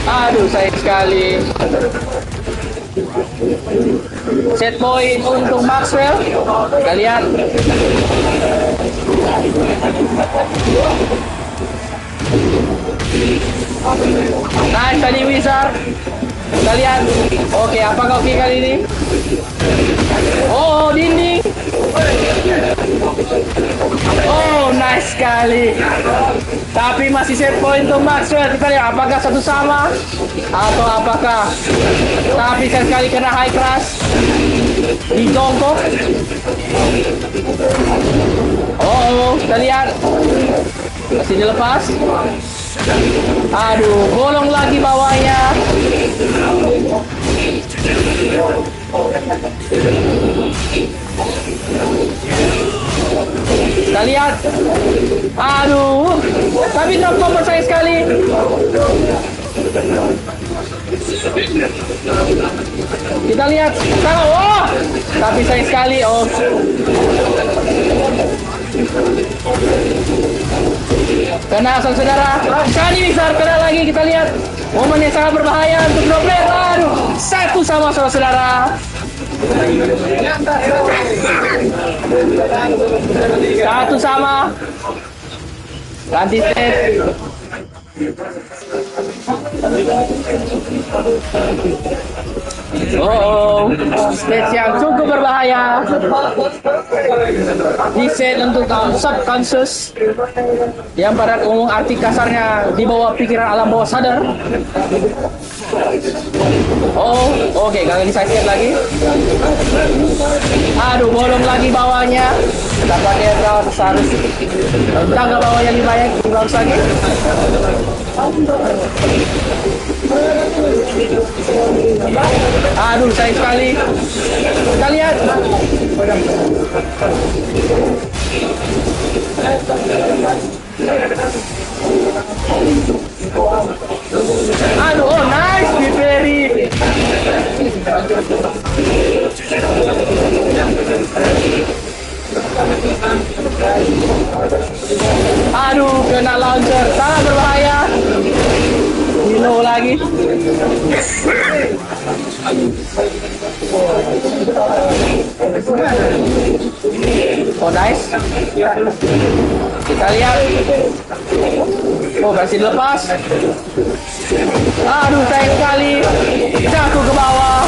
Aduh, sayang sekali. Set point untuk Maxwell. Kita lihat. Nice tadi Wizard. Kita lihat. Oke, apakah oke kali ini? Oh, dinding. Oh, nice sekali. Tapi masih set point untuk Maxwell. Kita lihat apakah satu sama atau apakah. Tapi sekali kena high crash di jongkok. Oh, kita lihat. Masih dilepas. Aduh, bolong lagi bawahnya. Kita lihat. Aduh, tapi drop combo saya sekali. Kita lihat. Oh, tapi saya sekali. Oh. Kena saudara. Sekali besar kena lagi, kita lihat. Momen yang sangat berbahaya untuk droplet. Aduh, satu sama saudara. Satu sama. Ganti stage. Oh, stage yang cukup berbahaya. Di set untuk subconscious yang pada umum arti kasarnya di bawah pikiran alam bawah sadar. Oh, oke, gagal di side step lagi. Aduh, bolong lagi bawahnya. Tampaknya harus tangga bawahnya lebih banyak, bagus lagi. Aduh, sayang sekali. Kita lihat. Aduh, oh nice, Biberi. Aduh, kena launcher, sangat berbahaya. Dino lagi. Oh nice. Kita lihat. Oh, berhasil lepas. Aduh, sayang sekali. Jatuh ke bawah.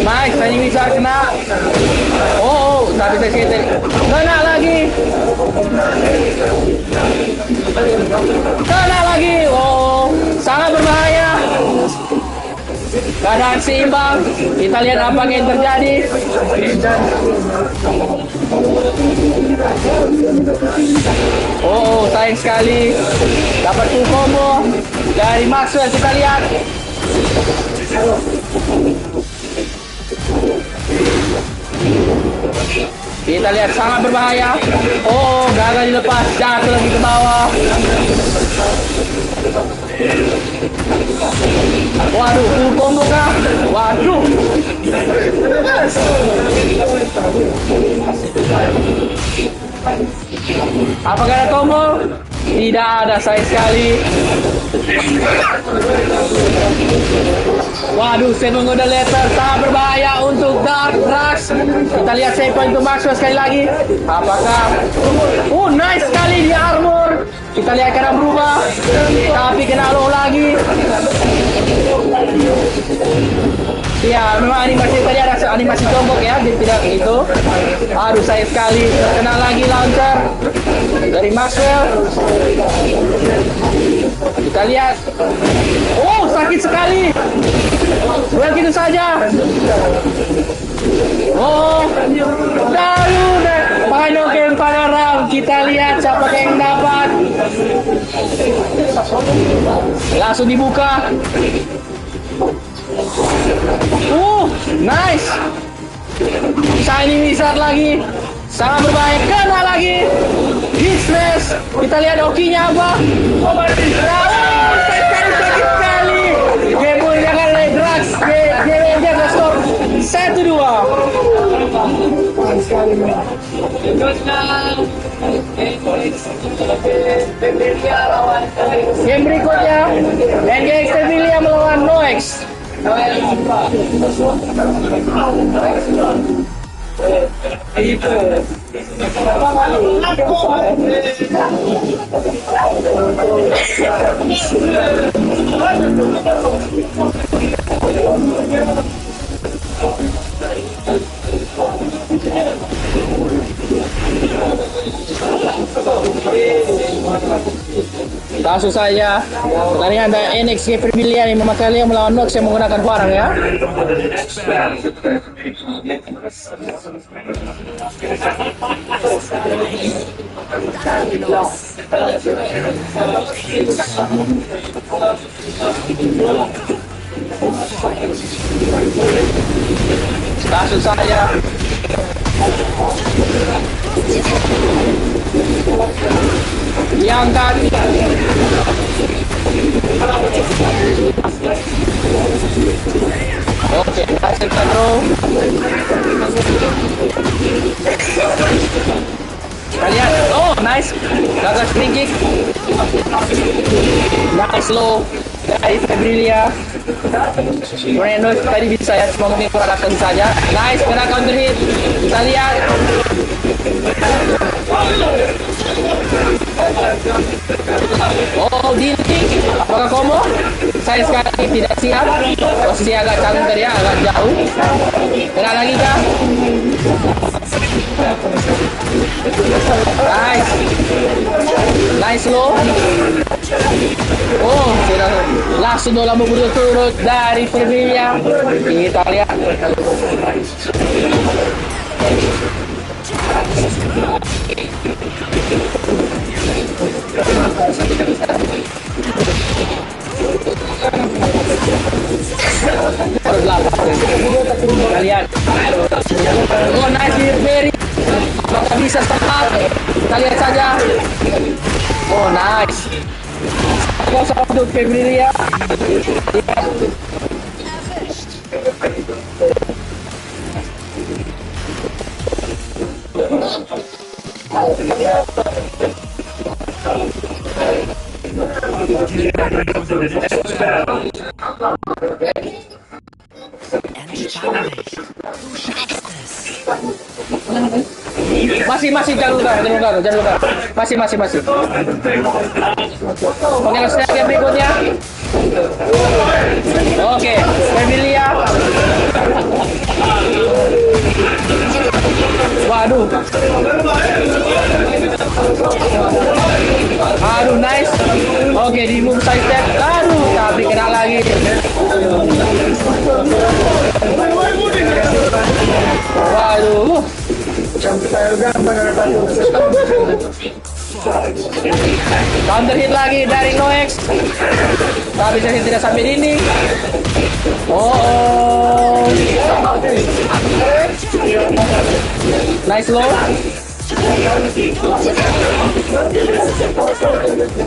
Nice, tadi bisa kena. Oh, tapi saya sekali kena lagi. Kena lagi. Oh, sangat berbahaya. Keadaan seimbang. Kita lihat apa yang terjadi. Oh, sayang sekali. Dapat full combo dari Maxwell, kita lihat. Kita lihat sangat berbahaya. Oh, gagal dilepas, jatuh lagi ke bawah. Waduh, full combo kah? Waduh. Apakah ada combo? Tidak ada, sayang sekali. Waduh, Seven Golden Letter sangat berbahaya untuk Dark Rush. Kita lihat save point untuk Maxwell sekali lagi. Apakah? Oh, nice sekali di armor. Kita lihat karena berubah, tapi kena low lagi. Ya, memang animasi tadi ada animasi tombok ya, dia tidak itu. Aduh, sayang sekali. Kena lagi launcher dari Maxwell. Kita lihat. Oh, sakit sekali. Begitu saja. Oh, lalu final game pada round. Kita lihat siapa yang dapat. Langsung dibuka. Nice. Shiny Wizard lagi. Sangat berbahaya. Kena lagi. Hit smash. Kita lihat hokinya apa. Sakit sekali. Game point akan oleh Drax. Game jaga skor 1-2. Game berikutnya NGX Tevilia melawan Noex. Langsung saja pertandingan ada NXT Pavilion yang memakai yang melawan Nox yang menggunakan Farang ya. Langsung saja diangkat. Oke, hasil control. Kalian, oh nice, gagal spring kick. Nice low dari Febrilia. Brandon tadi bisa ya, cuma mungkin kurang akan saja. Nice, kena counter hit. Kita lihat. Oh, dinding. Apakah Komo? Saya sekali tidak siap. Posisi agak canggung ya, agak jauh. Kena lagi kah? Nice. Nice low. Oh, sudah langsung dalam berturut-turut dari Fermilia. Kita lihat. Kalian. Oh, nice very. Apakah bisa stop? Kita lihat saja. Oh, nice. Kosa untuk Febrilia. Masih jangan lupa. Masih. Oke, langsung ke berikutnya. Oke, Febrilia. Waduh. Aduh, nice. Oke, di move side step. Aduh, tapi kena lagi. Waduh. Counter hit lagi dari Nox. Tapi saya tidak sampai dinding. Oh. Nice low.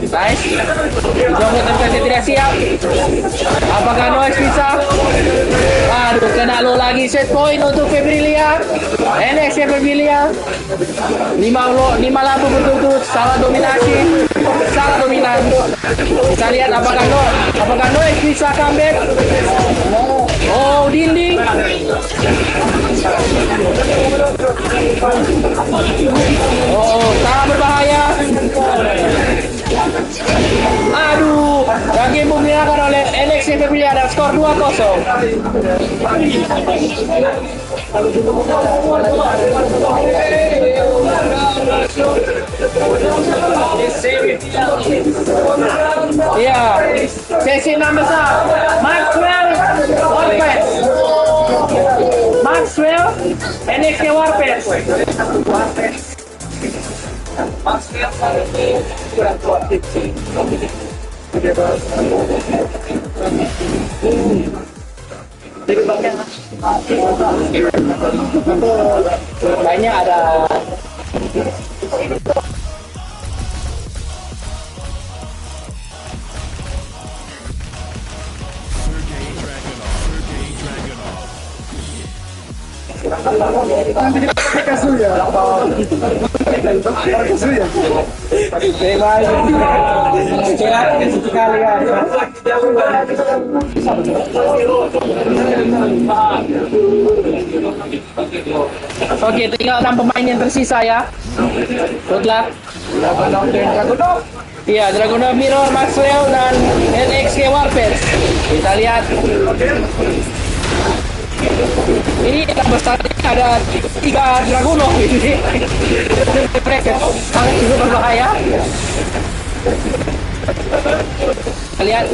Nice. Jongkok terkait tidak siap. Apakah Nox bisa? Aduh, kena low lagi. Set point untuk Febrilia. NX Febrilia. 5 lampu berturut-turut. Salah dominasi. Sangat dominan. Kita lihat apakah Nox bisa comeback. Oh, dinding. Oh, sangat berbahaya. Aduh, dan game dimenangkan oleh NXT Febrilia dan skor 2-0. Iya, sesi 6 besar. Maxwell Warpath. Maxwell NXT Warpath. Kayaknya ada Oke, tinggal 6 pemain yang tersisa ya. Good luck. Iya, Dragunov, Mirror, Maxwell, dan NXT Warpath. Kita lihat. Ini yang besar ada 3 Dragunov ini. Mereka sangat juga berbahaya. Lihat.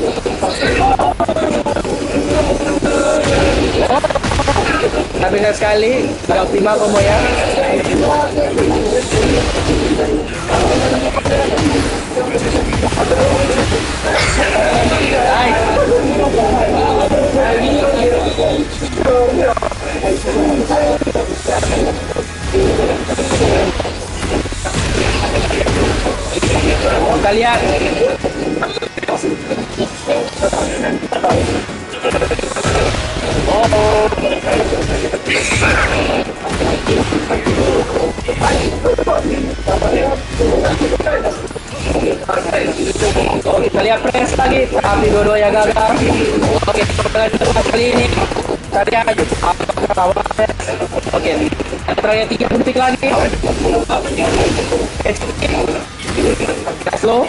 Tapi sekali, tidak optimal combo ya. Kita lihat. Kita lihat press lagi, tapi dua-duanya gagal. Oke, kali ini tadi aja oke, terakhir 3 detik lagi. Slow.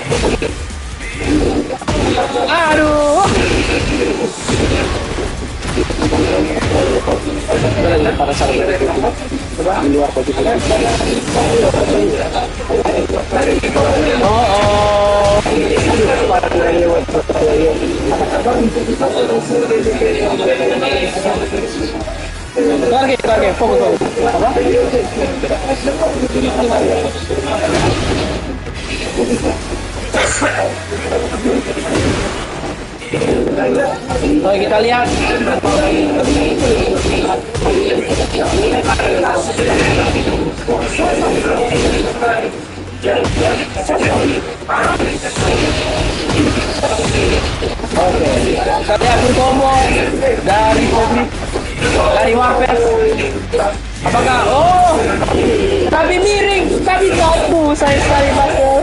Aduh. Target, fokus. Apa? Oke, kita lihat. Oke, kita lihat combo dari publik, dari Warfest. Apakah? Oh, tapi miring, tapi jatuh. Saya sekali masuk.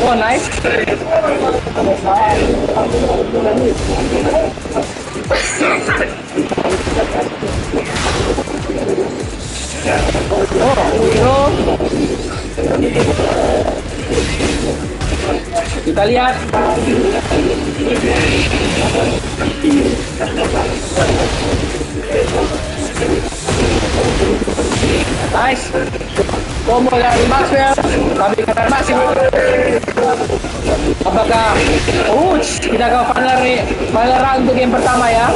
Oh, nice. Oh, kita lihat. Nice. Combo dari Maxwell, tapi karena masih. Apakah kita ke final round untuk game pertama ya?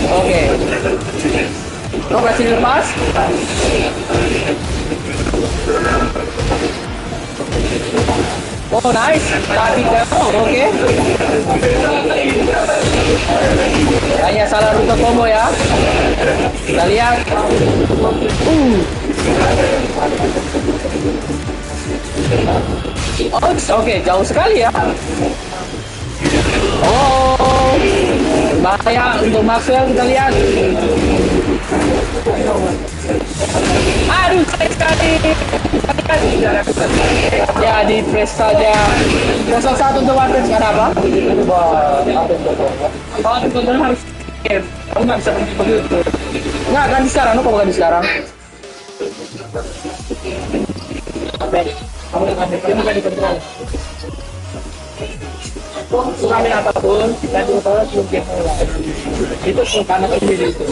Oke. Oh, masih dilepas. Oh, nice. Tapi oke. Hanya salah rute combo ya. Kita lihat. Oke, jauh sekali ya. Oh, bahaya untuk Maxwell, kita lihat. Aduh, sayang sekali. Ya, di press saja. Press 1 untuk Warfest, karena apa? Kalau di kontrol harus game. Kamu nggak bisa begitu. Nggak, ganti sekarang. Kamu ganti sekarang. Kamu ganti kontrol. Sukamin apapun, ganti kontrol sebelum game mulai. Itu karena sendiri itu.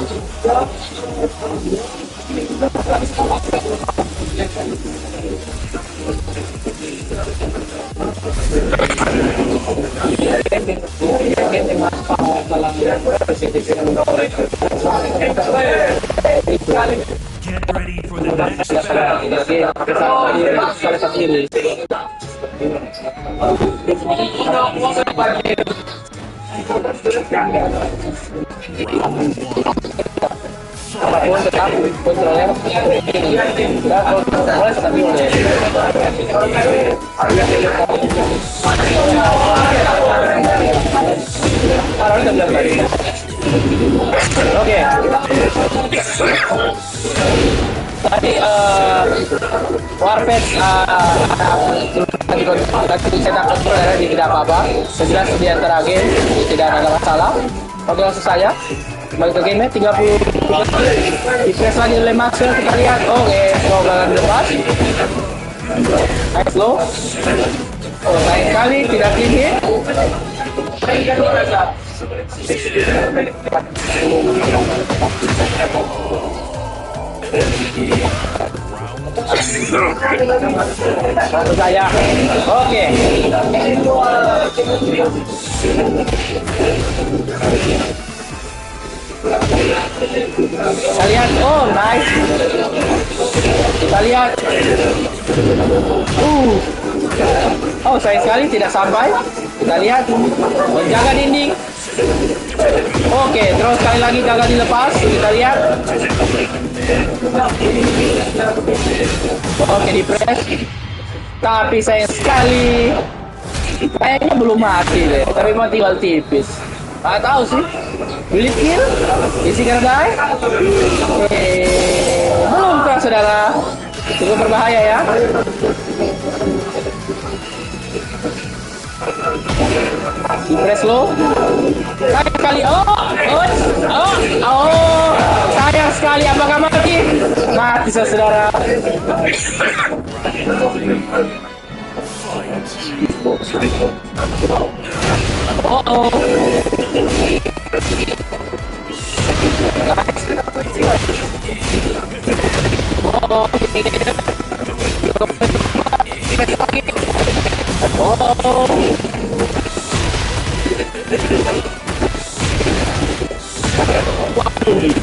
Get ready for the next battle. Apapun tetap kontrolnya tidak kontrolnya stabil. Oke. Tadi Warfest tadi cetak kontrol tidak apa-apa. Sejelas di antara game tidak ada masalah. Oke, langsung saja balik ke game 30 di-press lagi oleh Maxwell, kita lihat. Oke, gagal dilepas. Nice low. Oh, sayang sekali tidak clean hit. Bantu saya. Oke. Kita lihat. Oh, nice. Kita lihat. Oh, sayang sekali tidak sampai. Kita lihat. Menjaga dinding. Oke, terus sekali lagi gagal dilepas. Kita lihat. Oke, di press. Tapi sayang sekali. Kayaknya belum mati deh. Tapi mau tinggal tipis. Nggak tahu sih. Will it kill? Is he gonna die? Belum kah, saudara? Cukup berbahaya ya. Di press low. Sayang sekali. Sayang sekali. Apakah mati? Mati, saudara.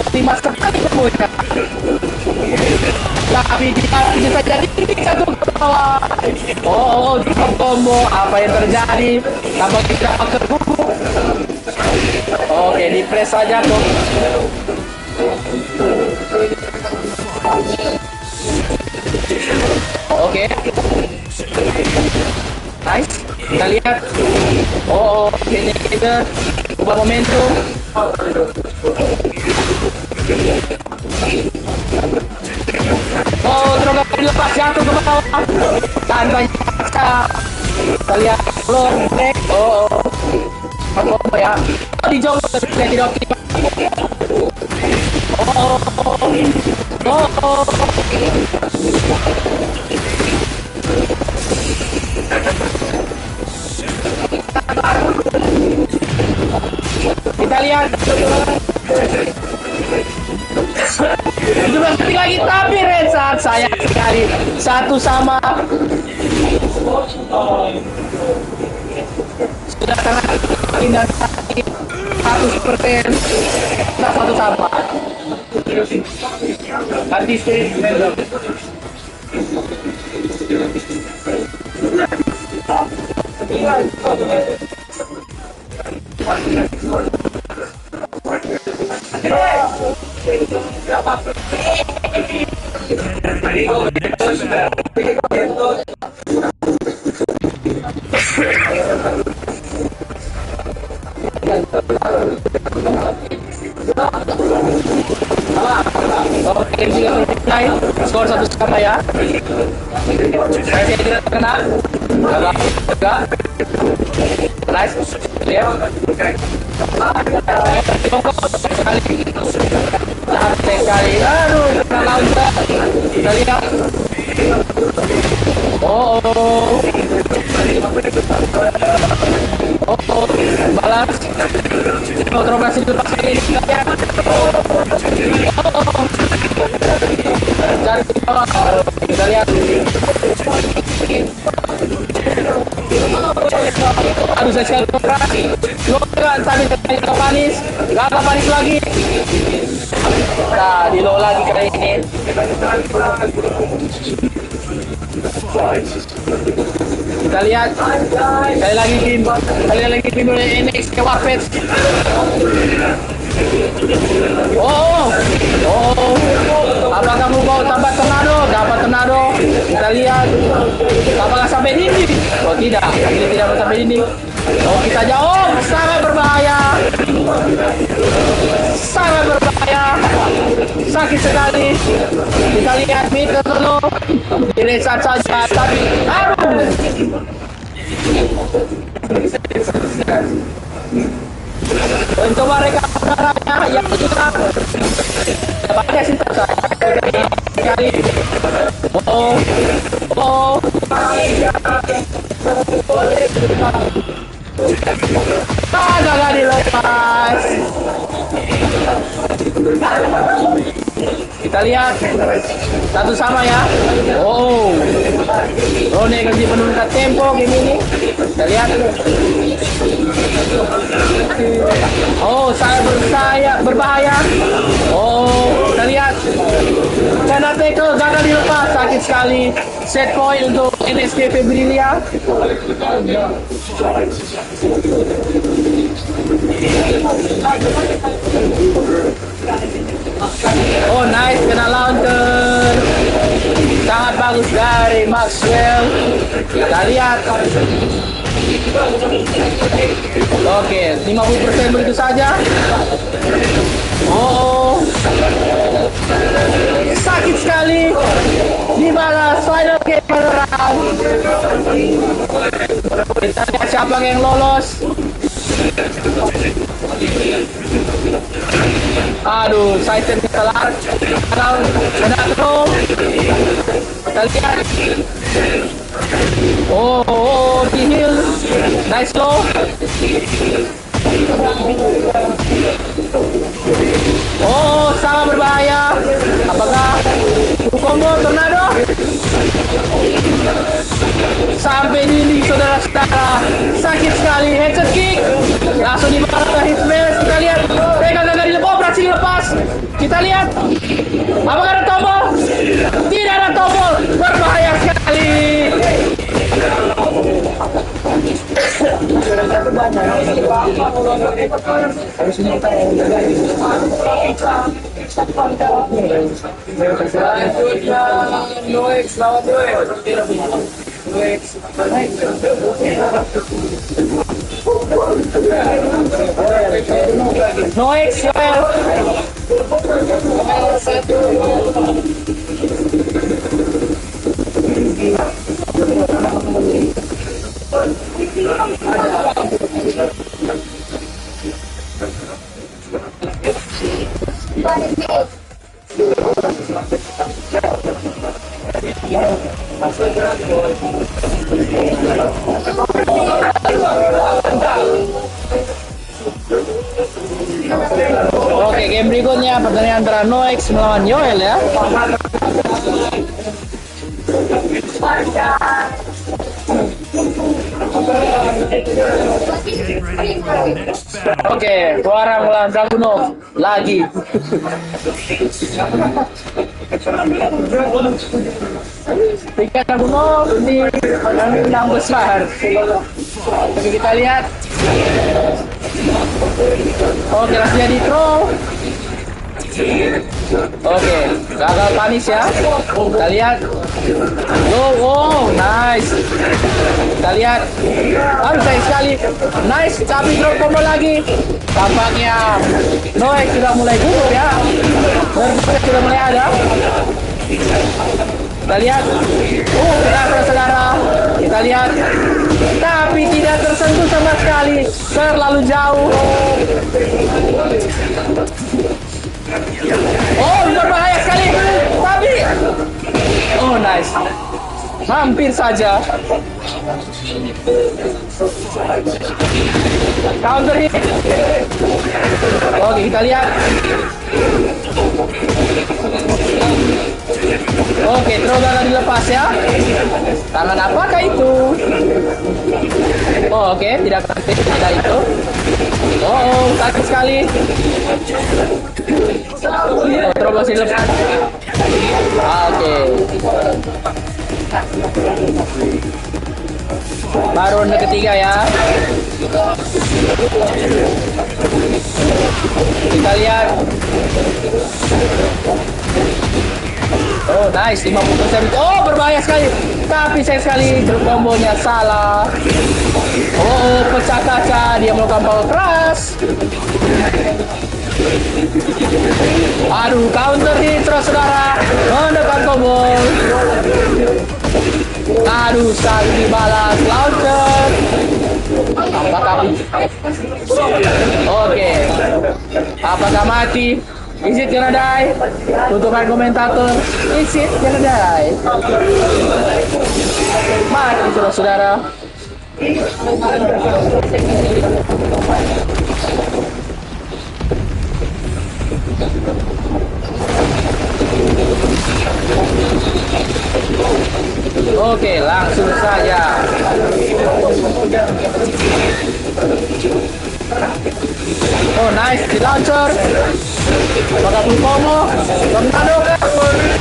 Lima sekali kemudian. Tapi dia bisa jadi satu ke bawah. Dua combo. Apa yang terjadi? Tambah kita pakai buku. Oke, di press saja tuh. Oke. Nice. Kita lihat. Ini kita ubah momentum. Terus dilepas jatuh ke bawah. Tanpa paksa. Kita lihat floor break. Apa ya? Dijauh dari tidak optimal. Kita lihat. 17 detik lagi, tapi Rensat sayang sekali. Satu sama. Sudah sangat indah sekali. 100%. Nah, satu sama. Nanti sih. Skor 1-1 ya. Saya tidak terkena. Enggak. Nice. Lihat. Sekali. Aduh, kena launcher. Kita lihat. Balas. Terobos itu pas ini kita lihat. Cari kita lihat. Aduh, saya sekali operasi. Logan tadi agak panis. Agak panis lagi. Nah, di low lagi kali ini. Kita lihat. Sekali lagi tim NX ke Warped. Apakah mau tambah tornado? Dapat tornado. Kita lihat. Apakah sampai dinding? Oh tidak, ini tidak sampai dinding. Kita jauh. Sangat berbahaya. Sakit sekali. Kita lihat meter dulu. Direset saja, tapi mencoba mereka yang juga banyak sih sekali. Gagal di lo. lepas. Kita lihat satu sama ya. Oh, Rone kasih menurunkan tempo game ini. Kita lihat. Oh, saya berbahaya. Oh, kita lihat. Kena tackle, gagal dilepas, sakit sekali. Set point untuk NSK Febrilia. Oh, nice, kena launcher. Sangat bagus dari Maxwell. Kita lihat. Oke, 50% begitu saja. Oh, sakit sekali. Dibalas final game beneran. Kita lihat siapa yang lolos. Aduh, Titan salah. Kena throw. Kita lihat. Oh, di heal. Nice low. Oh, sangat berbahaya. Apakah combo tornado? Sampai dinding saudara-saudara. Sakit sekali. Headshot kick. Langsung dibalas ke hit smash. Kita lihat. Gagal dilepas. Berhasil dilepas. Kita lihat. Apakah ada tombol? Tidak ada tombol. Berbahaya sekali. Noix, Joel. Oke, game berikutnya pertandingan antara Noix melawan Yoel ya. Get ready for the next battle. Oke, Suara melawan Dragunov lagi. Tiga Dragunov di menang besar. Tapi kita lihat. Oke, langsung jadi throw. Oke, gagal panis ya. Kita lihat. Oh, nice. Kita lihat. Aduh, sayang sekali. Nice, tapi drop combo lagi. Tampaknya Noe sudah mulai gugur ya. Berbuka sudah mulai ada. Kita lihat. Saudara-saudara. Kita lihat. Tapi tidak tersentuh sama sekali. Terlalu jauh. Oh, berbahaya sekali. Tapi oh, nice. Hampir saja. Counter hit. Oke, kita lihat. Oke, terus gagal dilepas ya. Tangan apakah itu? Oh, oke, tidak itu. Oh, sakit sekali. Oh, terus dilepas. Oke. Baru ronde ketiga ya. Kita lihat. Oh, nice, 50%. Oh, berbahaya sekali. Tapi sayang sekali grup kombonya salah. Oh, pecah kaca. Dia melakukan power keras. Aduh, counter hit terus saudara. Menekan combo. Aduh, sekali dibalas launcher. Apakah Oke. Apakah mati? Is it gonna die? Tutupan komentator. Is it gonna die? Mati saudara-saudara. saja. Oh nice, di launcher. Apakah pun Komo, tornado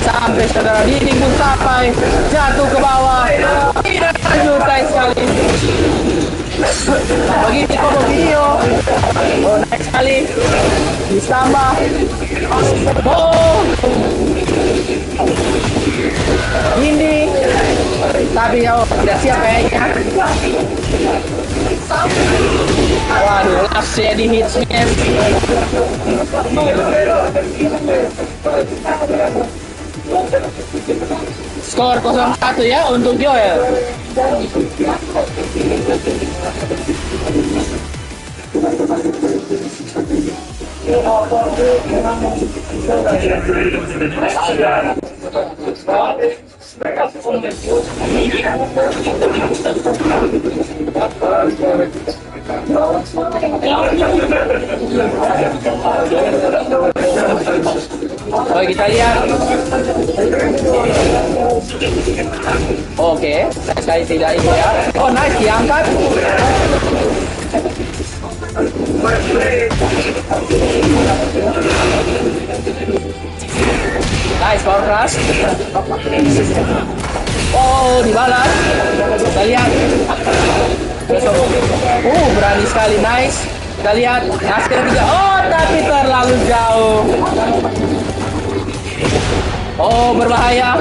sampai saudara dinding pun sampai jatuh ke bawah. Tidak lanjutai sekali. Begitu Komo video. Oh nice sekali. Ditambah. Oh. Dinding. Tapi tidak siap kayaknya. Waduh, lapsnya di hit smash. Skor 0-1 ya untuk Joel. Oke, kita lihat. Oke, saya tidak ini ya. Oh nice, diangkat. Nice, power crush. Oh, dibalas. Kita lihat. Berani sekali, nice. Kita lihat, hasil ketiga. Oh, tapi terlalu jauh. Oh, berbahaya.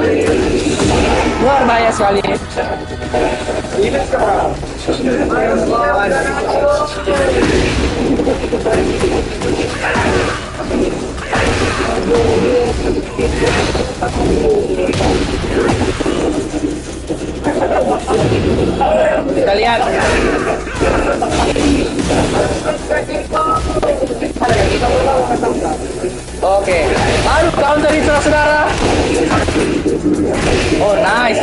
Berbahaya sekali. Kita lihat. Oke, aduh counter itu saudara. Oh nice.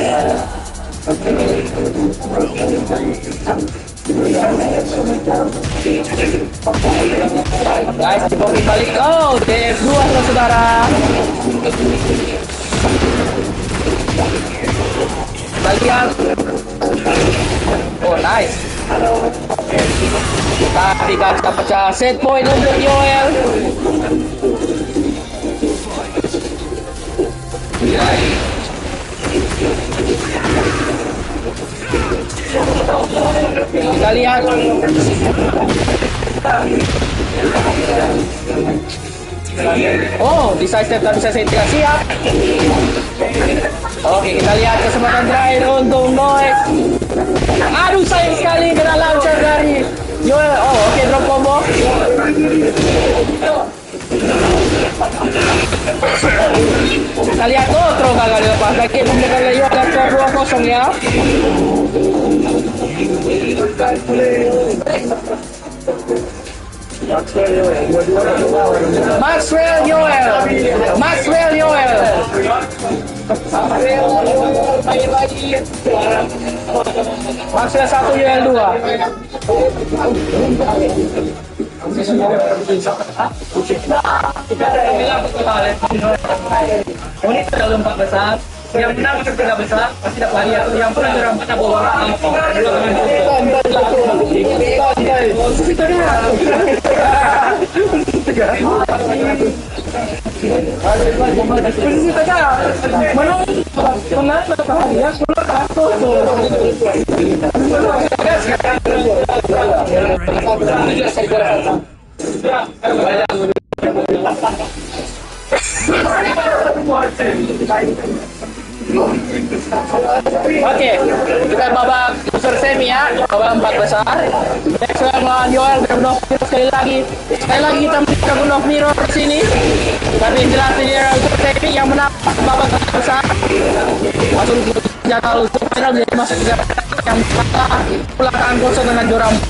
Guys, dipoki balik. Oh, DF2 saudara. Kita lihat. Oh nice. Tapi kaca pecah. Set point untuk Joel. Kita lihat. Oh, di side step tak bisa saya tidak siap. Oke, kita lihat kesempatan terakhir untuk Noise. Aduh, sayang sekali kena launcher dari Joel. Oh, oke, drop combo. Kita lihat, oh, throw gagal dilepas. Lagi memberikan Leo dan skor 2-0 ya. Maxwell Joel. Maxwell Joel. Maxwell 1, Joel 2. Ini sudah lompat besar. Yang menang itu tidak besar, pasti dapat hadiah. Yang pernah juara 4 dapat uang. Posisi tengah. Menang dapat hadiah 10. Oke, kita babak loser semi ya, babak 4 besar. Maxwell melawan Joel, Dragunov Mirror sekali lagi kita melihat Dragunov Mirror di sini. Tapi jelas ini loser semi yang menang babak besar. Masuk jadwal loser final jadi masuk ke yang pulang kosong dengan juara 4.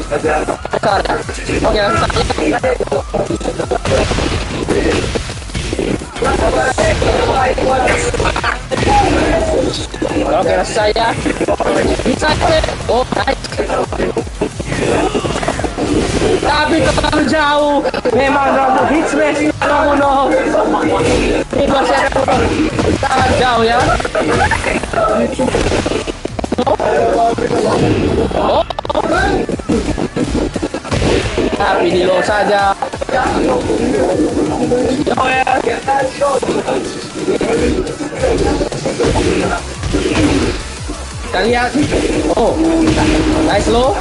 Besar. Oke, langsung Oke, saya bisa oh nice. Tapi terlalu jauh. Memang rambut hit smash membunuh. Ini masih ada sangat jauh ya. Oh. Tapi di low saja. Kita lihat. Oh, nice low.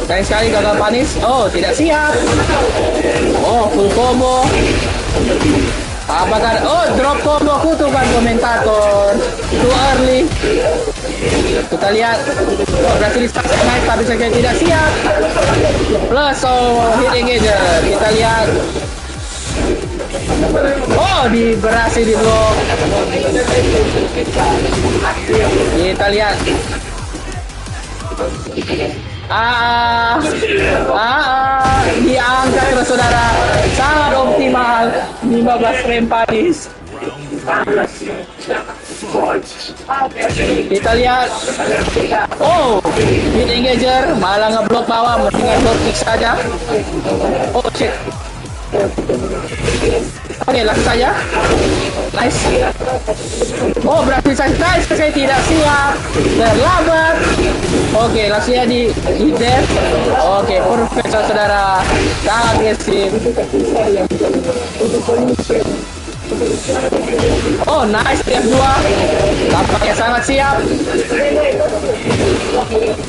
Sayang sekali gagal panis. Oh, tidak siap. Oh, full combo. Apakah drop combo kutukan komentator. Too early. Kita lihat. Oh, berhasil di-start naik tapi saya tidak siap. Plus hit engager. Kita lihat. Oh, berhasil di block. Kita lihat. Diangkat terus saudara, sangat optimal. 15 frame panis. Kita lihat. Oh, hit engager malah ngeblok bawah, mendingan block kick saja. Oh shit. Oke, langsung saja. Nice. Oh, berarti saya tidak siap. Terlambat. Oke, langsung ya di death. Oke, perfect saudara. Sangat agresif. Oh, nice. Step 2. Tampaknya sangat siap.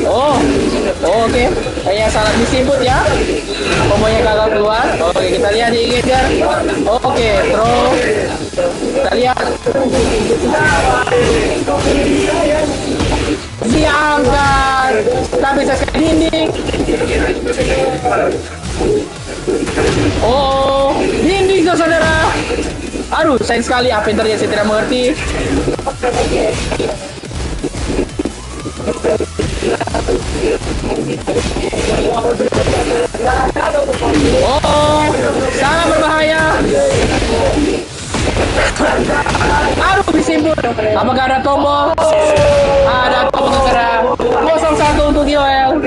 Oh, oke. Kayaknya sangat disimput ya. Kombonya gagal keluar. Oke, kita lihat di engager. Oke, throw. Kita lihat. Diangkat. Tapi saya sekali dinding. Oh, dinding tuh saudara. Aduh, sayang sekali apa yang terjadi, saya tidak mengerti. Oh, sangat berbahaya. Aduh, disimpul. Apakah ada tombol? Ada tombol saudara. 0-1 untuk Yoel.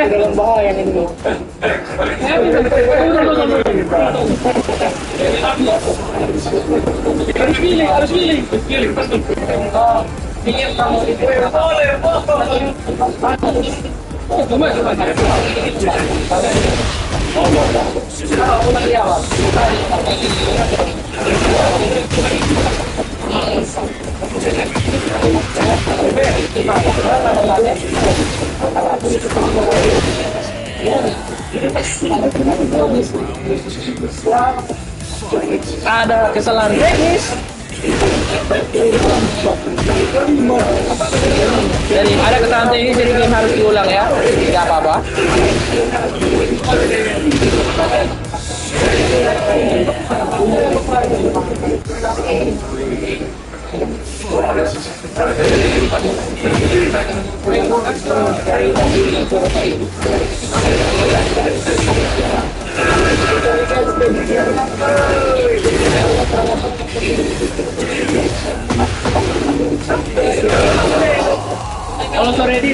Dalam bahaya ini. Harus pilih. Ingin kamu itu boleh. Ada kesalahan teknis. Jadi ada kesalahan teknis, jadi game harus diulang ya. Tidak apa-apa. Kalau sore ini,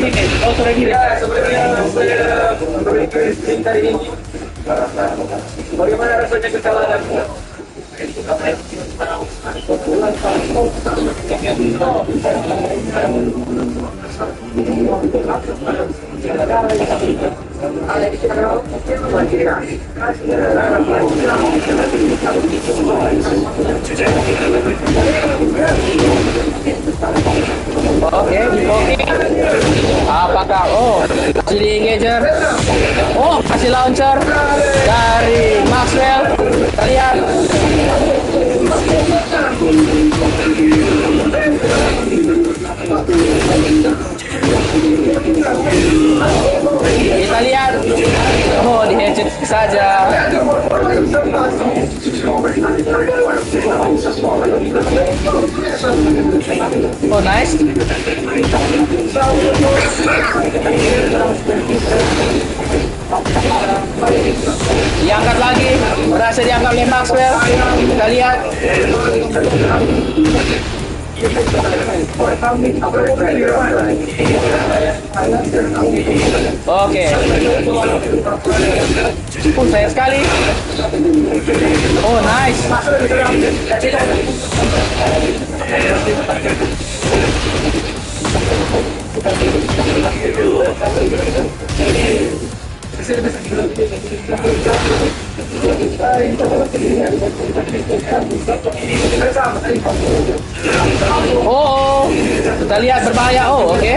bagaimana rasanya kesalahan? Oke. Apakah masih di engager? Oh, masih launcher dari Maxwell. Kita lihat. nice. Diangkat lagi, berhasil diangkat oleh Maxwell. Kita lihat. Oke. Sayang sekali. Oh, nice. Oh, kita lihat berbahaya. Oh, oke.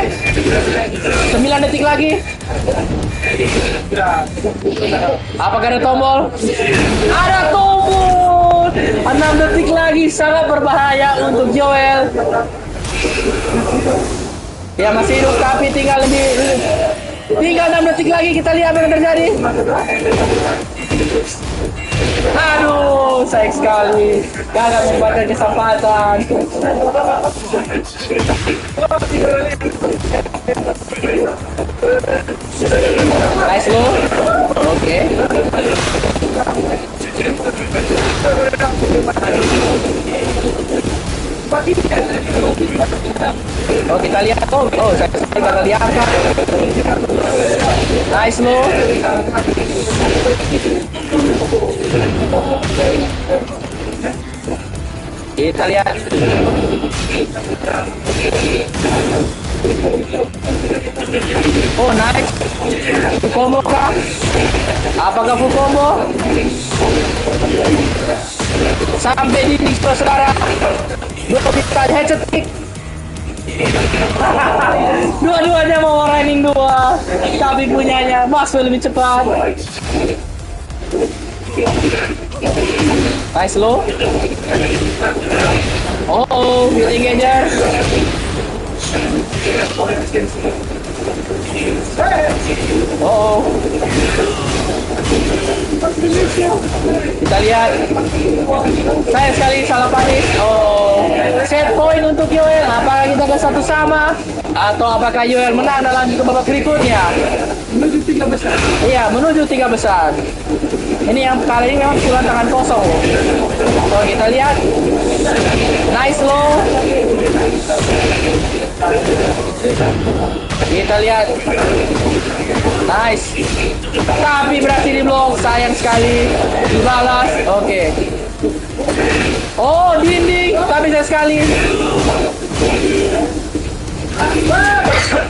9 detik lagi. Apakah ada tombol? Ada tombol. 6 detik lagi, sangat berbahaya untuk Joel. Ya, masih hidup tapi tinggal 6 detik lagi. Kita lihat apa yang terjadi. Aduh, sayang sekali. Gagal mendapatkan kesempatan. Nice low. Oke. Oh, kita lihat. Oh, saya gagal diangkat. Nice low. Kita lihat. Oh, nice. Full combo kah? Apakah full combo? Sampai di saudara. Kita headset kick. Dua-duanya mau running 2, tapi punyanya Maxwell lebih cepat. Nice low. Oh, field engager. Oh. Kita lihat. Sayang sekali salah panis. Oh. Set point untuk Yoel. Apakah kita ke 1 sama? Atau apakah Yoel menang dalam babak berikutnya? Menuju 3 besar. Iya, menuju 3 besar. Ini yang kali ini memang pulang tangan kosong. Oh, kita lihat. Nice low. Kita lihat. Nice. Tapi berhasil diblok. Sayang sekali. Dibalas. Oke. Oh, dinding. Tapi sayang sekali.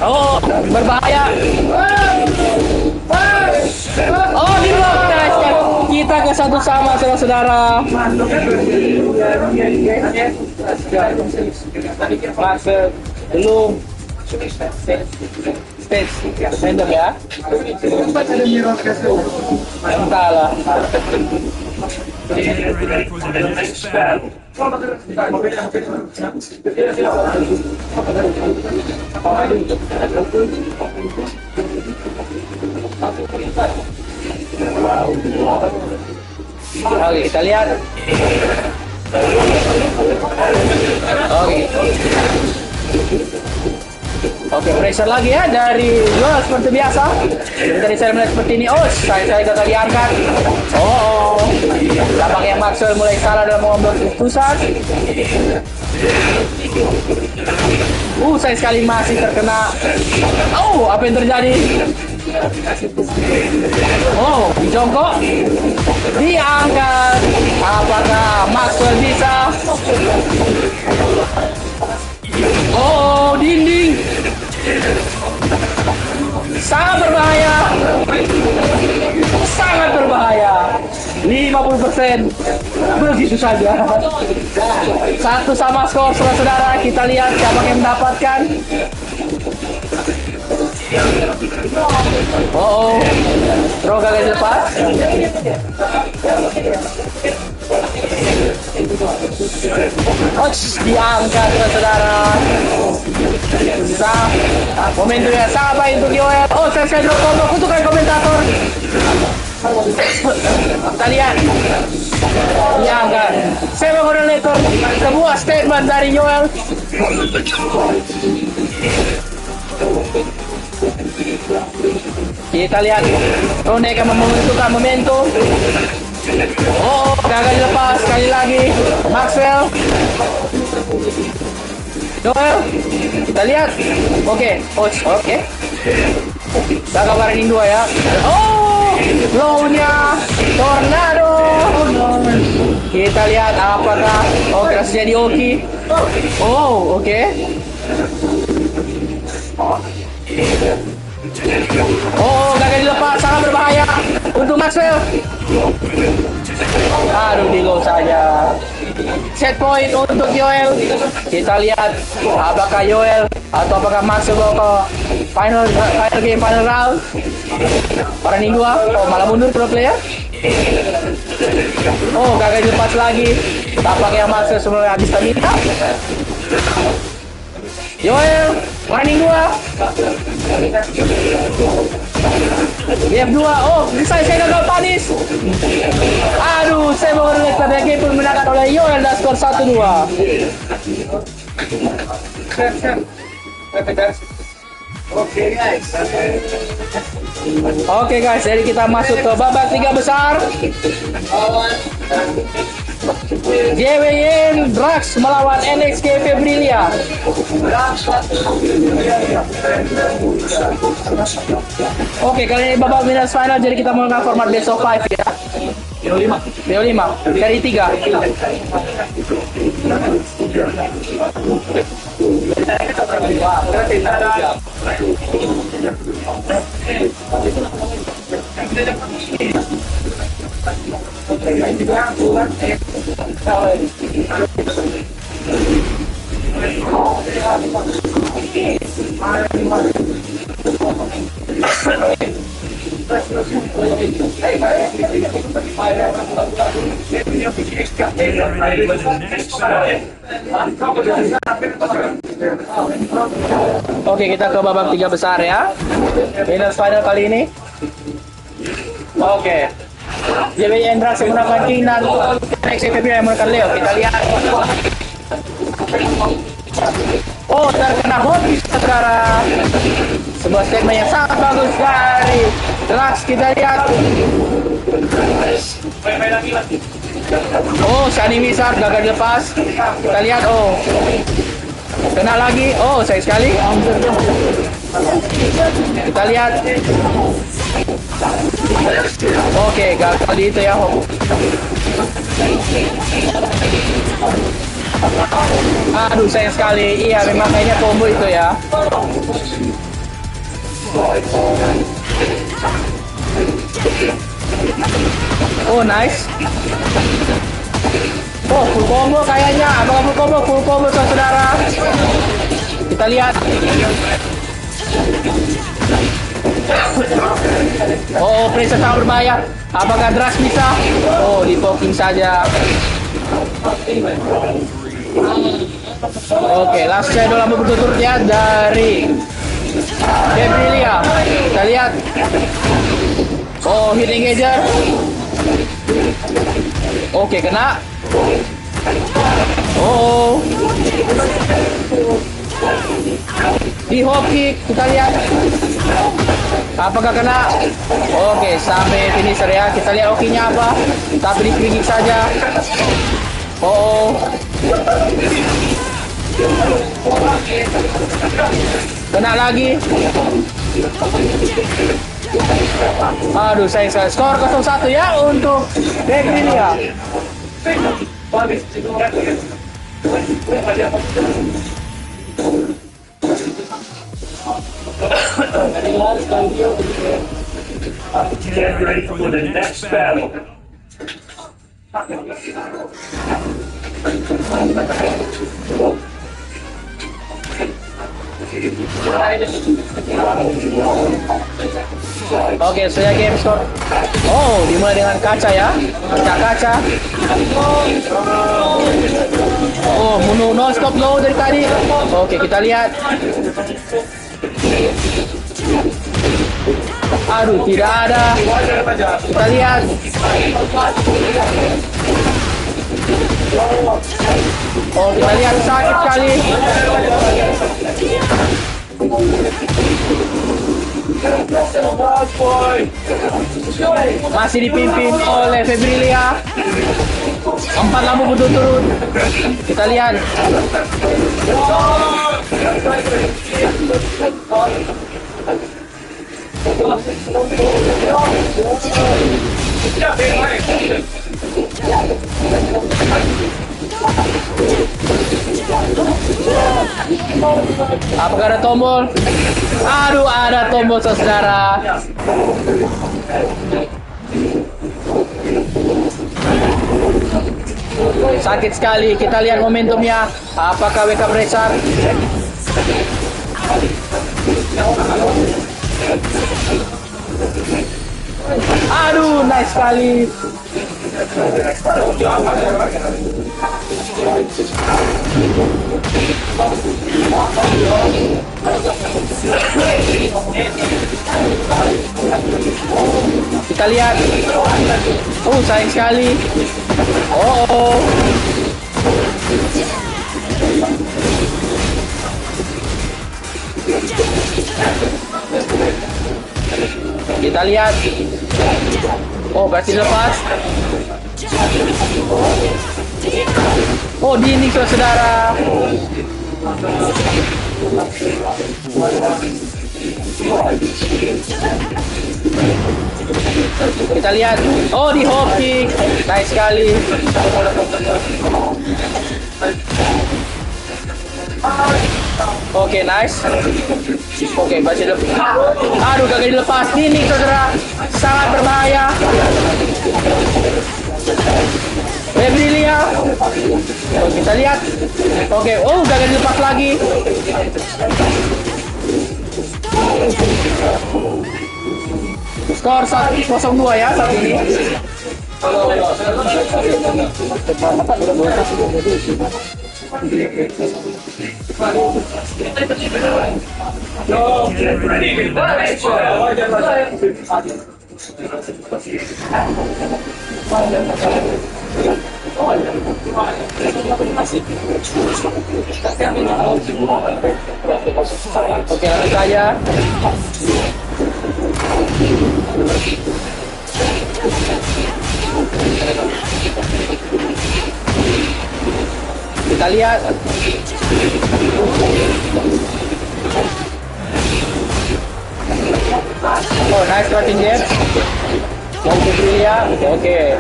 Oh, berbahaya. Oh, diblok. Nice. Kita ke 1 sama, saudara-saudara. Maxwell belum stage random ya. Entahlah. Get ready for the next battle. Oke, kita lihat. Oke. Oke, pressure lagi ya dari Joel seperti biasa. Dari saya melihat seperti ini. Oh, saya gagal diangkat. Oh. Tampaknya Maxwell mulai salah dalam mengambil keputusan. Sayang sekali masih terkena. Oh, apa yang terjadi? Oh, dijongkok. Diangkat. Apakah Maxwell bisa? Oh, dinding. Sangat berbahaya. Sangat berbahaya. 50%. Begitu saja. 1 sama skor, saudara-saudara. Kita lihat siapa yang mendapatkan. Oh, throw gagal lepas. Oh, diangkat, saudara. Momentumnya sangat baik untuk Yoel. Oh, saya drop combo. Kutukan komentator. Kita lihat. Ya kan. Saya menggunakan sebuah statement dari Yoel. Kita lihat. Rone akan membutuhkan momentum. Oh, gagal dilepas sekali lagi. Maxwell. Yoel. Kita lihat. Oke, coach. Oke. Gagal warning 2 ya. Oh, low-nya Tornado. Kita lihat apakah terus jadi Oki. Oh, oke. Oh, gagal dilepas, sangat berbahaya untuk Maxwell. Aduh, di low saja. Set point untuk Yoel. Kita lihat apakah Yoel atau apakah Maxwell ke final game, final round. Warning 2. Oh, malah mundur pro player. Oh, gagal dilepas lagi. Tampaknya Maxwell sebelum habis stamina. Yoel, warning 2. BF 2. Oh, saya gagal panis. Aduh, saya mau lihat pada game pun menangkan oleh Yoel dan skor 1-2. Oke guys, jadi kita masuk ke babak 3 besar. JWN Drax melawan NXK Febrilia. Oke, kali ini babak winners final, jadi kita menggunakan format best of 5 ya. BO5 dari 3. Oke, kita ke babak 3 besar ya. Winners final kali ini. Oke. JWN Drax menggunakan King dan NXT yang menggunakan Leo. Kita lihat. Oh, terkena hot sekarang. Sebuah statement yang sangat bagus dari Drax. Kita lihat. Oh, Shining Wizard gagal dilepas. Kita lihat. Oh, kena lagi. Oh, sayang sekali. Kita lihat. Oke, gagal di itu ya. Aduh, sayang sekali. Iya, memang kayaknya combo itu ya. Oh, nice. Oh, full combo kayaknya. Apakah full combo? Full combo, saudara. Kita lihat. Oh, pressure sangat berbahaya. Apakah Drax bisa? Oh, di poking saja. Oke, langsung saya dalam berturut-turut ya dari Febrilia. Kita lihat. Oh, hit engager. Oke, kena. Oh. Di hop kick, kita lihat. Apakah kena? Oke, sampai finisher ya. Kita lihat hokinya apa. Tapi di free kick saja. Oh. Kena lagi. Aduh, sayang sekali. Skor 0-1 ya untuk Febrilia. Get ready for the next battle. Oke, saya game score. Oh, dimulai dengan kaca ya. Kaca. Oh, Muno non stop low dari tadi. Oke, kita lihat. Aduh, tidak ada. Kita lihat. Oh, kita lihat sakit sekali. Masih dipimpin oleh Febrilia. 4 lampu berturut-turut. Kita lihat. Apakah ada tombol? Aduh, ada tombol saudara. Sakit sekali. Kita lihat momentumnya. Apakah WK Bresar? Aduh, nice sekali. Kita lihat. Oh, sayang sekali. Oh. Kita lihat. Oh, berarti lepas. Oh, dinding saudara. Kita lihat. Oh, di hop kick. Nice sekali. Oke, nice. Oke, masih lepas. Aduh, gagal dilepas. Ini saudara, sangat berbahaya. Febrilia. Oh, kita lihat. Oke, oh, gagal dilepas lagi. Skor 1-0 ya saat ini. Get ready for the next battle. Oke, lanjut saja. Kita lihat. Oh, nice cutting jab. Mau Febrilia. Oke.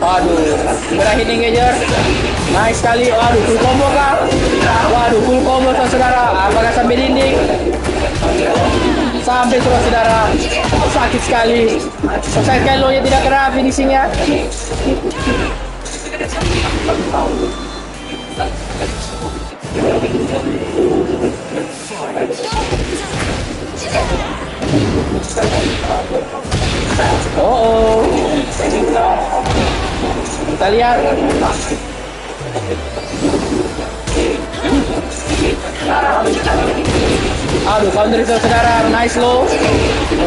Waduh, berakhir engager. Nice sekali. Waduh, full combo kah? Waduh, full combo saudara. Apakah sampai dinding? Sampai terus saudara. Sakit sekali. Sakit sekali loh, tidak kena finishingnya. Oh. Kita lihat. Aduh, counter itu saudara, nice low.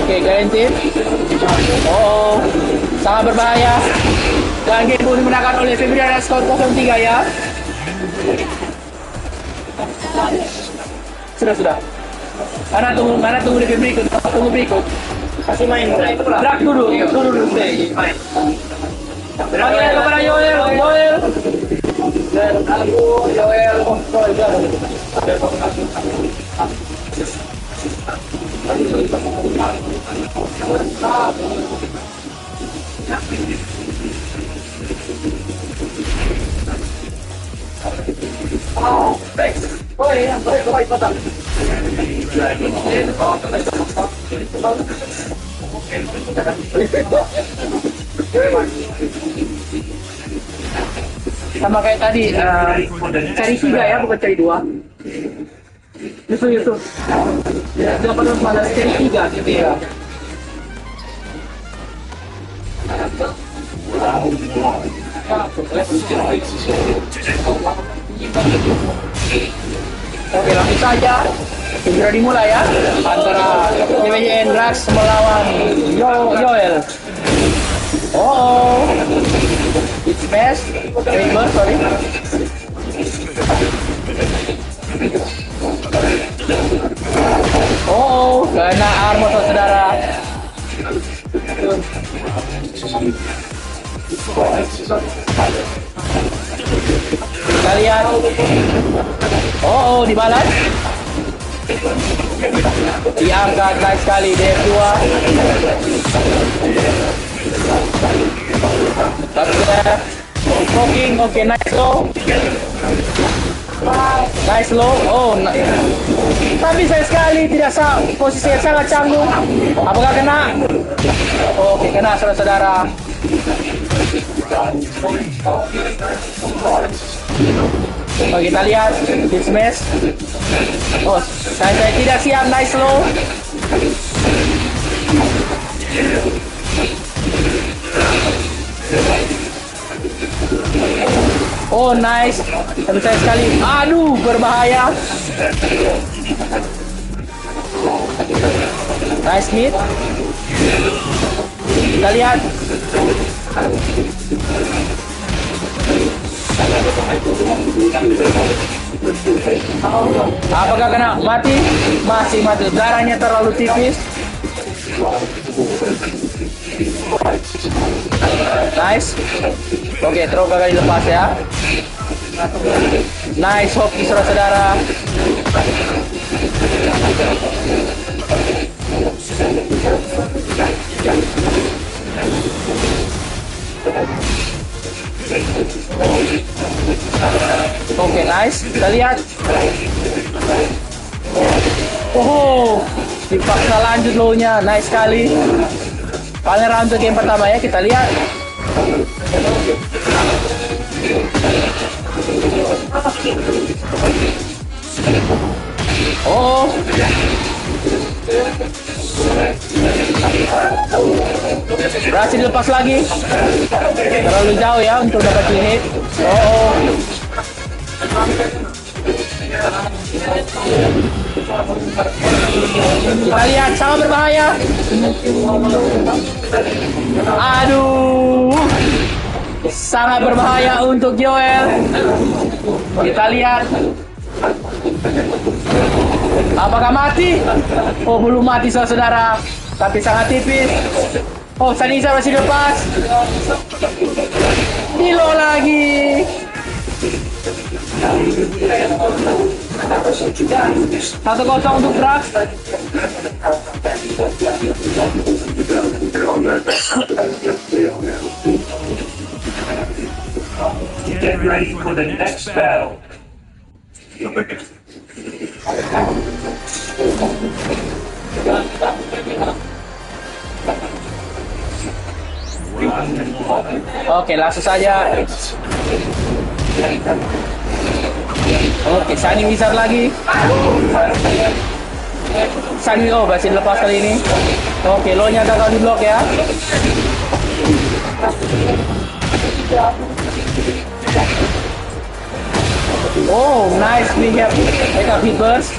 Oke, guaranteed. Oh, sangat berbahaya. Dan game pun dimenangkan oleh Febrilia skor 0-3 ya. Sudah. Mana tunggu di game berikut, tunggu berikut. Kasih main. Drag dulu stay. Panggil kepada Yoel. Sama kayak tadi, cari 3 ya, bukan cari 2. Yusuf. Ya, 8 cari 3 gitu ya. Oke, langsung saja segera dimulai ya antara JWJN Drax melawan Yoel. Oh, it's best. River, sorry. Oh, kena armor saudara. Kita lihat. Oh, dibalas. Diangkat, nice sekali DF2. Poking, oke, nice low. Nice low. Oh, tapi saya sekali tidak posisi yang sangat canggung. Apakah kena? Oke, kena saudara-saudara. Oh, kita lihat di smash. Oh, saya tidak siap. Nice low. Oh, nice. Tapi saya sekali. Aduh, berbahaya. Nice mid. Kita lihat. Apakah kena? Mati? Masih mati. Darahnya terlalu tipis. Nice. Oke, throw gagal dilepas ya. Nice hoki saudara-saudara. Oke, nice. Kita lihat. Oh, dipaksa lanjut low-nya. Nice sekali. Paling round ke game pertama ya, kita lihat. Oh. Berhasil lepas lagi. Terlalu jauh ya untuk dapat hit. Oh. Kita lihat, sangat berbahaya. Aduh, sangat berbahaya untuk Yoel. Kita lihat. Apakah mati? Oh, belum mati saudara, tapi sangat tipis. Oh, Sanisa masih lepas. Dilo lagi. 1-0 untuk Drax. Get ready for the next battle. Oke, langsung saja. Oke, Sunny Wizard lagi. Sunny, oh, berhasil lepas kali ini. Oke, low-nya gagal di blok ya. Oh, nice. We have hit burst.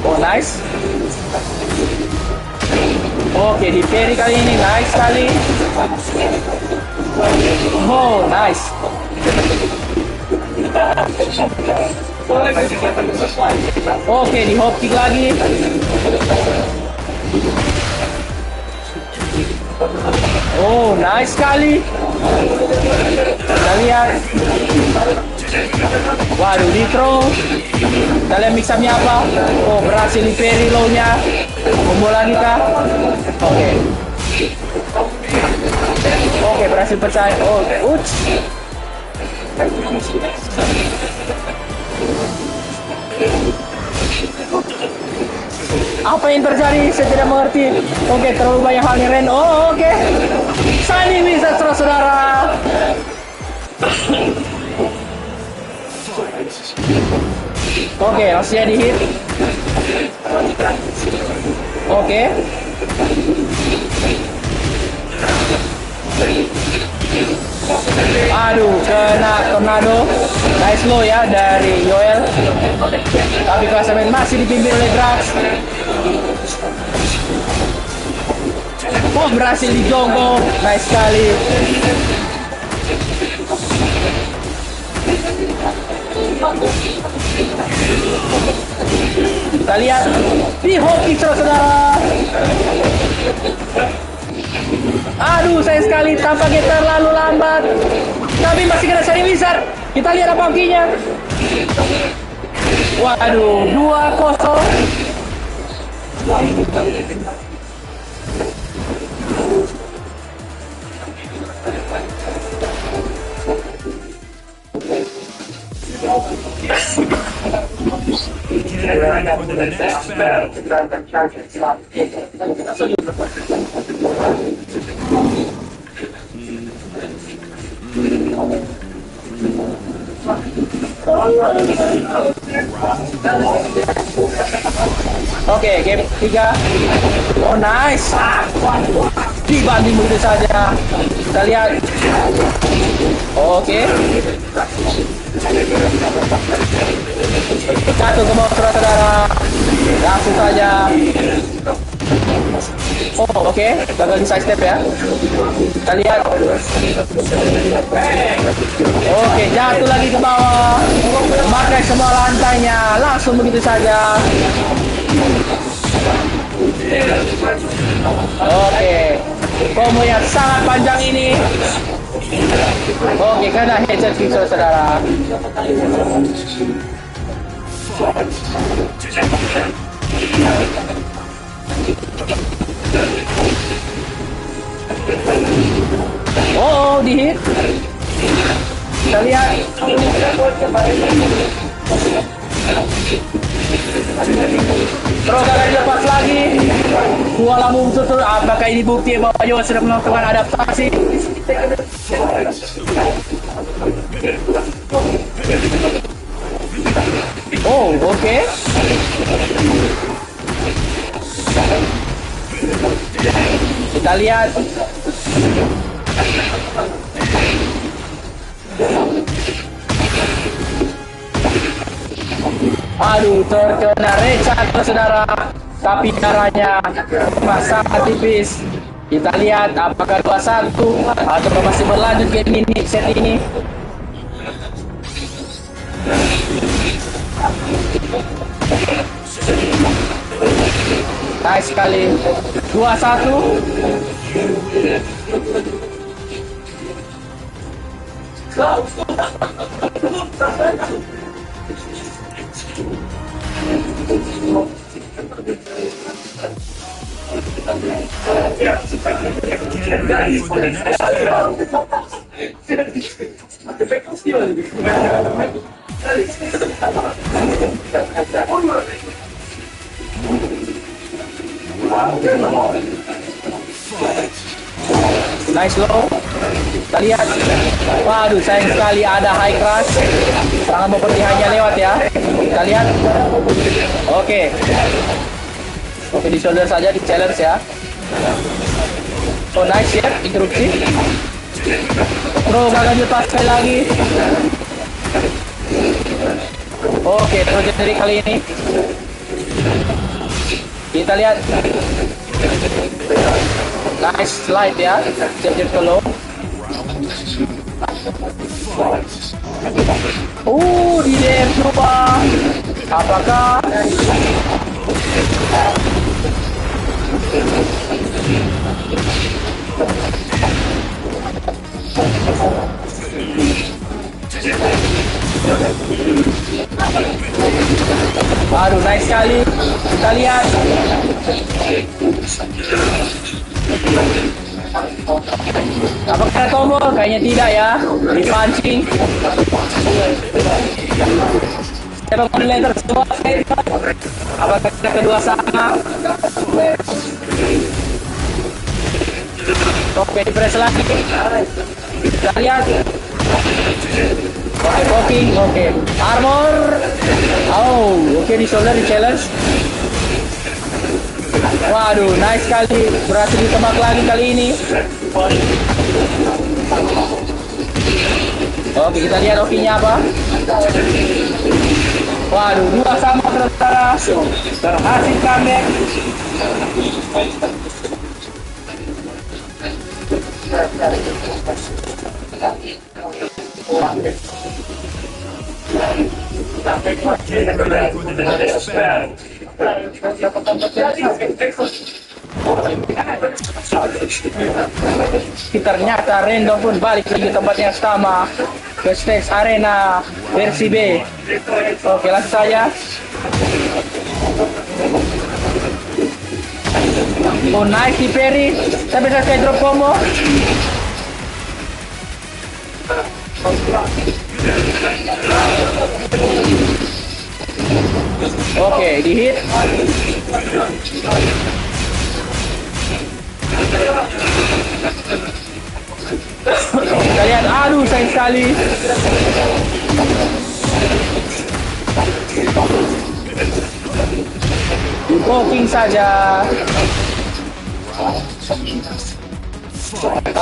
Oh, nice. Oke, di parry kali ini. Nice sekali. Oh, nice. Oke, di hop kick lagi. Oh, nice sekali. Kita lihat. Waduh, di throw. Kita lihat mix up-nya apa. Oh, berhasil di parry low-nya. Combo lagi kah? Oke. Oke, berhasil pecah. Oh, uts. Apa yang terjadi? Saya tidak mengerti. Oke, terlalu banyak hal yang random. Oh, oke. Sunny Wizard, saudara. Oke, langsung di hit. Oke. Aduh, kena tornado. Nice low ya dari Yoel. Tapi klasemen masih dipimpin oleh Drax. Oh, berhasil dijongkok. Nice sekali. Kita lihat di hoki saudara. Aduh, sayang sekali tampaknya terlalu lambat. Tapi masih kena Shining Wizard. Kita lihat apa hokinya. Waduh, 2-0. Get ready for the next battle. Oke, game 3. Oh, nice. Dibanting begitu saja. Kita lihat. Oke. Jatuh ke bawah saudara-saudara. Langsung saja. Oh, oke. Gagal di side step ya. Kita lihat. Oke, jatuh lagi ke bawah. Memakai semua lantainya. Langsung begitu saja. Oke. Combo yang sangat panjang ini. Oke, kena headset kick saudara. Oh, di hit. Kita lihat. Terus akan dilepas lagi. Kuala betul-betul. Apakah ini bukti bahwa Yoel sudah melakukan adaptasi? Oh, oke. Kita lihat. Aduh, terkena Richard saudara. Tapi darahnya sangat tipis. Kita lihat apakah 2-1 atau masih berlanjut game ini, set ini. Nice sekali. 2-1. Get ready for the next battle. Nice low. Kita lihat. Waduh, sayang sekali ada high crush. Sangat mempertihannya lewat ya. Kita lihat. Oke. Oke, di shoulder saja, di challenge ya. Oh, nice ya, interupsi. Bro, gagal lepas sekali lagi. Oke, terus dari kali ini. Kita lihat. Nice slide ya. Jab ke low. Di DM lupa. Apakah aduh, nice sekali. Kita lihat. Apakah ada tombol? Kayaknya tidak ya. Dipancing. Siapa menilai tersebut? Apakah kita kedua sama? Oke, press lagi. Kita lihat. Oke, poking. Oke. Armor. Oh, oke, di shoulder, di challenge. Waduh, nice sekali. Berhasil ditembak lagi kali ini. Oke, kita lihat okinya apa. Waduh, 2-2 saudara. Berhasil comeback. Get ready for the next battle. Ternyata random pun balik lagi ke tempat yang sama, ke stage arena versi B. Oke, langsung saja. Oh, nice di Perry. Tapi saya drop combo. Oke, di hit. Kita lihat, aduh sayang sekali. Poking saja.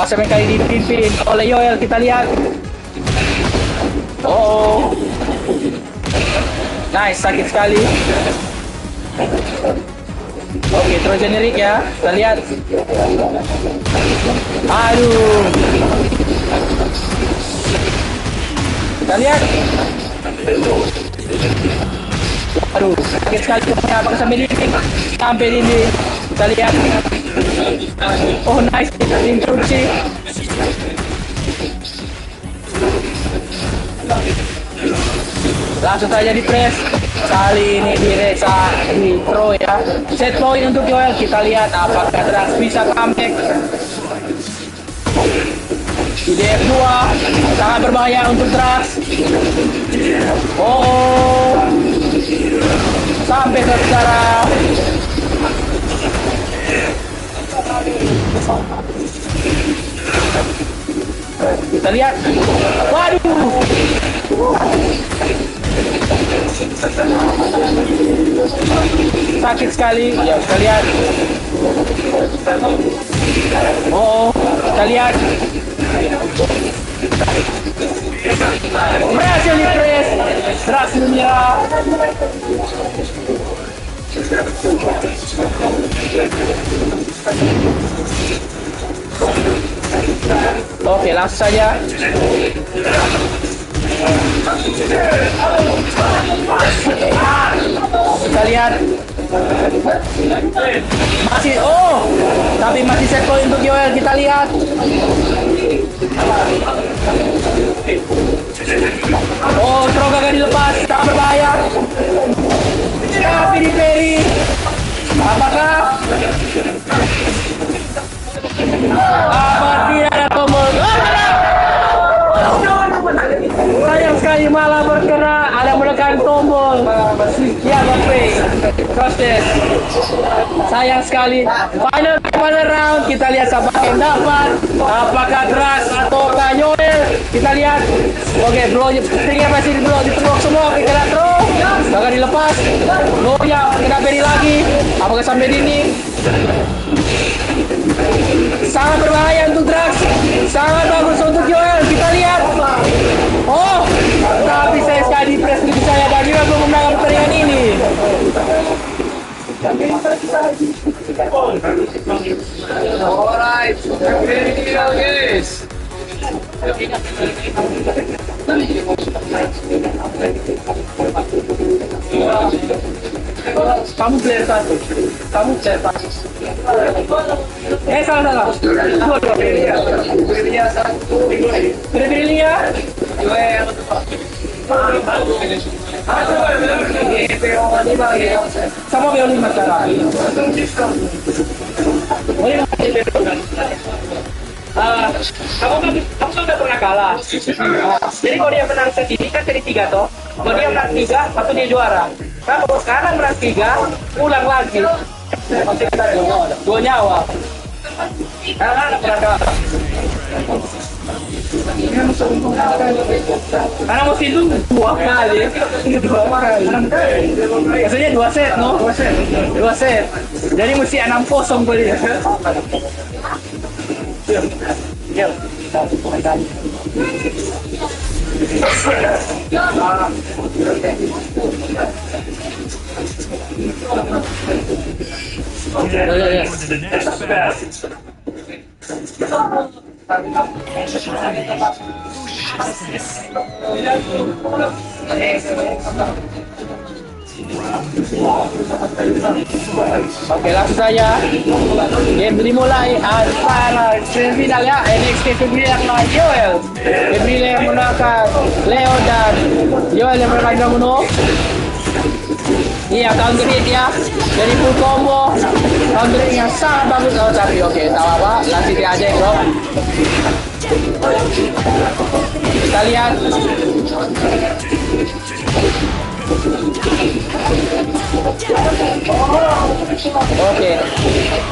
Sampai kali dipimpin oleh Yoel, kita lihat. Oh, nice, sakit sekali. Oke, terus generik ya. Kita lihat. Aduh. Kita lihat. Aduh, sakit sekali. Apakah sampai dinding? Sampai dinding. Kita lihat. Oh, nice. Instruksi. Langsung saja di press. Kali ini di throw ya. Set point untuk Yoel. Kita lihat apakah Drax bisa comeback. Di DF2 sangat berbahaya untuk Drax. Oh, sampai ke secara. Kita lihat. Waduh. Sakit sekali. Ya, kita lihat. Oh, kita lihat. Berhasil di press. Drax menyerah. Oke, langsung saja. Kita lihat. Masih, oh, tapi masih set point untuk Yoel. Kita lihat. Oh, throw gagal dilepas, sangat berbahaya. Tapi di Perry. Apakah tidak ada tombol? Sayang sekali malah berkena, ada menekan tombol. Ya, Bapak. Proses. Sayang sekali. Final round, kita lihat siapa yang dapat. Apakah Drax atau Yoel? Kita lihat. Oke, bro, tinggal masih di blok semua. Oke, kena throw. Bakal dilepas. Blownya kena Perry lagi. Apakah sampai dinding? Sangat berbahaya untuk Drax. Sangat bagus untuk Yoel. Kita lihat. Oh, tapi saya sekali press lebih saya dan juga belum memenangkan pertandingan ini. Alright, guys. Kamu player satu. Kamu player satu. Salah. Dua. Pilih satu. Pilih ya. Sama BO5 sekarang. Kamu sudah pernah kalah. Jadi kalau dia menang set ini kan seri 3 toh. Kalau dia menang 3, atau dia juara. Kalau sekarang menang 3, ulang lagi. Masih kita 2 nyawa. Karena musim itu 2 kali, 2 kali. Maksudnya 2 set, no? 2 set. Jadi mesti 6-0 boleh. Ya. Get ready for the next battle. Oke, langsung saja game dimulai antara semifinal ya NXT Febrilia yang melawan Yoel. Febrilia yang menangkan Leo dan Yoel yang bermain Muno. Iya, counter hit ya. Jadi full combo. Counter hit yang sangat bagus. Oh, tapi oke, tak apa-apa. Lanjut aja ya, bro. Kita lihat. Oke,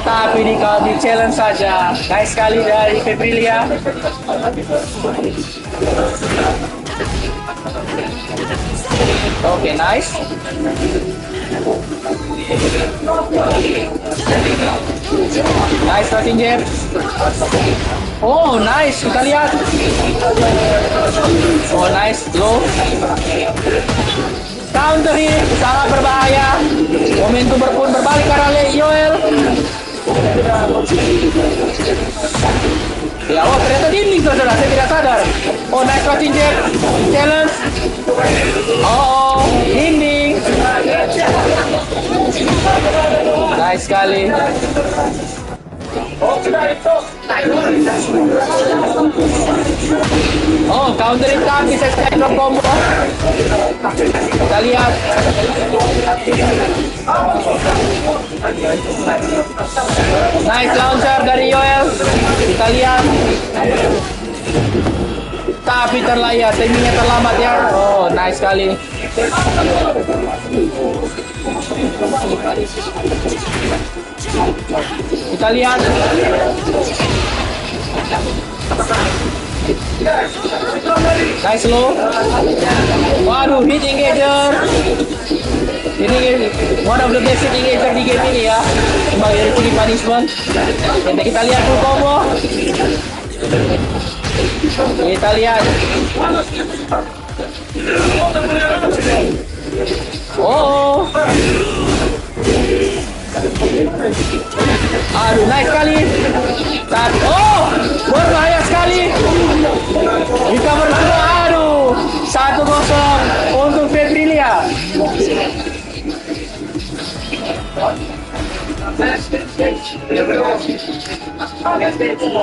tapi di challenge saja. Nice sekali dari Febrilia. Oke, nice. Nice starting jab. Oh, nice. Kita lihat. Oh, nice. Low. Counter hit. Sangat berbahaya. Momentum pun berbalik ke arah Yoel. Ya, oh ternyata dinding saudara. Saya tidak sadar. Oh, nice starting jab. Challenge. Oh, dinding. Nice sekali. Oh, counter hit tapi bisa drop combo. Kita lihat. Nice launcher dari Yoel. Kita lihat. Tapi terlayar, timingnya terlambat ya. Oh, nice sekali. Kita lihat. Nice low. Waduh, hit engager. Ini one of the best hit engager di game ini ya. Sebagai free punishment. Nanti kita lihat full combo. Kita lihat. Oh. Aduh, naik sekali. Oh, berbahaya sekali. Recover dulu. Aduh, 1-0 untuk Febrilia.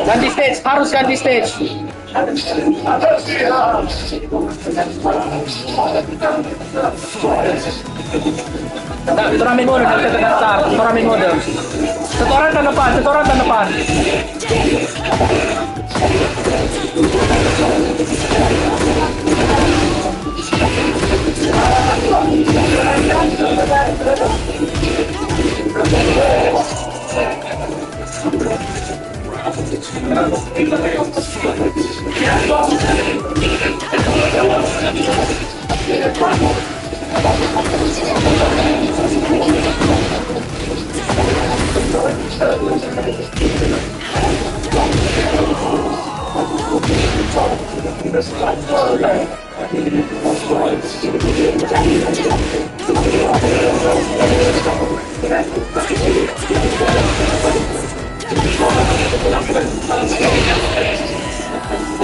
Ganti stage, harus ganti stage. Nah, turnamen mode, kita terdaftar. Turnamen mode. Setoran tahun depan, setoran tahun depan.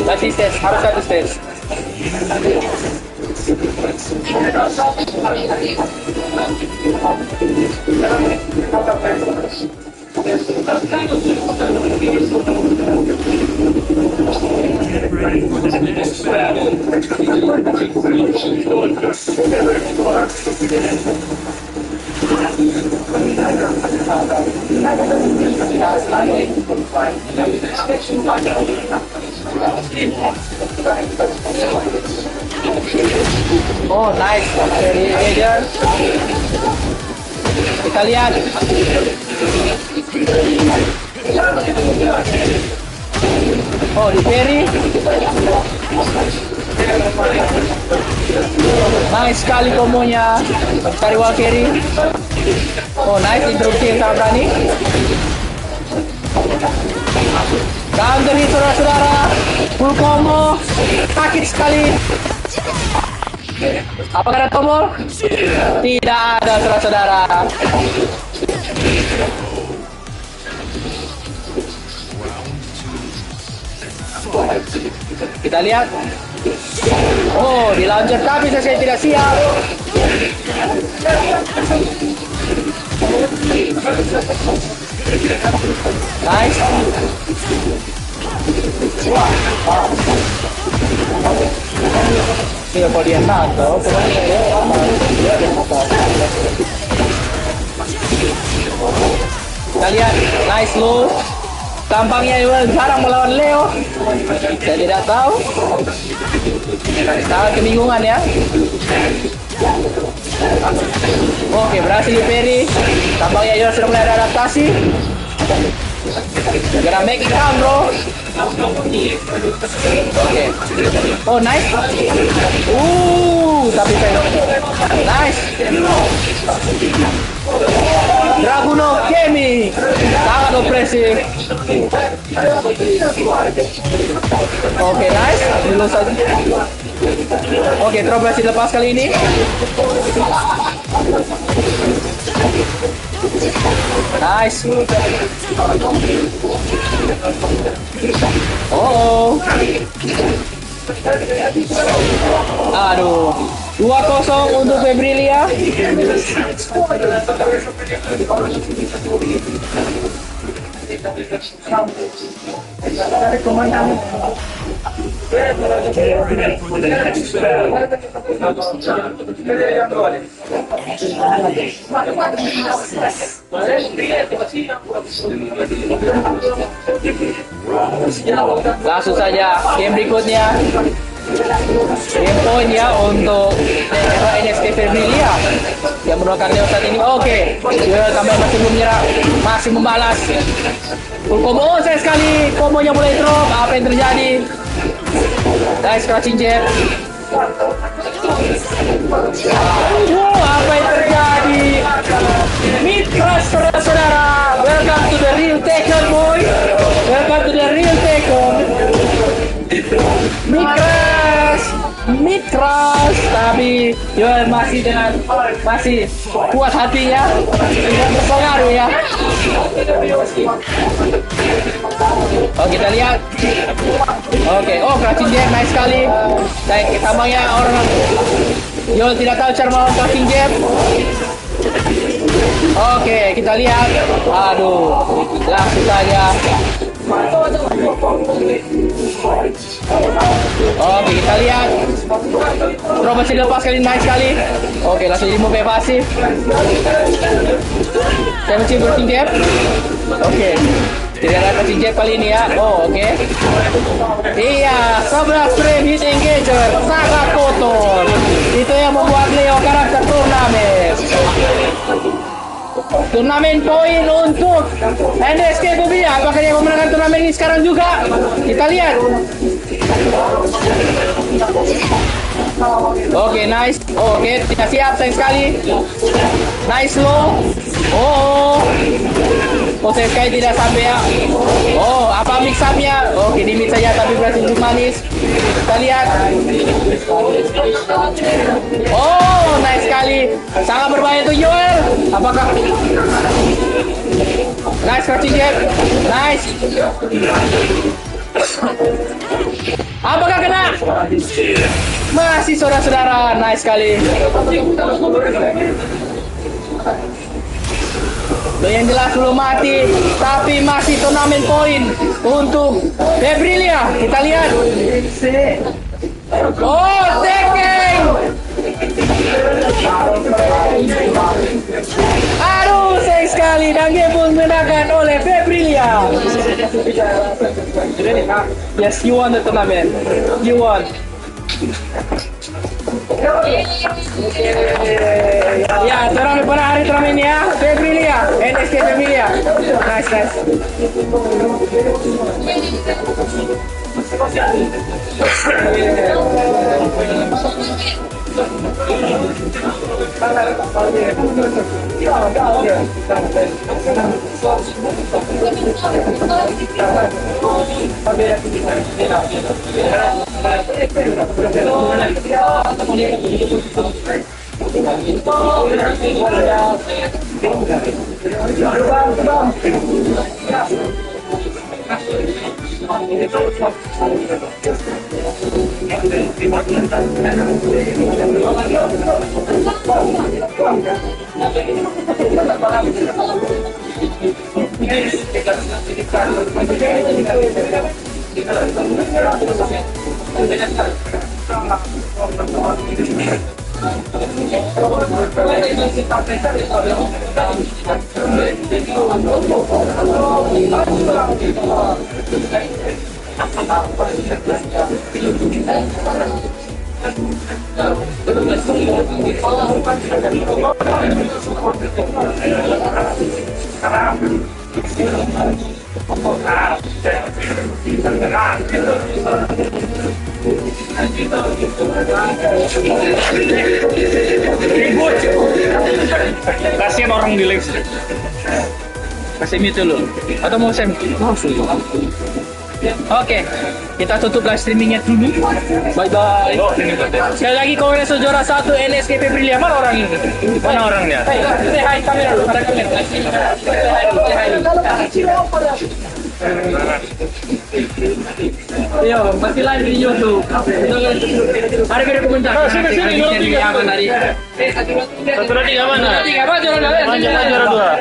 Ganti stage, harus ganti stage. Get ready for the next battle. Oh, nice dari Ranger. Kita lihat. Oh, di Perry. Nice sekali komonya. Cari Valkyrie. Oh, nice interupsi yang sangat berani. Counter hit saudara-saudara. Full combo. Sakit sekali. Apakah ada tombol? Tidak ada saudara-saudara. Kita lihat. Oh, di launcher tapi saya tidak siap. Nice. Iya, kalau dia tato, kita lihat. Nice low. Tampangnya Yuel jarang melawan Leo. Saya tidak tahu. Sangat kebingungan ya. Oke, berhasil di Perry. Tampangnya Yuel sudah mulai adaptasi. Gonna make it count, bro. Oke. Oh, nice. Tapi fail. Nice. Dragunov Kemi. Sangat opresif. Oke, nice. Dulu saja. Oke, drop berhasil lepas kali ini. Nice. Oh. Aduh. 2-0 untuk Febrilia. Get ready for the next battle. Langsung saja game berikutnya. Game point ya untuk NSK Febrilia yang menolak Leo saat ini. Oke, sampai masih belum menyerah, masih membalas. Full combo. Oh, saya sekali kombonya mulai drop. Apa yang terjadi? Nice crouching jab. Apa yang terjadi? Mid crush saudara-saudara. Welcome to the real Tekken, boy. Welcome to the real Tekken. Mid crush, tapi Yoel masih kuat hatinya, tidak terpengaruh ya. Oh, kita lihat. Oke, oh crouching jab nice sekali. Dan tampaknya orang Yoel tidak tahu cara melawan crouching jab. Oke, kita lihat. Aduh, langsung saja. Oke, kita lihat. Drop masih lepas kali, nice sekali. Oke, langsung di move evasif. Saya masih crouching jab. Oke, tidak ada crouching jab kali ini ya. Oh, oke. Iya, 11 frame hit engager, sangat kotor. Itu yang membuat Leo karakter turnamen. Turnamen poin untuk NSK Febrilia. Apakah dia memenangkan turnamen ini sekarang juga? Kita lihat. Oke, nice. Oke, tidak siap, sayang sekali. Nice low. Oh, saya sekali tidak sampai ya. Oh, apa mix up-nya? Oke, di mid saja tapi berhasil untuk manis. Kita lihat. Oh, nice sekali. Sangat berbahaya untuk Yoel. Apakah? Nice crouching jab. Nice. Apakah kena? Masih saudara-saudara. Nice sekali. Yang jelas belum mati, tapi masih turnamen poin untuk Febrilia. Kita lihat. Oh, Tekken. Aduh, sayang sekali. Dan game pun menangkan oleh Febrilia. Yes, you won the tournament. You won. Ya, turnamen pada hari turnamen ya, Febrilia, NSK Febrilia. Nice. guys. Kasihan orang di live. Kasih mute dulu. Atau mau Sam? Oke, kita tutup live streamingnya dulu. Bye bye. Sekali lagi kongres juara 1 NSKP Brilian. Mana orang ini? Mana orangnya? Say hi kamera dulu. Ada kamera. Say hi. Yo, masih live di YouTube. Ada video komentar. Sini juara 3 dari. Satu dua tiga mana? Apa juara 2? Juara 2.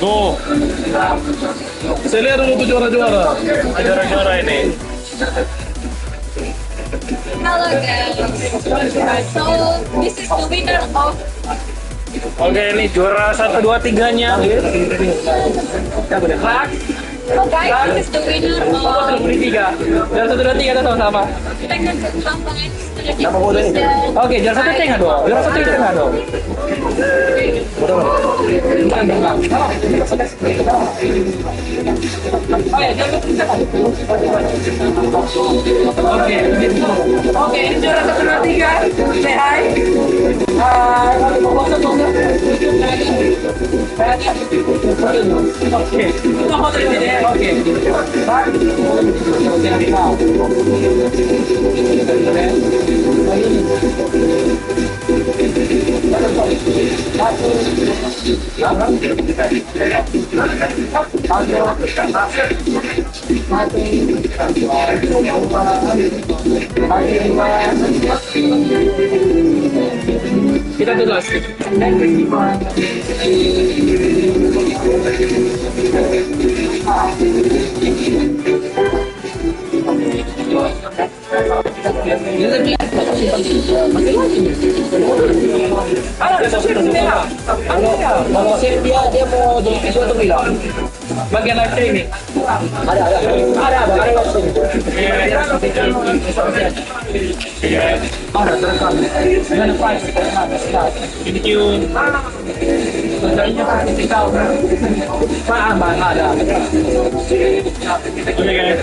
Go. Saya lihat dulu tuh juara-juara. Juara-juara ini. Hello guys. So this is the winner of. Oke, ini juara 1, 2, 3-nya. Oh guys, this is the winner of. 3. Juara 1, 2, 3 sama-sama. Second Lapangan. Oke, juara 1 tengah dong. Juara 1 tengah dong. Oke, ini juara 1, 2, 3. Say hi. Kita tulis. Kalau save dia mau jadi video atau bilang bagian live streaming ada live streaming ada terekam dengan price thank you Pak ada oke guys